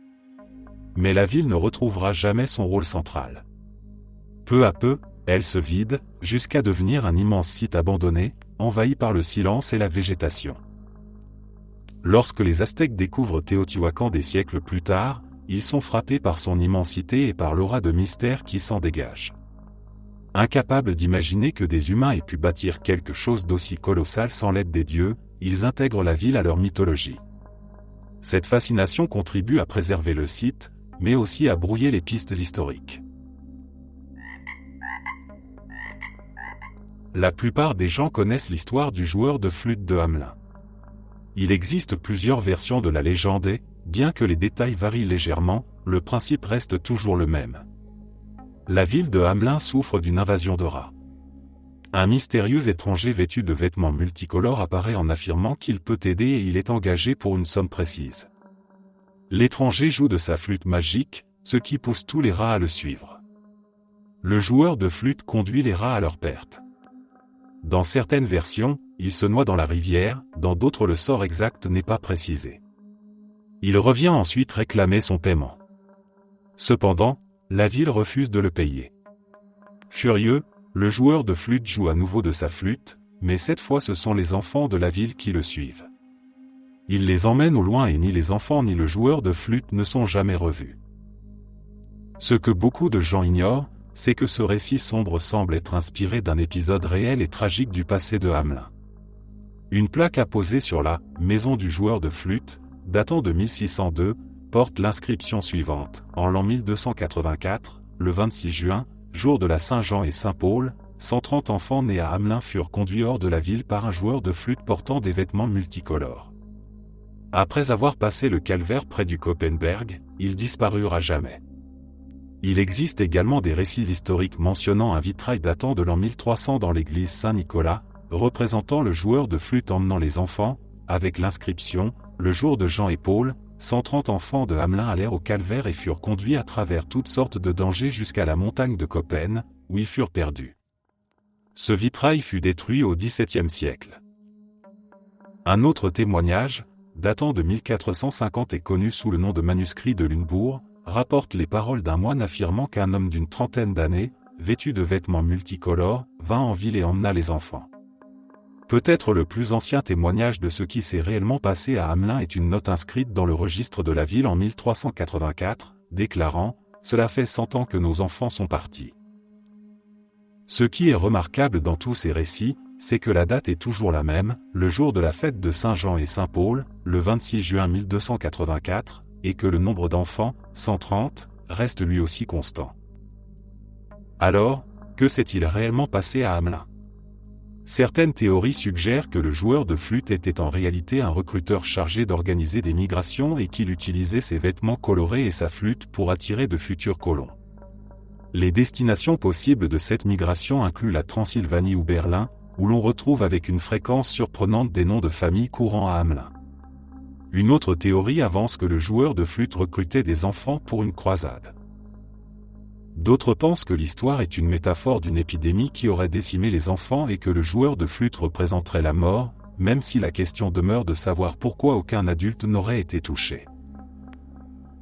Mais la ville ne retrouvera jamais son rôle central. Peu à peu, elle se vide, jusqu'à devenir un immense site abandonné, envahi par le silence et la végétation. Lorsque les Aztèques découvrent Téotihuacan des siècles plus tard, ils sont frappés par son immensité et par l'aura de mystère qui s'en dégage. Incapables d'imaginer que des humains aient pu bâtir quelque chose d'aussi colossal sans l'aide des dieux, ils intègrent la ville à leur mythologie. Cette fascination contribue à préserver le site, mais aussi à brouiller les pistes historiques. La plupart des gens connaissent l'histoire du joueur de flûte de Hamelin. Il existe plusieurs versions de la légende et, bien que les détails varient légèrement, le principe reste toujours le même. La ville de Hamelin souffre d'une invasion de rats. Un mystérieux étranger vêtu de vêtements multicolores apparaît en affirmant qu'il peut aider et il est engagé pour une somme précise. L'étranger joue de sa flûte magique, ce qui pousse tous les rats à le suivre. Le joueur de flûte conduit les rats à leur perte. Dans certaines versions, il se noie dans la rivière, dans d'autres le sort exact n'est pas précisé. Il revient ensuite réclamer son paiement. Cependant, la ville refuse de le payer. Furieux, le joueur de flûte joue à nouveau de sa flûte, mais cette fois ce sont les enfants de la ville qui le suivent. Il les emmène au loin et ni les enfants ni le joueur de flûte ne sont jamais revus. Ce que beaucoup de gens ignorent, c'est que ce récit sombre semble être inspiré d'un épisode réel et tragique du passé de Hamelin. Une plaque apposée sur la « maison du joueur de flûte », datant de 1602, porte l'inscription suivante. En l'an 1284, le 26 juin, jour de la Saint-Jean et Saint-Paul, 130 enfants nés à Hamelin furent conduits hors de la ville par un joueur de flûte portant des vêtements multicolores. Après avoir passé le calvaire près du Koppenberg, ils disparurent à jamais. Il existe également des récits historiques mentionnant un vitrail datant de l'an 1300 dans l'église Saint-Nicolas, représentant le joueur de flûte emmenant les enfants, avec l'inscription « Le jour de Jean et Paul », 130 enfants de Hamelin allèrent au calvaire et furent conduits à travers toutes sortes de dangers jusqu'à la montagne de Koppen, où ils furent perdus. Ce vitrail fut détruit au XVIIe siècle. Un autre témoignage, datant de 1450 et connu sous le nom de manuscrit de Lunebourg, rapporte les paroles d'un moine affirmant qu'un homme d'une trentaine d'années, vêtu de vêtements multicolores, vint en ville et emmena les enfants. Peut-être le plus ancien témoignage de ce qui s'est réellement passé à Hamelin est une note inscrite dans le registre de la ville en 1384, déclarant « Cela fait 100 ans que nos enfants sont partis ». Ce qui est remarquable dans tous ces récits, c'est que la date est toujours la même, le jour de la fête de Saint-Jean et Saint-Paul, le 26 juin 1284, et que le nombre d'enfants, 130, reste lui aussi constant. Alors, que s'est-il réellement passé à Hamelin ? Certaines théories suggèrent que le joueur de flûte était en réalité un recruteur chargé d'organiser des migrations et qu'il utilisait ses vêtements colorés et sa flûte pour attirer de futurs colons. Les destinations possibles de cette migration incluent la Transylvanie ou Berlin, où l'on retrouve avec une fréquence surprenante des noms de famille courants à Hamelin. Une autre théorie avance que le joueur de flûte recrutait des enfants pour une croisade. D'autres pensent que l'histoire est une métaphore d'une épidémie qui aurait décimé les enfants et que le joueur de flûte représenterait la mort, même si la question demeure de savoir pourquoi aucun adulte n'aurait été touché.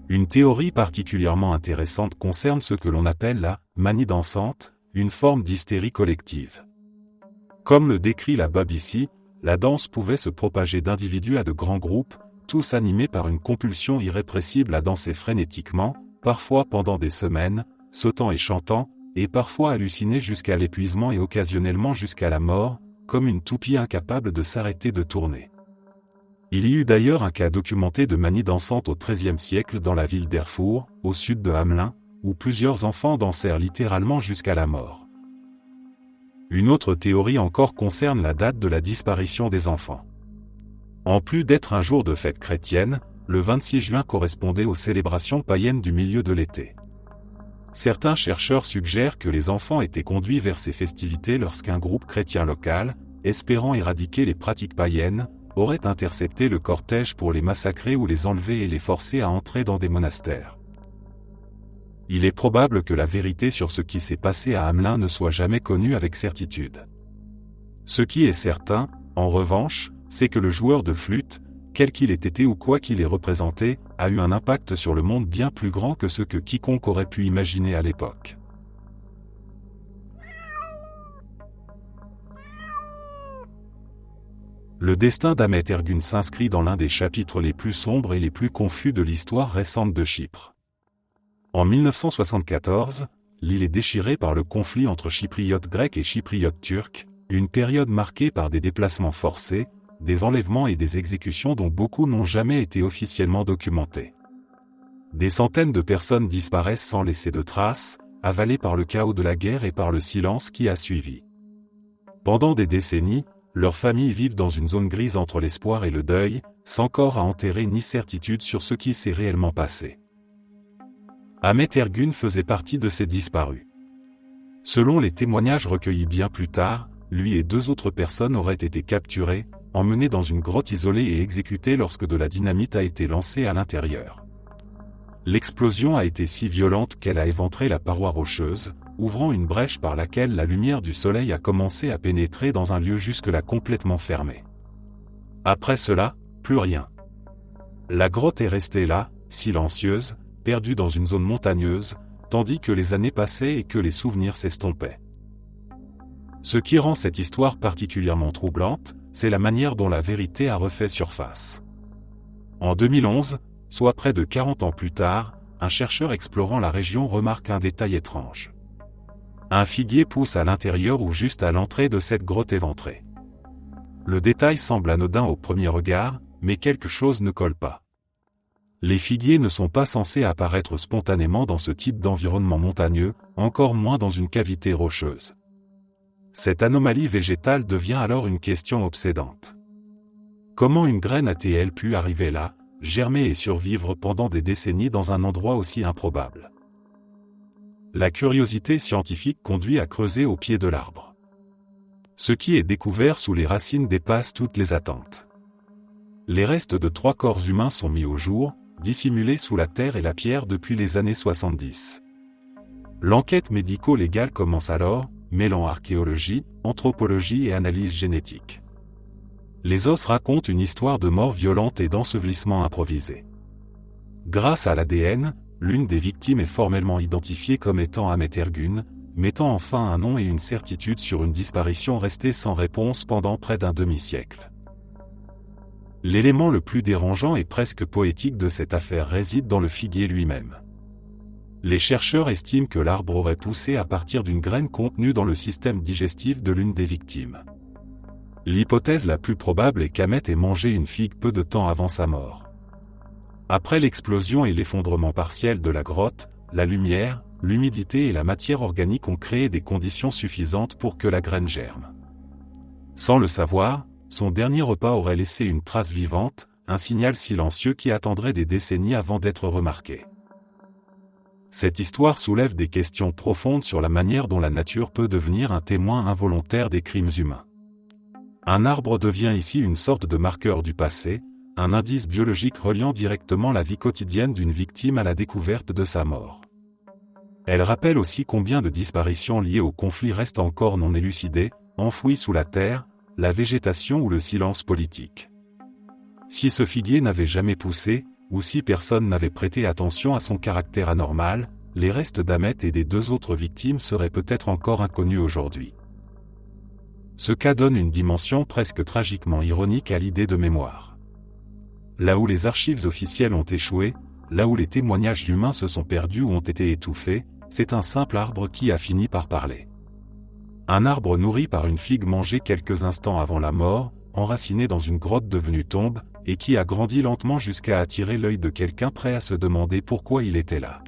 Une théorie particulièrement intéressante concerne ce que l'on appelle la « manie dansante », une forme d'hystérie collective. Comme le décrit la BBC, la danse pouvait se propager d'individus à de grands groupes, tous animés par une compulsion irrépressible à danser frénétiquement, parfois pendant des semaines, sautant et chantant, et parfois hallucinés jusqu'à l'épuisement et occasionnellement jusqu'à la mort, comme une toupie incapable de s'arrêter de tourner. Il y eut d'ailleurs un cas documenté de manie dansante au XIIIe siècle dans la ville d'Erfurt, au sud de Hamelin, où plusieurs enfants dansèrent littéralement jusqu'à la mort. Une autre théorie encore concerne la date de la disparition des enfants. En plus d'être un jour de fête chrétienne, le 26 juin correspondait aux célébrations païennes du milieu de l'été. Certains chercheurs suggèrent que les enfants étaient conduits vers ces festivités lorsqu'un groupe chrétien local, espérant éradiquer les pratiques païennes, aurait intercepté le cortège pour les massacrer ou les enlever et les forcer à entrer dans des monastères. Il est probable que la vérité sur ce qui s'est passé à Hamelin ne soit jamais connue avec certitude. Ce qui est certain, en revanche, c'est que le joueur de flûte, quel qu'il ait été ou quoi qu'il ait représenté, a eu un impact sur le monde bien plus grand que ce que quiconque aurait pu imaginer à l'époque. Le destin d'Ahmet Ergün s'inscrit dans l'un des chapitres les plus sombres et les plus confus de l'histoire récente de Chypre. En 1974, l'île est déchirée par le conflit entre chypriotes grecs et chypriotes turcs, une période marquée par des déplacements forcés, des enlèvements et des exécutions dont beaucoup n'ont jamais été officiellement documentés. Des centaines de personnes disparaissent sans laisser de traces, avalées par le chaos de la guerre et par le silence qui a suivi. Pendant des décennies, leurs familles vivent dans une zone grise entre l'espoir et le deuil, sans corps à enterrer ni certitude sur ce qui s'est réellement passé. Ahmet Ergün faisait partie de ces disparus. Selon les témoignages recueillis bien plus tard, lui et 2 autres personnes auraient été capturés, emmenés dans une grotte isolée et exécutés lorsque de la dynamite a été lancée à l'intérieur. L'explosion a été si violente qu'elle a éventré la paroi rocheuse, ouvrant une brèche par laquelle la lumière du soleil a commencé à pénétrer dans un lieu jusque-là complètement fermé. Après cela, plus rien. La grotte est restée là, silencieuse, perdue dans une zone montagneuse, tandis que les années passaient et que les souvenirs s'estompaient. Ce qui rend cette histoire particulièrement troublante, c'est la manière dont la vérité a refait surface. En 2011, soit près de 40 ans plus tard, un chercheur explorant la région remarque un détail étrange. Un figuier pousse à l'intérieur ou juste à l'entrée de cette grotte éventrée. Le détail semble anodin au premier regard, mais quelque chose ne colle pas. Les figuiers ne sont pas censés apparaître spontanément dans ce type d'environnement montagneux, encore moins dans une cavité rocheuse. Cette anomalie végétale devient alors une question obsédante. Comment une graine a-t-elle pu arriver là, germer et survivre pendant des décennies dans un endroit aussi improbable? La curiosité scientifique conduit à creuser au pied de l'arbre. Ce qui est découvert sous les racines dépasse toutes les attentes. Les restes de 3 corps humains sont mis au jour, dissimulés sous la terre et la pierre depuis les années 70. L'enquête médico-légale commence alors, mêlant archéologie, anthropologie et analyse génétique. Les os racontent une histoire de mort violente et d'ensevelissement improvisé. Grâce à l'ADN, l'une des victimes est formellement identifiée comme étant Ahmet Ergun, mettant enfin un nom et une certitude sur une disparition restée sans réponse pendant près d'un demi-siècle. L'élément le plus dérangeant et presque poétique de cette affaire réside dans le figuier lui-même. Les chercheurs estiment que l'arbre aurait poussé à partir d'une graine contenue dans le système digestif de l'une des victimes. L'hypothèse la plus probable est qu'Ahmet ait mangé une figue peu de temps avant sa mort. Après l'explosion et l'effondrement partiel de la grotte, la lumière, l'humidité et la matière organique ont créé des conditions suffisantes pour que la graine germe. Sans le savoir, son dernier repas aurait laissé une trace vivante, un signal silencieux qui attendrait des décennies avant d'être remarqué. Cette histoire soulève des questions profondes sur la manière dont la nature peut devenir un témoin involontaire des crimes humains. Un arbre devient ici une sorte de marqueur du passé, un indice biologique reliant directement la vie quotidienne d'une victime à la découverte de sa mort. Elle rappelle aussi combien de disparitions liées au conflit restent encore non élucidées, enfouies sous la terre, la végétation ou le silence politique. Si ce figuier n'avait jamais poussé, ou si personne n'avait prêté attention à son caractère anormal, les restes d'Ahmet et des 2 autres victimes seraient peut-être encore inconnus aujourd'hui. Ce cas donne une dimension presque tragiquement ironique à l'idée de mémoire. Là où les archives officielles ont échoué, là où les témoignages humains se sont perdus ou ont été étouffés, c'est un simple arbre qui a fini par parler. Un arbre nourri par une figue mangée quelques instants avant la mort, enraciné dans une grotte devenue tombe, et qui a grandi lentement jusqu'à attirer l'œil de quelqu'un prêt à se demander pourquoi il était là.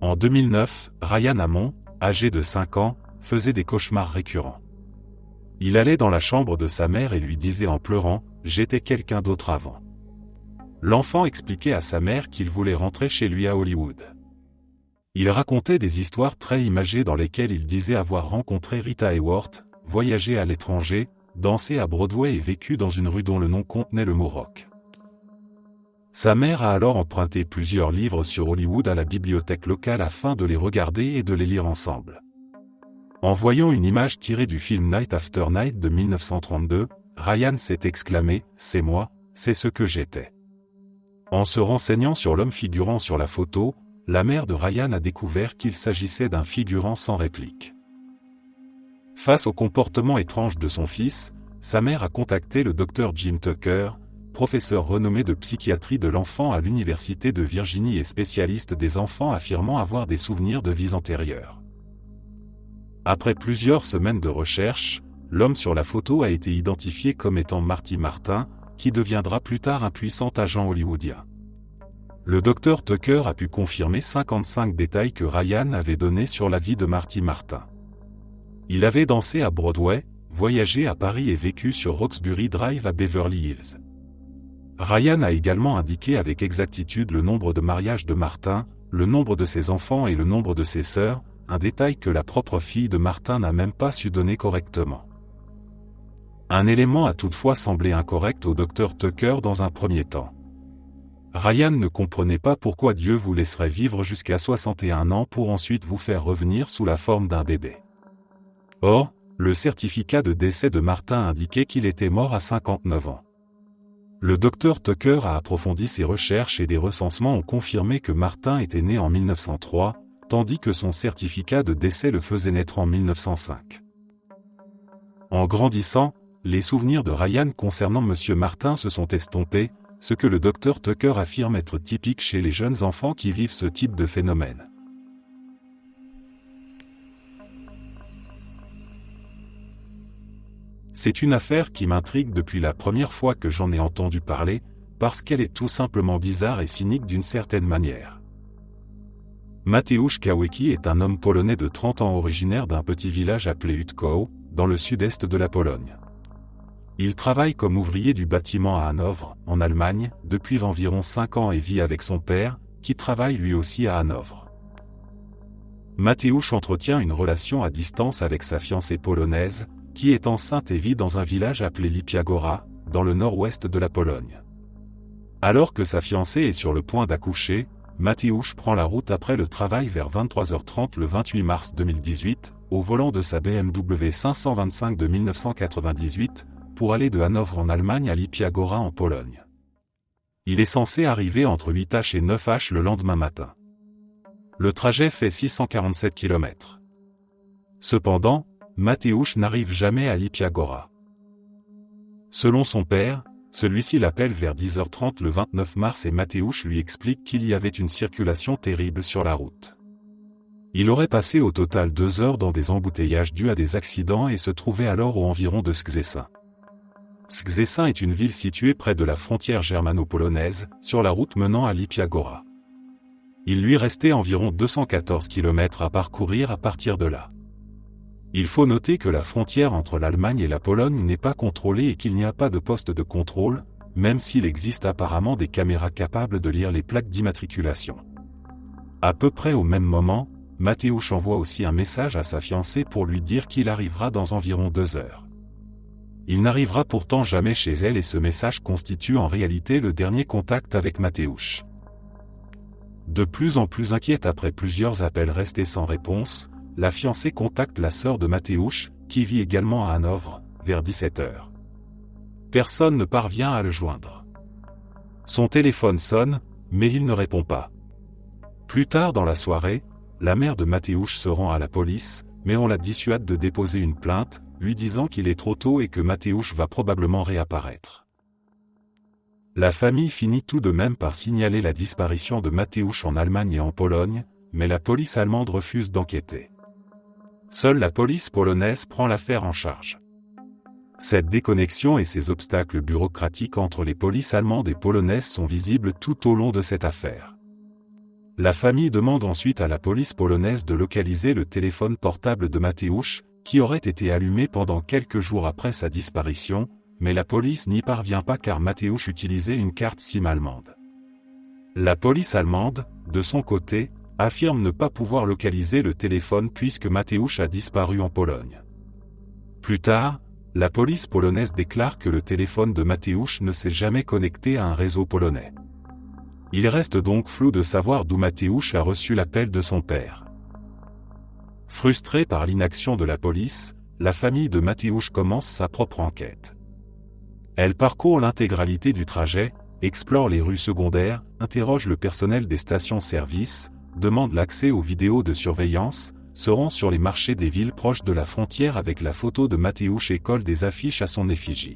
En 2009, Ryan Hamon, âgé de 5 ans, faisait des cauchemars récurrents. Il allait dans la chambre de sa mère et lui disait en pleurant « J'étais quelqu'un d'autre avant ». L'enfant expliquait à sa mère qu'il voulait rentrer chez lui à Hollywood. Il racontait des histoires très imagées dans lesquelles il disait avoir rencontré Rita Hayworth, voyagé à l'étranger, dansé à Broadway et vécu dans une rue dont le nom contenait le mot rock. Sa mère a alors emprunté plusieurs livres sur Hollywood à la bibliothèque locale afin de les regarder et de les lire ensemble. En voyant une image tirée du film Night After Night de 1932, Ryan s'est exclamé « C'est moi, c'est ce que j'étais ». En se renseignant sur l'homme figurant sur la photo, la mère de Ryan a découvert qu'il s'agissait d'un figurant sans réplique. Face au comportement étrange de son fils, sa mère a contacté le Dr Jim Tucker, professeur renommé de psychiatrie de l'enfant à l'Université de Virginie et spécialiste des enfants affirmant avoir des souvenirs de vies antérieures. Après plusieurs semaines de recherche, l'homme sur la photo a été identifié comme étant Marty Martin, qui deviendra plus tard un puissant agent hollywoodien. Le docteur Tucker a pu confirmer 55 détails que Ryan avait donnés sur la vie de Marty Martin. Il avait dansé à Broadway, voyagé à Paris et vécu sur Roxbury Drive à Beverly Hills. Ryan a également indiqué avec exactitude le nombre de mariages de Martin, le nombre de ses enfants et le nombre de ses sœurs, un détail que la propre fille de Martin n'a même pas su donner correctement. Un élément a toutefois semblé incorrect au docteur Tucker dans un premier temps. Ryan ne comprenait pas pourquoi Dieu vous laisserait vivre jusqu'à 61 ans pour ensuite vous faire revenir sous la forme d'un bébé. Or, le certificat de décès de Martin indiquait qu'il était mort à 59 ans. Le docteur Tucker a approfondi ses recherches et des recensements ont confirmé que Martin était né en 1903, tandis que son certificat de décès le faisait naître en 1905. En grandissant, les souvenirs de Ryan concernant M. Martin se sont estompés, ce que le docteur Tucker affirme être typique chez les jeunes enfants qui vivent ce type de phénomène. C'est une affaire qui m'intrigue depuis la première fois que j'en ai entendu parler, parce qu'elle est tout simplement bizarre et cynique d'une certaine manière. Mateusz Kawecki est un homme polonais de 30 ans originaire d'un petit village appelé Utkow, dans le sud-est de la Pologne. Il travaille comme ouvrier du bâtiment à Hanovre, en Allemagne, depuis environ 5 ans et vit avec son père, qui travaille lui aussi à Hanovre. Mateusz entretient une relation à distance avec sa fiancée polonaise, qui est enceinte et vit dans un village appelé Lipia Góra, dans le nord-ouest de la Pologne. Alors que sa fiancée est sur le point d'accoucher, Mateusz prend la route après le travail vers 23h30 le 28 mars 2018, au volant de sa BMW 525 de 1998, pour aller de Hanovre en Allemagne à Lipia Góra en Pologne. Il est censé arriver entre 8h et 9h le lendemain matin. Le trajet fait 647 km. Cependant, Mateusz n'arrive jamais à Lipia Góra. Selon son père, celui-ci l'appelle vers 10h30 le 29 mars et Mateusz lui explique qu'il y avait une circulation terrible sur la route. Il aurait passé au total 2 heures dans des embouteillages dus à des accidents et se trouvait alors aux environs de Szczecin. Szczecin est une ville située près de la frontière germano-polonaise, sur la route menant à Lipia Góra. Il lui restait environ 214 km à parcourir à partir de là. Il faut noter que la frontière entre l'Allemagne et la Pologne n'est pas contrôlée et qu'il n'y a pas de poste de contrôle, même s'il existe apparemment des caméras capables de lire les plaques d'immatriculation. À peu près au même moment, Mateusz envoie aussi un message à sa fiancée pour lui dire qu'il arrivera dans environ 2 heures. Il n'arrivera pourtant jamais chez elle et ce message constitue en réalité le dernier contact avec Mateusz. De plus en plus inquiète après plusieurs appels restés sans réponse, la fiancée contacte la sœur de Mateusz, qui vit également à Hanovre, vers 17h. Personne ne parvient à le joindre. Son téléphone sonne, mais il ne répond pas. Plus tard dans la soirée, la mère de Mateusz se rend à la police, mais on la dissuade de déposer une plainte, lui disant qu'il est trop tôt et que Mateusz va probablement réapparaître. La famille finit tout de même par signaler la disparition de Mateusz en Allemagne et en Pologne, mais la police allemande refuse d'enquêter. Seule la police polonaise prend l'affaire en charge. Cette déconnexion et ces obstacles bureaucratiques entre les polices allemandes et polonaises sont visibles tout au long de cette affaire. La famille demande ensuite à la police polonaise de localiser le téléphone portable de Mateusz, qui aurait été allumé pendant quelques jours après sa disparition, mais la police n'y parvient pas car Mateusz utilisait une carte SIM allemande. La police allemande, de son côté, affirme ne pas pouvoir localiser le téléphone puisque Mateusz a disparu en Pologne. Plus tard, la police polonaise déclare que le téléphone de Mateusz ne s'est jamais connecté à un réseau polonais. Il reste donc flou de savoir d'où Mateusz a reçu l'appel de son père. Frustrée par l'inaction de la police, la famille de Mateusz commence sa propre enquête. Elle parcourt l'intégralité du trajet, explore les rues secondaires, interroge le personnel des stations-service, demande l'accès aux vidéos de surveillance, se rend sur les marchés des villes proches de la frontière avec la photo de Mateusz et colle des affiches à son effigie.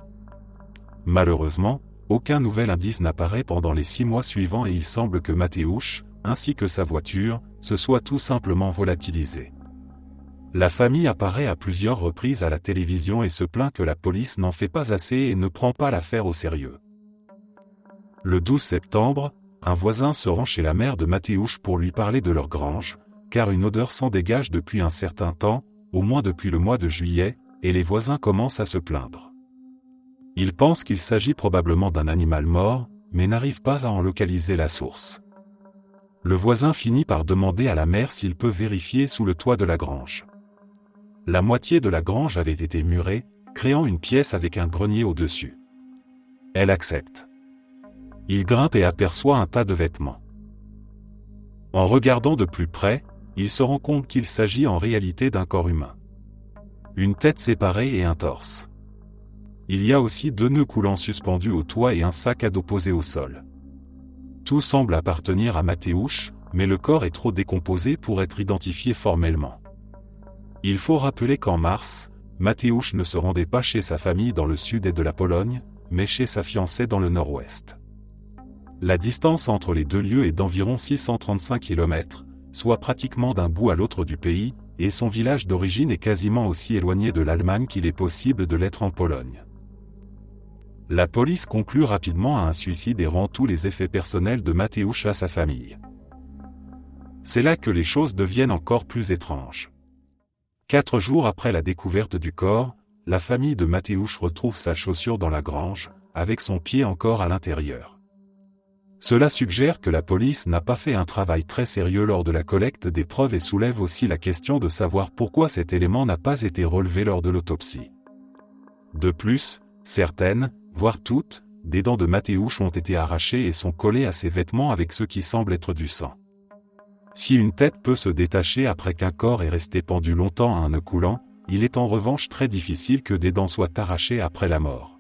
Malheureusement, aucun nouvel indice n'apparaît pendant les 6 mois suivants et il semble que Mateusz, ainsi que sa voiture, se soient tout simplement volatilisés. La famille apparaît à plusieurs reprises à la télévision et se plaint que la police n'en fait pas assez et ne prend pas l'affaire au sérieux. Le 12 septembre, un voisin se rend chez la mère de Mateusz pour lui parler de leur grange, car une odeur s'en dégage depuis un certain temps, au moins depuis le mois de juillet, et les voisins commencent à se plaindre. Ils pensent qu'il s'agit probablement d'un animal mort, mais n'arrivent pas à en localiser la source. Le voisin finit par demander à la mère s'il peut vérifier sous le toit de la grange. La moitié de la grange avait été murée, créant une pièce avec un grenier au-dessus. Elle accepte. Il grimpe et aperçoit un tas de vêtements. En regardant de plus près, il se rend compte qu'il s'agit en réalité d'un corps humain. Une tête séparée et un torse. Il y a aussi 2 nœuds coulants suspendus au toit et un sac à dos posé au sol. Tout semble appartenir à Mateusz, mais le corps est trop décomposé pour être identifié formellement. Il faut rappeler qu'en mars, Mateusz ne se rendait pas chez sa famille dans le sud et de la Pologne, mais chez sa fiancée dans le nord-ouest. La distance entre les deux lieux est d'environ 635 km, soit pratiquement d'un bout à l'autre du pays, et son village d'origine est quasiment aussi éloigné de l'Allemagne qu'il est possible de l'être en Pologne. La police conclut rapidement à un suicide et rend tous les effets personnels de Mateusz à sa famille. C'est là que les choses deviennent encore plus étranges. 4 jours après la découverte du corps, la famille de Mateusz retrouve sa chaussure dans la grange, avec son pied encore à l'intérieur. Cela suggère que la police n'a pas fait un travail très sérieux lors de la collecte des preuves et soulève aussi la question de savoir pourquoi cet élément n'a pas été relevé lors de l'autopsie. De plus, certaines, voire toutes, des dents de Mateusz ont été arrachées et sont collées à ses vêtements avec ce qui semble être du sang. Si une tête peut se détacher après qu'un corps est resté pendu longtemps à un nœud coulant, il est en revanche très difficile que des dents soient arrachées après la mort.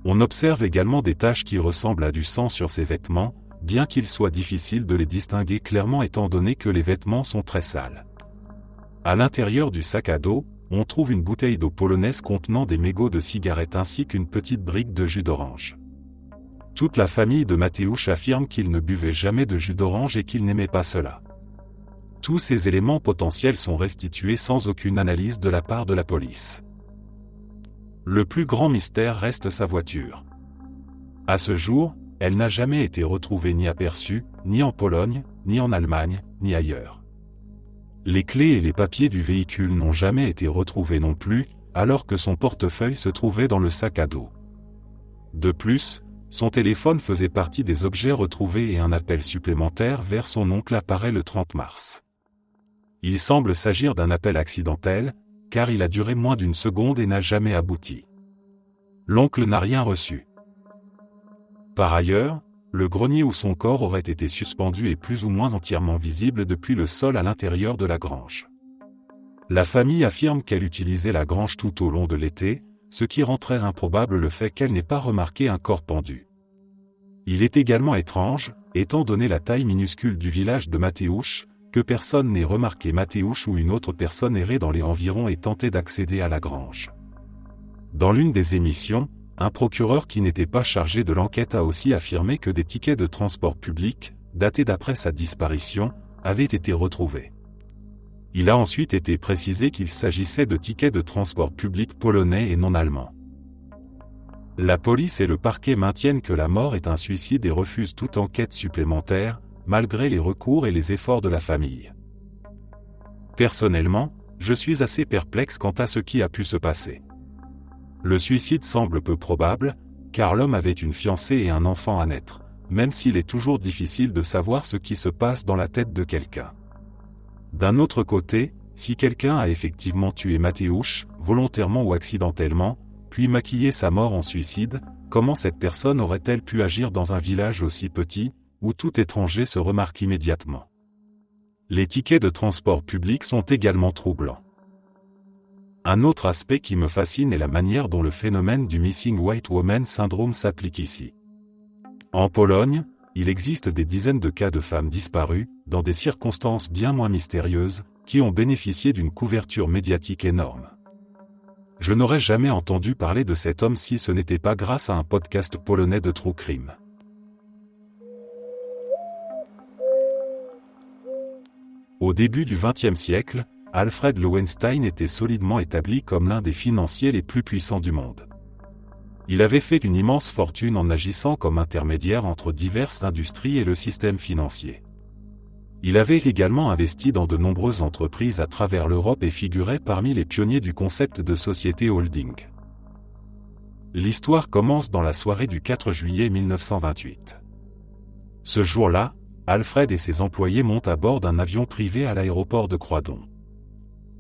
On observe également des taches qui ressemblent à du sang sur ses vêtements, bien qu'il soit difficile de les distinguer clairement étant donné que les vêtements sont très sales. À l'intérieur du sac à dos, on trouve une bouteille d'eau polonaise contenant des mégots de cigarettes ainsi qu'une petite brique de jus d'orange. Toute la famille de Mateusz affirme qu'il ne buvait jamais de jus d'orange et qu'il n'aimait pas cela. Tous ces éléments potentiels sont restitués sans aucune analyse de la part de la police. Le plus grand mystère reste sa voiture. À ce jour, elle n'a jamais été retrouvée ni aperçue, ni en Pologne, ni en Allemagne, ni ailleurs. Les clés et les papiers du véhicule n'ont jamais été retrouvés non plus, alors que son portefeuille se trouvait dans le sac à dos. De plus, son téléphone faisait partie des objets retrouvés et un appel supplémentaire vers son oncle apparaît le 30 mars. Il semble s'agir d'un appel accidentel, car il a duré moins d'une seconde et n'a jamais abouti. L'oncle n'a rien reçu. Par ailleurs, le grenier où son corps aurait été suspendu est plus ou moins entièrement visible depuis le sol à l'intérieur de la grange. La famille affirme qu'elle utilisait la grange tout au long de l'été, ce qui rend très improbable le fait qu'elle n'ait pas remarqué un corps pendu. Il est également étrange, étant donné la taille minuscule du village de Mateusz, que personne n'ait remarqué Mateusz ou une autre personne errer dans les environs et tenter d'accéder à la grange. Dans l'une des émissions, un procureur qui n'était pas chargé de l'enquête a aussi affirmé que des tickets de transport public, datés d'après sa disparition, avaient été retrouvés. Il a ensuite été précisé qu'il s'agissait de tickets de transport public polonais et non allemands. La police et le parquet maintiennent que la mort est un suicide et refusent toute enquête supplémentaire, malgré les recours et les efforts de la famille. Personnellement, je suis assez perplexe quant à ce qui a pu se passer. Le suicide semble peu probable, car l'homme avait une fiancée et un enfant à naître, même s'il est toujours difficile de savoir ce qui se passe dans la tête de quelqu'un. D'un autre côté, si quelqu'un a effectivement tué Mateusz, volontairement ou accidentellement, puis maquillé sa mort en suicide, comment cette personne aurait-elle pu agir dans un village aussi petit, où tout étranger se remarque immédiatement? Les tickets de transport public sont également troublants. Un autre aspect qui me fascine est la manière dont le phénomène du Missing White Woman Syndrome s'applique ici. En Pologne, il existe des dizaines de cas de femmes disparues, dans des circonstances bien moins mystérieuses, qui ont bénéficié d'une couverture médiatique énorme. Je n'aurais jamais entendu parler de cet homme si ce n'était pas grâce à un podcast polonais de true crime. Au début du XXe siècle, Alfred Lowenstein était solidement établi comme l'un des financiers les plus puissants du monde. Il avait fait une immense fortune en agissant comme intermédiaire entre diverses industries et le système financier. Il avait également investi dans de nombreuses entreprises à travers l'Europe et figurait parmi les pionniers du concept de société holding. L'histoire commence dans la soirée du 4 juillet 1928. Ce jour-là, Alfred et ses employés montent à bord d'un avion privé à l'aéroport de Croydon.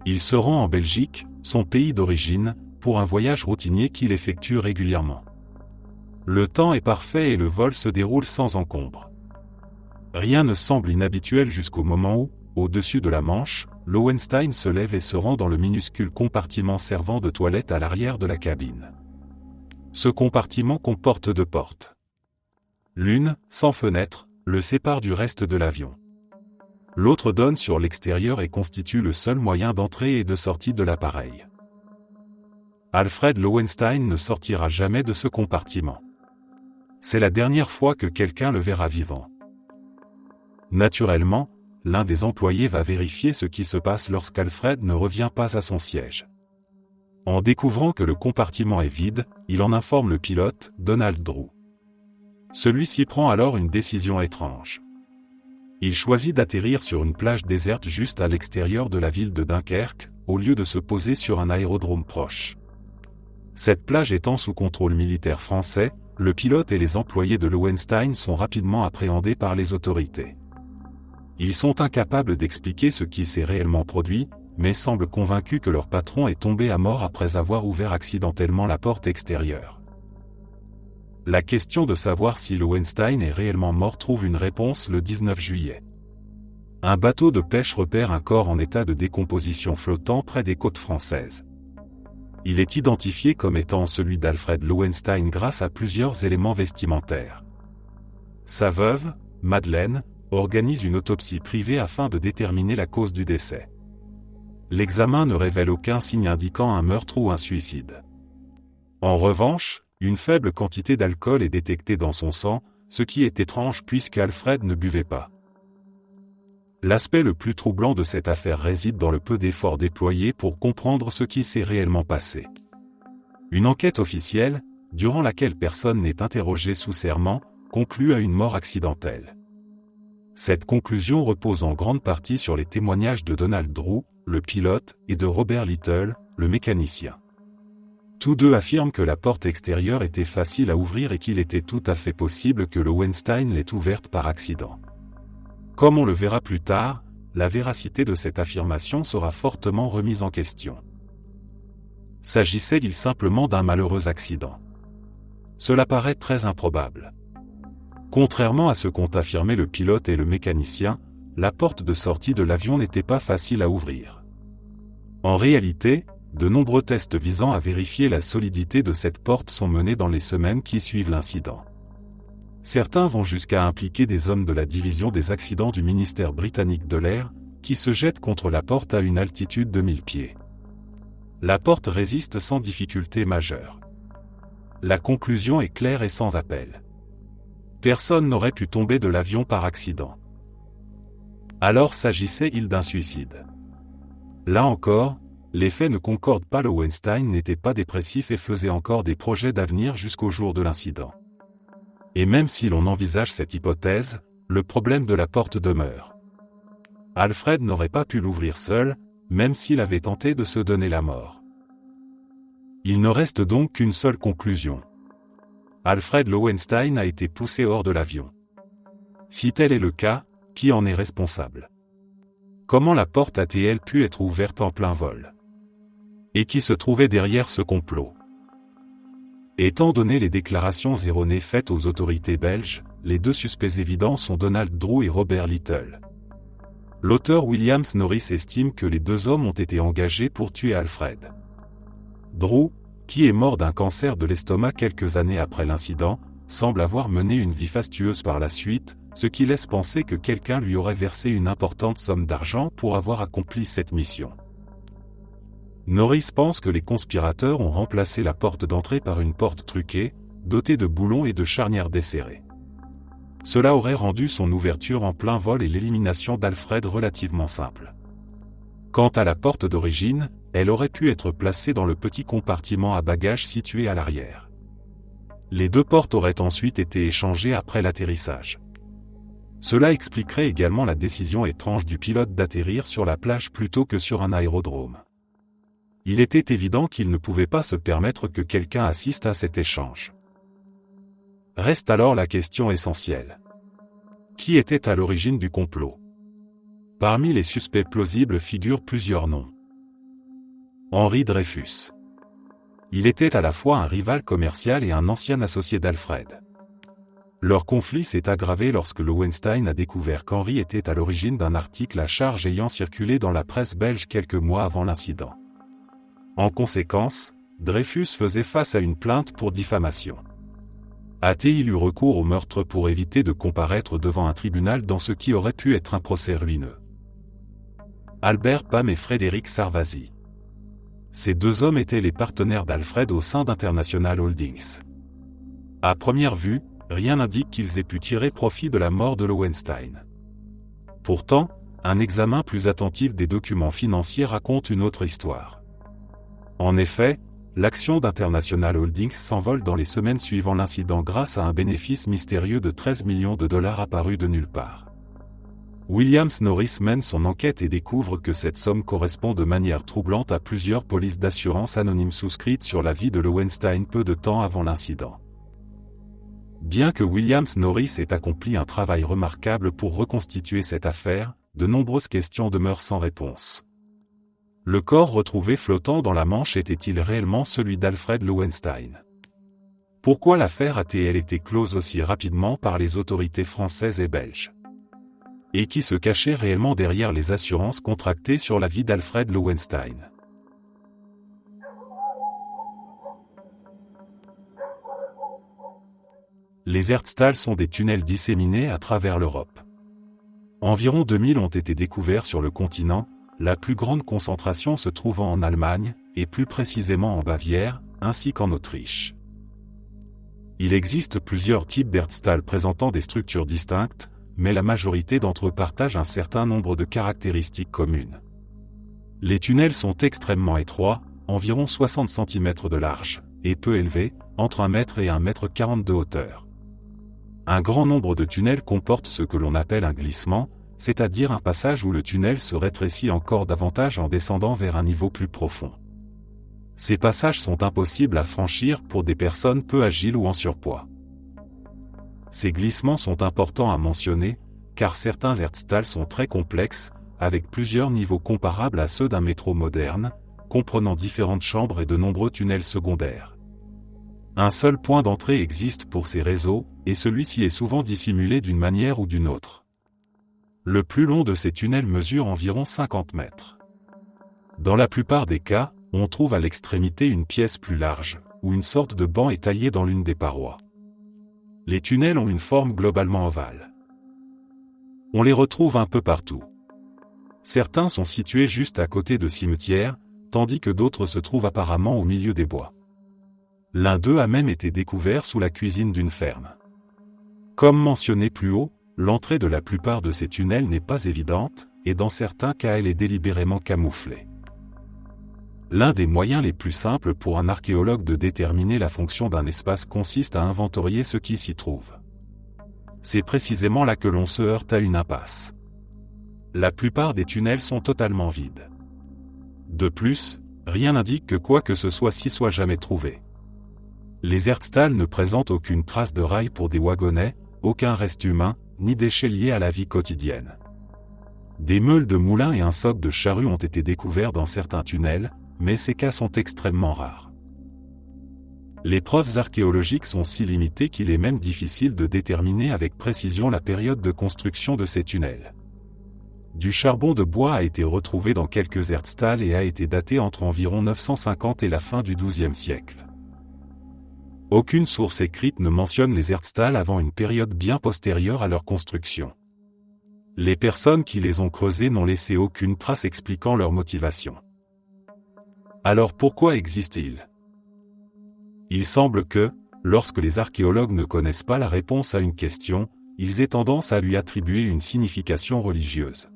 Il se rend en Belgique, son pays d'origine, pour un voyage routinier qu'il effectue régulièrement. Le temps est parfait et le vol se déroule sans encombre. Rien ne semble inhabituel jusqu'au moment où, au-dessus de la Manche, Lowenstein se lève et se rend dans le minuscule compartiment servant de toilette à l'arrière de la cabine. Ce compartiment comporte 2 portes. L'une, sans fenêtre, le sépare du reste de l'avion. L'autre donne sur l'extérieur et constitue le seul moyen d'entrée et de sortie de l'appareil. Alfred Lowenstein ne sortira jamais de ce compartiment. C'est la dernière fois que quelqu'un le verra vivant. Naturellement, l'un des employés va vérifier ce qui se passe lorsqu'Alfred ne revient pas à son siège. En découvrant que le compartiment est vide, il en informe le pilote, Donald Drew. Celui-ci prend alors une décision étrange. Il choisit d'atterrir sur une plage déserte juste à l'extérieur de la ville de Dunkerque, au lieu de se poser sur un aérodrome proche. Cette plage étant sous contrôle militaire français, le pilote et les employés de Lowenstein sont rapidement appréhendés par les autorités. Ils sont incapables d'expliquer ce qui s'est réellement produit, mais semblent convaincus que leur patron est tombé à mort après avoir ouvert accidentellement la porte extérieure. La question de savoir si Lowenstein est réellement mort trouve une réponse le 19 juillet. Un bateau de pêche repère un corps en état de décomposition flottant près des côtes françaises. Il est identifié comme étant celui d'Alfred Lowenstein grâce à plusieurs éléments vestimentaires. Sa veuve, Madeleine, organise une autopsie privée afin de déterminer la cause du décès. L'examen ne révèle aucun signe indiquant un meurtre ou un suicide. En revanche, une faible quantité d'alcool est détectée dans son sang, ce qui est étrange puisque Alfred ne buvait pas. L'aspect le plus troublant de cette affaire réside dans le peu d'efforts déployés pour comprendre ce qui s'est réellement passé. Une enquête officielle, durant laquelle personne n'est interrogé sous serment, conclut à une mort accidentelle. Cette conclusion repose en grande partie sur les témoignages de Donald Drew, le pilote, et de Robert Little, le mécanicien. Tous deux affirment que la porte extérieure était facile à ouvrir et qu'il était tout à fait possible que Lowenstein l'ait ouverte par accident. Comme on le verra plus tard, la véracité de cette affirmation sera fortement remise en question. S'agissait-il simplement d'un malheureux accident? Cela paraît très improbable. Contrairement à ce qu'ont affirmé le pilote et le mécanicien, la porte de sortie de l'avion n'était pas facile à ouvrir. En réalité, de nombreux tests visant à vérifier la solidité de cette porte sont menés dans les semaines qui suivent l'incident. Certains vont jusqu'à impliquer des hommes de la division des accidents du ministère britannique de l'air, qui se jettent contre la porte à une altitude de 1000 pieds. La porte résiste sans difficulté majeure. La conclusion est claire et sans appel. Personne n'aurait pu tomber de l'avion par accident. Alors s'agissait-il d'un suicide? Là encore, les faits ne concordent pas. Lowenstein n'était pas dépressif et faisait encore des projets d'avenir jusqu'au jour de l'incident. Et même si l'on envisage cette hypothèse, le problème de la porte demeure. Alfred n'aurait pas pu l'ouvrir seul, même s'il avait tenté de se donner la mort. Il ne reste donc qu'une seule conclusion. Alfred Lowenstein a été poussé hors de l'avion. Si tel est le cas, qui en est responsable? Comment la porte a-t-elle pu être ouverte en plein vol? Et qui se trouvait derrière ce complot? Étant donné les déclarations erronées faites aux autorités belges, les deux suspects évidents sont Donald Drew et Robert Little. L'auteur William Norris estime que les deux hommes ont été engagés pour tuer Alfred. Drew, qui est mort d'un cancer de l'estomac quelques années après l'incident, semble avoir mené une vie fastueuse par la suite, ce qui laisse penser que quelqu'un lui aurait versé une importante somme d'argent pour avoir accompli cette mission. Norris pense que les conspirateurs ont remplacé la porte d'entrée par une porte truquée, dotée de boulons et de charnières desserrées. Cela aurait rendu son ouverture en plein vol et l'élimination d'Alfred relativement simple. Quant à la porte d'origine, elle aurait pu être placée dans le petit compartiment à bagages situé à l'arrière. Les deux portes auraient ensuite été échangées après l'atterrissage. Cela expliquerait également la décision étrange du pilote d'atterrir sur la plage plutôt que sur un aérodrome. Il était évident qu'il ne pouvait pas se permettre que quelqu'un assiste à cet échange. Reste alors la question essentielle. Qui était à l'origine du complot? Parmi les suspects plausibles figurent plusieurs noms. Henri Dreyfus. Il était à la fois un rival commercial et un ancien associé d'Alfred. Leur conflit s'est aggravé lorsque Lowenstein a découvert qu'Henri était à l'origine d'un article à charge ayant circulé dans la presse belge quelques mois avant l'incident. En conséquence, Dreyfus faisait face à une plainte pour diffamation. A-t-il eu recours au meurtre pour éviter de comparaître devant un tribunal dans ce qui aurait pu être un procès ruineux? Albert Pam et Frédéric Sarvazi. Ces deux hommes étaient les partenaires d'Alfred au sein d'International Holdings. À première vue, rien n'indique qu'ils aient pu tirer profit de la mort de Lowenstein. Pourtant, un examen plus attentif des documents financiers raconte une autre histoire. En effet, l'action d'International Holdings s'envole dans les semaines suivant l'incident grâce à un bénéfice mystérieux de 13 millions de dollars apparu de nulle part. Williams Norris mène son enquête et découvre que cette somme correspond de manière troublante à plusieurs polices d'assurance anonymes souscrites sur la vie de Lowenstein peu de temps avant l'incident. Bien que Williams Norris ait accompli un travail remarquable pour reconstituer cette affaire, de nombreuses questions demeurent sans réponse. Le corps retrouvé flottant dans la Manche était-il réellement celui d'Alfred Lowenstein? Pourquoi l'affaire a-t-elle été close aussi rapidement par les autorités françaises et belges? Et qui se cachait réellement derrière les assurances contractées sur la vie d'Alfred Lowenstein? Les Erztal sont des tunnels disséminés à travers l'Europe. Environ 2000 ont été découverts sur le continent, la plus grande concentration se trouvant en Allemagne, et plus précisément en Bavière, ainsi qu'en Autriche. Il existe plusieurs types d'Erztal présentant des structures distinctes, mais la majorité d'entre eux partagent un certain nombre de caractéristiques communes. Les tunnels sont extrêmement étroits, environ 60 cm de large, et peu élevés, entre 1 mètre et 1,40 m de hauteur. Un grand nombre de tunnels comportent ce que l'on appelle un glissement, c'est-à-dire un passage où le tunnel se rétrécit encore davantage en descendant vers un niveau plus profond. Ces passages sont impossibles à franchir pour des personnes peu agiles ou en surpoids. Ces glissements sont importants à mentionner, car certains Erztal sont très complexes, avec plusieurs niveaux comparables à ceux d'un métro moderne, comprenant différentes chambres et de nombreux tunnels secondaires. Un seul point d'entrée existe pour ces réseaux, et celui-ci est souvent dissimulé d'une manière ou d'une autre. Le plus long de ces tunnels mesure environ 50 mètres. Dans la plupart des cas, on trouve à l'extrémité une pièce plus large, où une sorte de banc est taillé dans l'une des parois. Les tunnels ont une forme globalement ovale. On les retrouve un peu partout. Certains sont situés juste à côté de cimetières, tandis que d'autres se trouvent apparemment au milieu des bois. L'un d'eux a même été découvert sous la cuisine d'une ferme. Comme mentionné plus haut, l'entrée de la plupart de ces tunnels n'est pas évidente, et dans certains cas elle est délibérément camouflée. L'un des moyens les plus simples pour un archéologue de déterminer la fonction d'un espace consiste à inventorier ce qui s'y trouve. C'est précisément là que l'on se heurte à une impasse. La plupart des tunnels sont totalement vides. De plus, rien n'indique que quoi que ce soit s'y soit jamais trouvé. Les Erztal ne présentent aucune trace de rail pour des wagonnets, aucun reste humain, ni déchets liés à la vie quotidienne. Des meules de moulin et un soc de charrue ont été découverts dans certains tunnels, mais ces cas sont extrêmement rares. Les preuves archéologiques sont si limitées qu'il est même difficile de déterminer avec précision la période de construction de ces tunnels. Du charbon de bois a été retrouvé dans quelques Erztal et a été daté entre environ 950 et la fin du XIIe siècle. Aucune source écrite ne mentionne les Erztal avant une période bien postérieure à leur construction. Les personnes qui les ont creusés n'ont laissé aucune trace expliquant leur motivation. Alors pourquoi existent-ils? Il semble que, lorsque les archéologues ne connaissent pas la réponse à une question, ils aient tendance à lui attribuer une signification religieuse.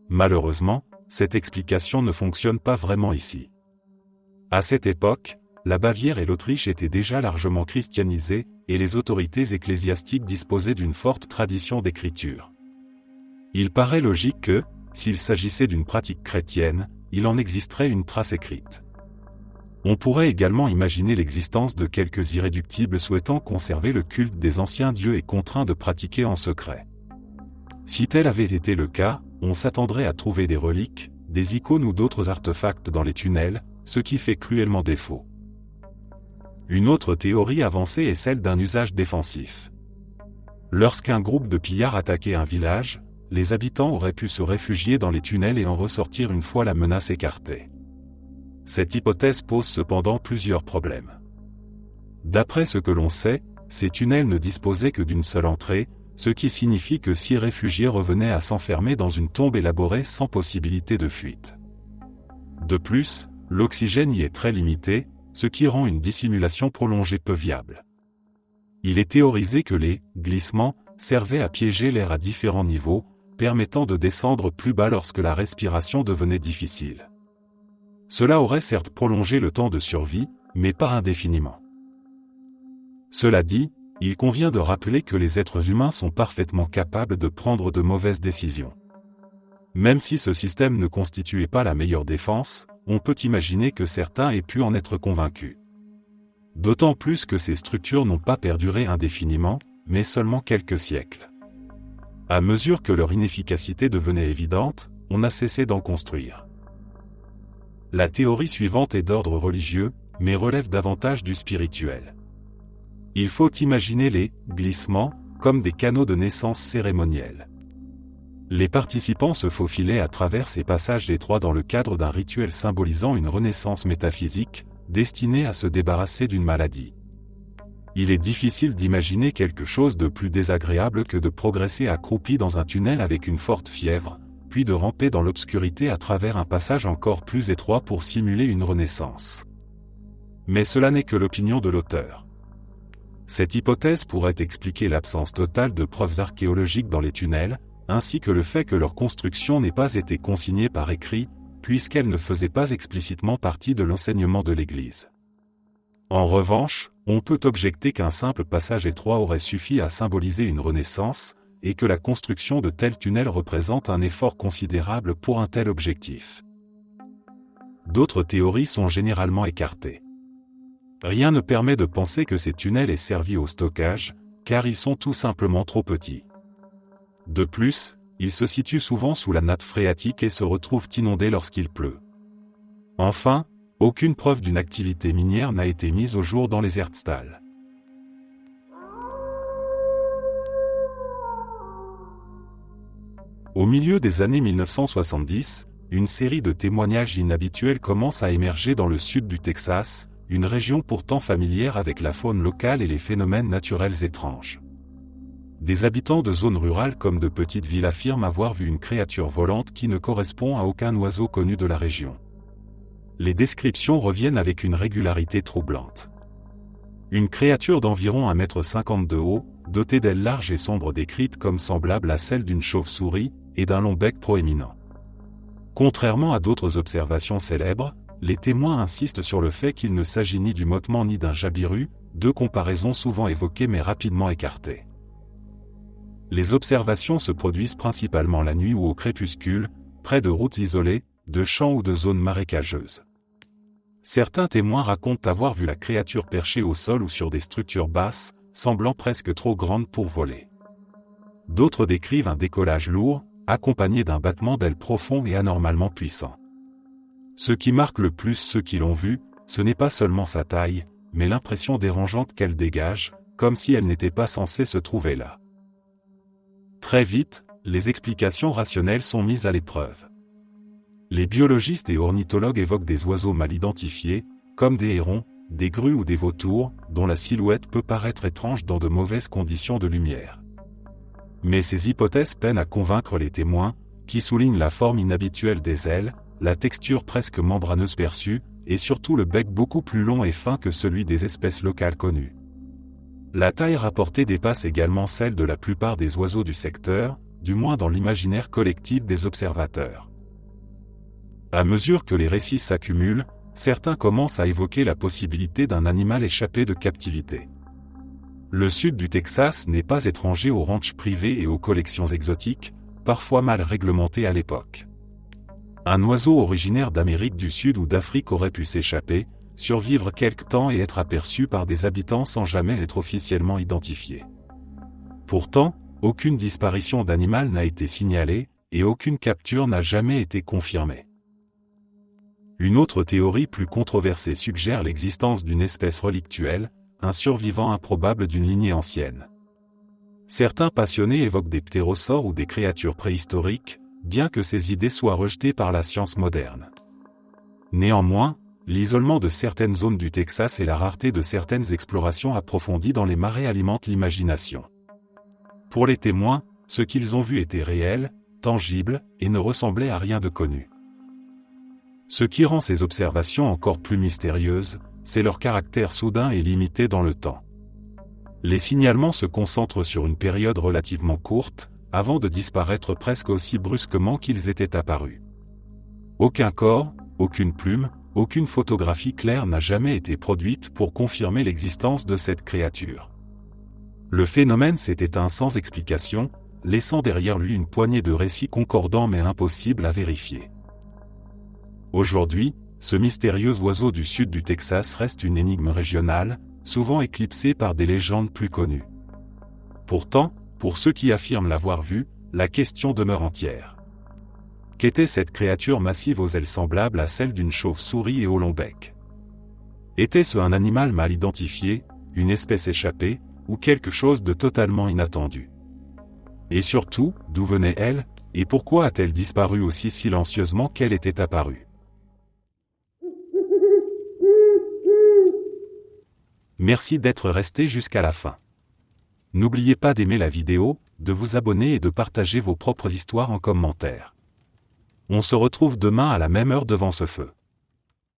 Malheureusement, cette explication ne fonctionne pas vraiment ici. À cette époque, la Bavière et l'Autriche étaient déjà largement christianisées, et les autorités ecclésiastiques disposaient d'une forte tradition d'écriture. Il paraît logique que, s'il s'agissait d'une pratique chrétienne, il en existerait une trace écrite. On pourrait également imaginer l'existence de quelques irréductibles souhaitant conserver le culte des anciens dieux et contraints de pratiquer en secret. Si tel avait été le cas, on s'attendrait à trouver des reliques, des icônes ou d'autres artefacts dans les tunnels, ce qui fait cruellement défaut. Une autre théorie avancée est celle d'un usage défensif. Lorsqu'un groupe de pillards attaquait un village, les habitants auraient pu se réfugier dans les tunnels et en ressortir une fois la menace écartée. Cette hypothèse pose cependant plusieurs problèmes. D'après ce que l'on sait, ces tunnels ne disposaient que d'une seule entrée, ce qui signifie que 6 réfugiés revenaient à s'enfermer dans une tombe élaborée sans possibilité de fuite. De plus, l'oxygène y est très limité, ce qui rend une dissimulation prolongée peu viable. Il est théorisé que les glissements servaient à piéger l'air à différents niveaux, permettant de descendre plus bas lorsque la respiration devenait difficile. Cela aurait certes prolongé le temps de survie, mais pas indéfiniment. Cela dit, il convient de rappeler que les êtres humains sont parfaitement capables de prendre de mauvaises décisions. Même si ce système ne constituait pas la meilleure défense, on peut imaginer que certains aient pu en être convaincus. D'autant plus que ces structures n'ont pas perduré indéfiniment, mais seulement quelques siècles. À mesure que leur inefficacité devenait évidente, on a cessé d'en construire. La théorie suivante est d'ordre religieux, mais relève davantage du spirituel. Il faut imaginer les glissements comme des canaux de naissance cérémoniels. Les participants se faufilaient à travers ces passages étroits dans le cadre d'un rituel symbolisant une renaissance métaphysique, destinée à se débarrasser d'une maladie. Il est difficile d'imaginer quelque chose de plus désagréable que de progresser accroupi dans un tunnel avec une forte fièvre, puis de ramper dans l'obscurité à travers un passage encore plus étroit pour simuler une renaissance. Mais cela n'est que l'opinion de l'auteur. Cette hypothèse pourrait expliquer l'absence totale de preuves archéologiques dans les tunnels, ainsi que le fait que leur construction n'ait pas été consignée par écrit, puisqu'elle ne faisait pas explicitement partie de l'enseignement de l'Église. En revanche, on peut objecter qu'un simple passage étroit aurait suffi à symboliser une renaissance, et que la construction de tels tunnels représente un effort considérable pour un tel objectif. D'autres théories sont généralement écartées. Rien ne permet de penser que ces tunnels aient servi au stockage, car ils sont tout simplement trop petits. De plus, ils se situent souvent sous la nappe phréatique et se retrouvent inondés lorsqu'il pleut. Enfin, aucune preuve d'une activité minière n'a été mise au jour dans les Erztal. Au milieu des années 1970, une série de témoignages inhabituels commence à émerger dans le sud du Texas, une région pourtant familière avec la faune locale et les phénomènes naturels étranges. Des habitants de zones rurales comme de petites villes affirment avoir vu une créature volante qui ne correspond à aucun oiseau connu de la région. Les descriptions reviennent avec une régularité troublante. Une créature d'environ 1,50 m de haut, dotée d'ailes larges et sombres décrites comme semblables à celles d'une chauve-souris, et d'un long bec proéminent. Contrairement à d'autres observations célèbres, les témoins insistent sur le fait qu'il ne s'agit ni du mottement ni d'un jabiru, deux comparaisons souvent évoquées mais rapidement écartées. Les observations se produisent principalement la nuit ou au crépuscule, près de routes isolées, de champs ou de zones marécageuses. Certains témoins racontent avoir vu la créature perchée au sol ou sur des structures basses, semblant presque trop grande pour voler. D'autres décrivent un décollage lourd, accompagné d'un battement d'ailes profond et anormalement puissant. Ce qui marque le plus ceux qui l'ont vue, ce n'est pas seulement sa taille, mais l'impression dérangeante qu'elle dégage, comme si elle n'était pas censée se trouver là. Très vite, les explications rationnelles sont mises à l'épreuve. Les biologistes et ornithologues évoquent des oiseaux mal identifiés, comme des hérons, des grues ou des vautours, dont la silhouette peut paraître étrange dans de mauvaises conditions de lumière. Mais ces hypothèses peinent à convaincre les témoins, qui soulignent la forme inhabituelle des ailes, la texture presque membraneuse perçue, et surtout le bec beaucoup plus long et fin que celui des espèces locales connues. La taille rapportée dépasse également celle de la plupart des oiseaux du secteur, du moins dans l'imaginaire collectif des observateurs. À mesure que les récits s'accumulent, certains commencent à évoquer la possibilité d'un animal échappé de captivité. Le sud du Texas n'est pas étranger aux ranchs privés et aux collections exotiques, parfois mal réglementées à l'époque. Un oiseau originaire d'Amérique du Sud ou d'Afrique aurait pu s'échapper, survivre quelque temps et être aperçu par des habitants sans jamais être officiellement identifié. Pourtant, aucune disparition d'animal n'a été signalée, et aucune capture n'a jamais été confirmée. Une autre théorie plus controversée suggère l'existence d'une espèce relictuelle, un survivant improbable d'une lignée ancienne. Certains passionnés évoquent des ptérosaures ou des créatures préhistoriques, bien que ces idées soient rejetées par la science moderne. Néanmoins, l'isolement de certaines zones du Texas et la rareté de certaines explorations approfondies dans les marais alimentent l'imagination. Pour les témoins, ce qu'ils ont vu était réel, tangible, et ne ressemblait à rien de connu. Ce qui rend ces observations encore plus mystérieuses, c'est leur caractère soudain et limité dans le temps. Les signalements se concentrent sur une période relativement courte, avant de disparaître presque aussi brusquement qu'ils étaient apparus. Aucun corps, aucune plume, aucune photographie claire n'a jamais été produite pour confirmer l'existence de cette créature. Le phénomène s'est éteint sans explication, laissant derrière lui une poignée de récits concordants mais impossibles à vérifier. Aujourd'hui, ce mystérieux oiseau du sud du Texas reste une énigme régionale, souvent éclipsée par des légendes plus connues. Pourtant, pour ceux qui affirment l'avoir vu, la question demeure entière. Qu'était cette créature massive aux ailes semblables à celles d'une chauve-souris et au long bec? Était-ce un animal mal identifié, une espèce échappée, ou quelque chose de totalement inattendu? Et surtout, d'où venait-elle, et pourquoi a-t-elle disparu aussi silencieusement qu'elle était apparue? Merci d'être resté jusqu'à la fin. N'oubliez pas d'aimer la vidéo, de vous abonner et de partager vos propres histoires en commentaire. On se retrouve demain à la même heure devant ce feu.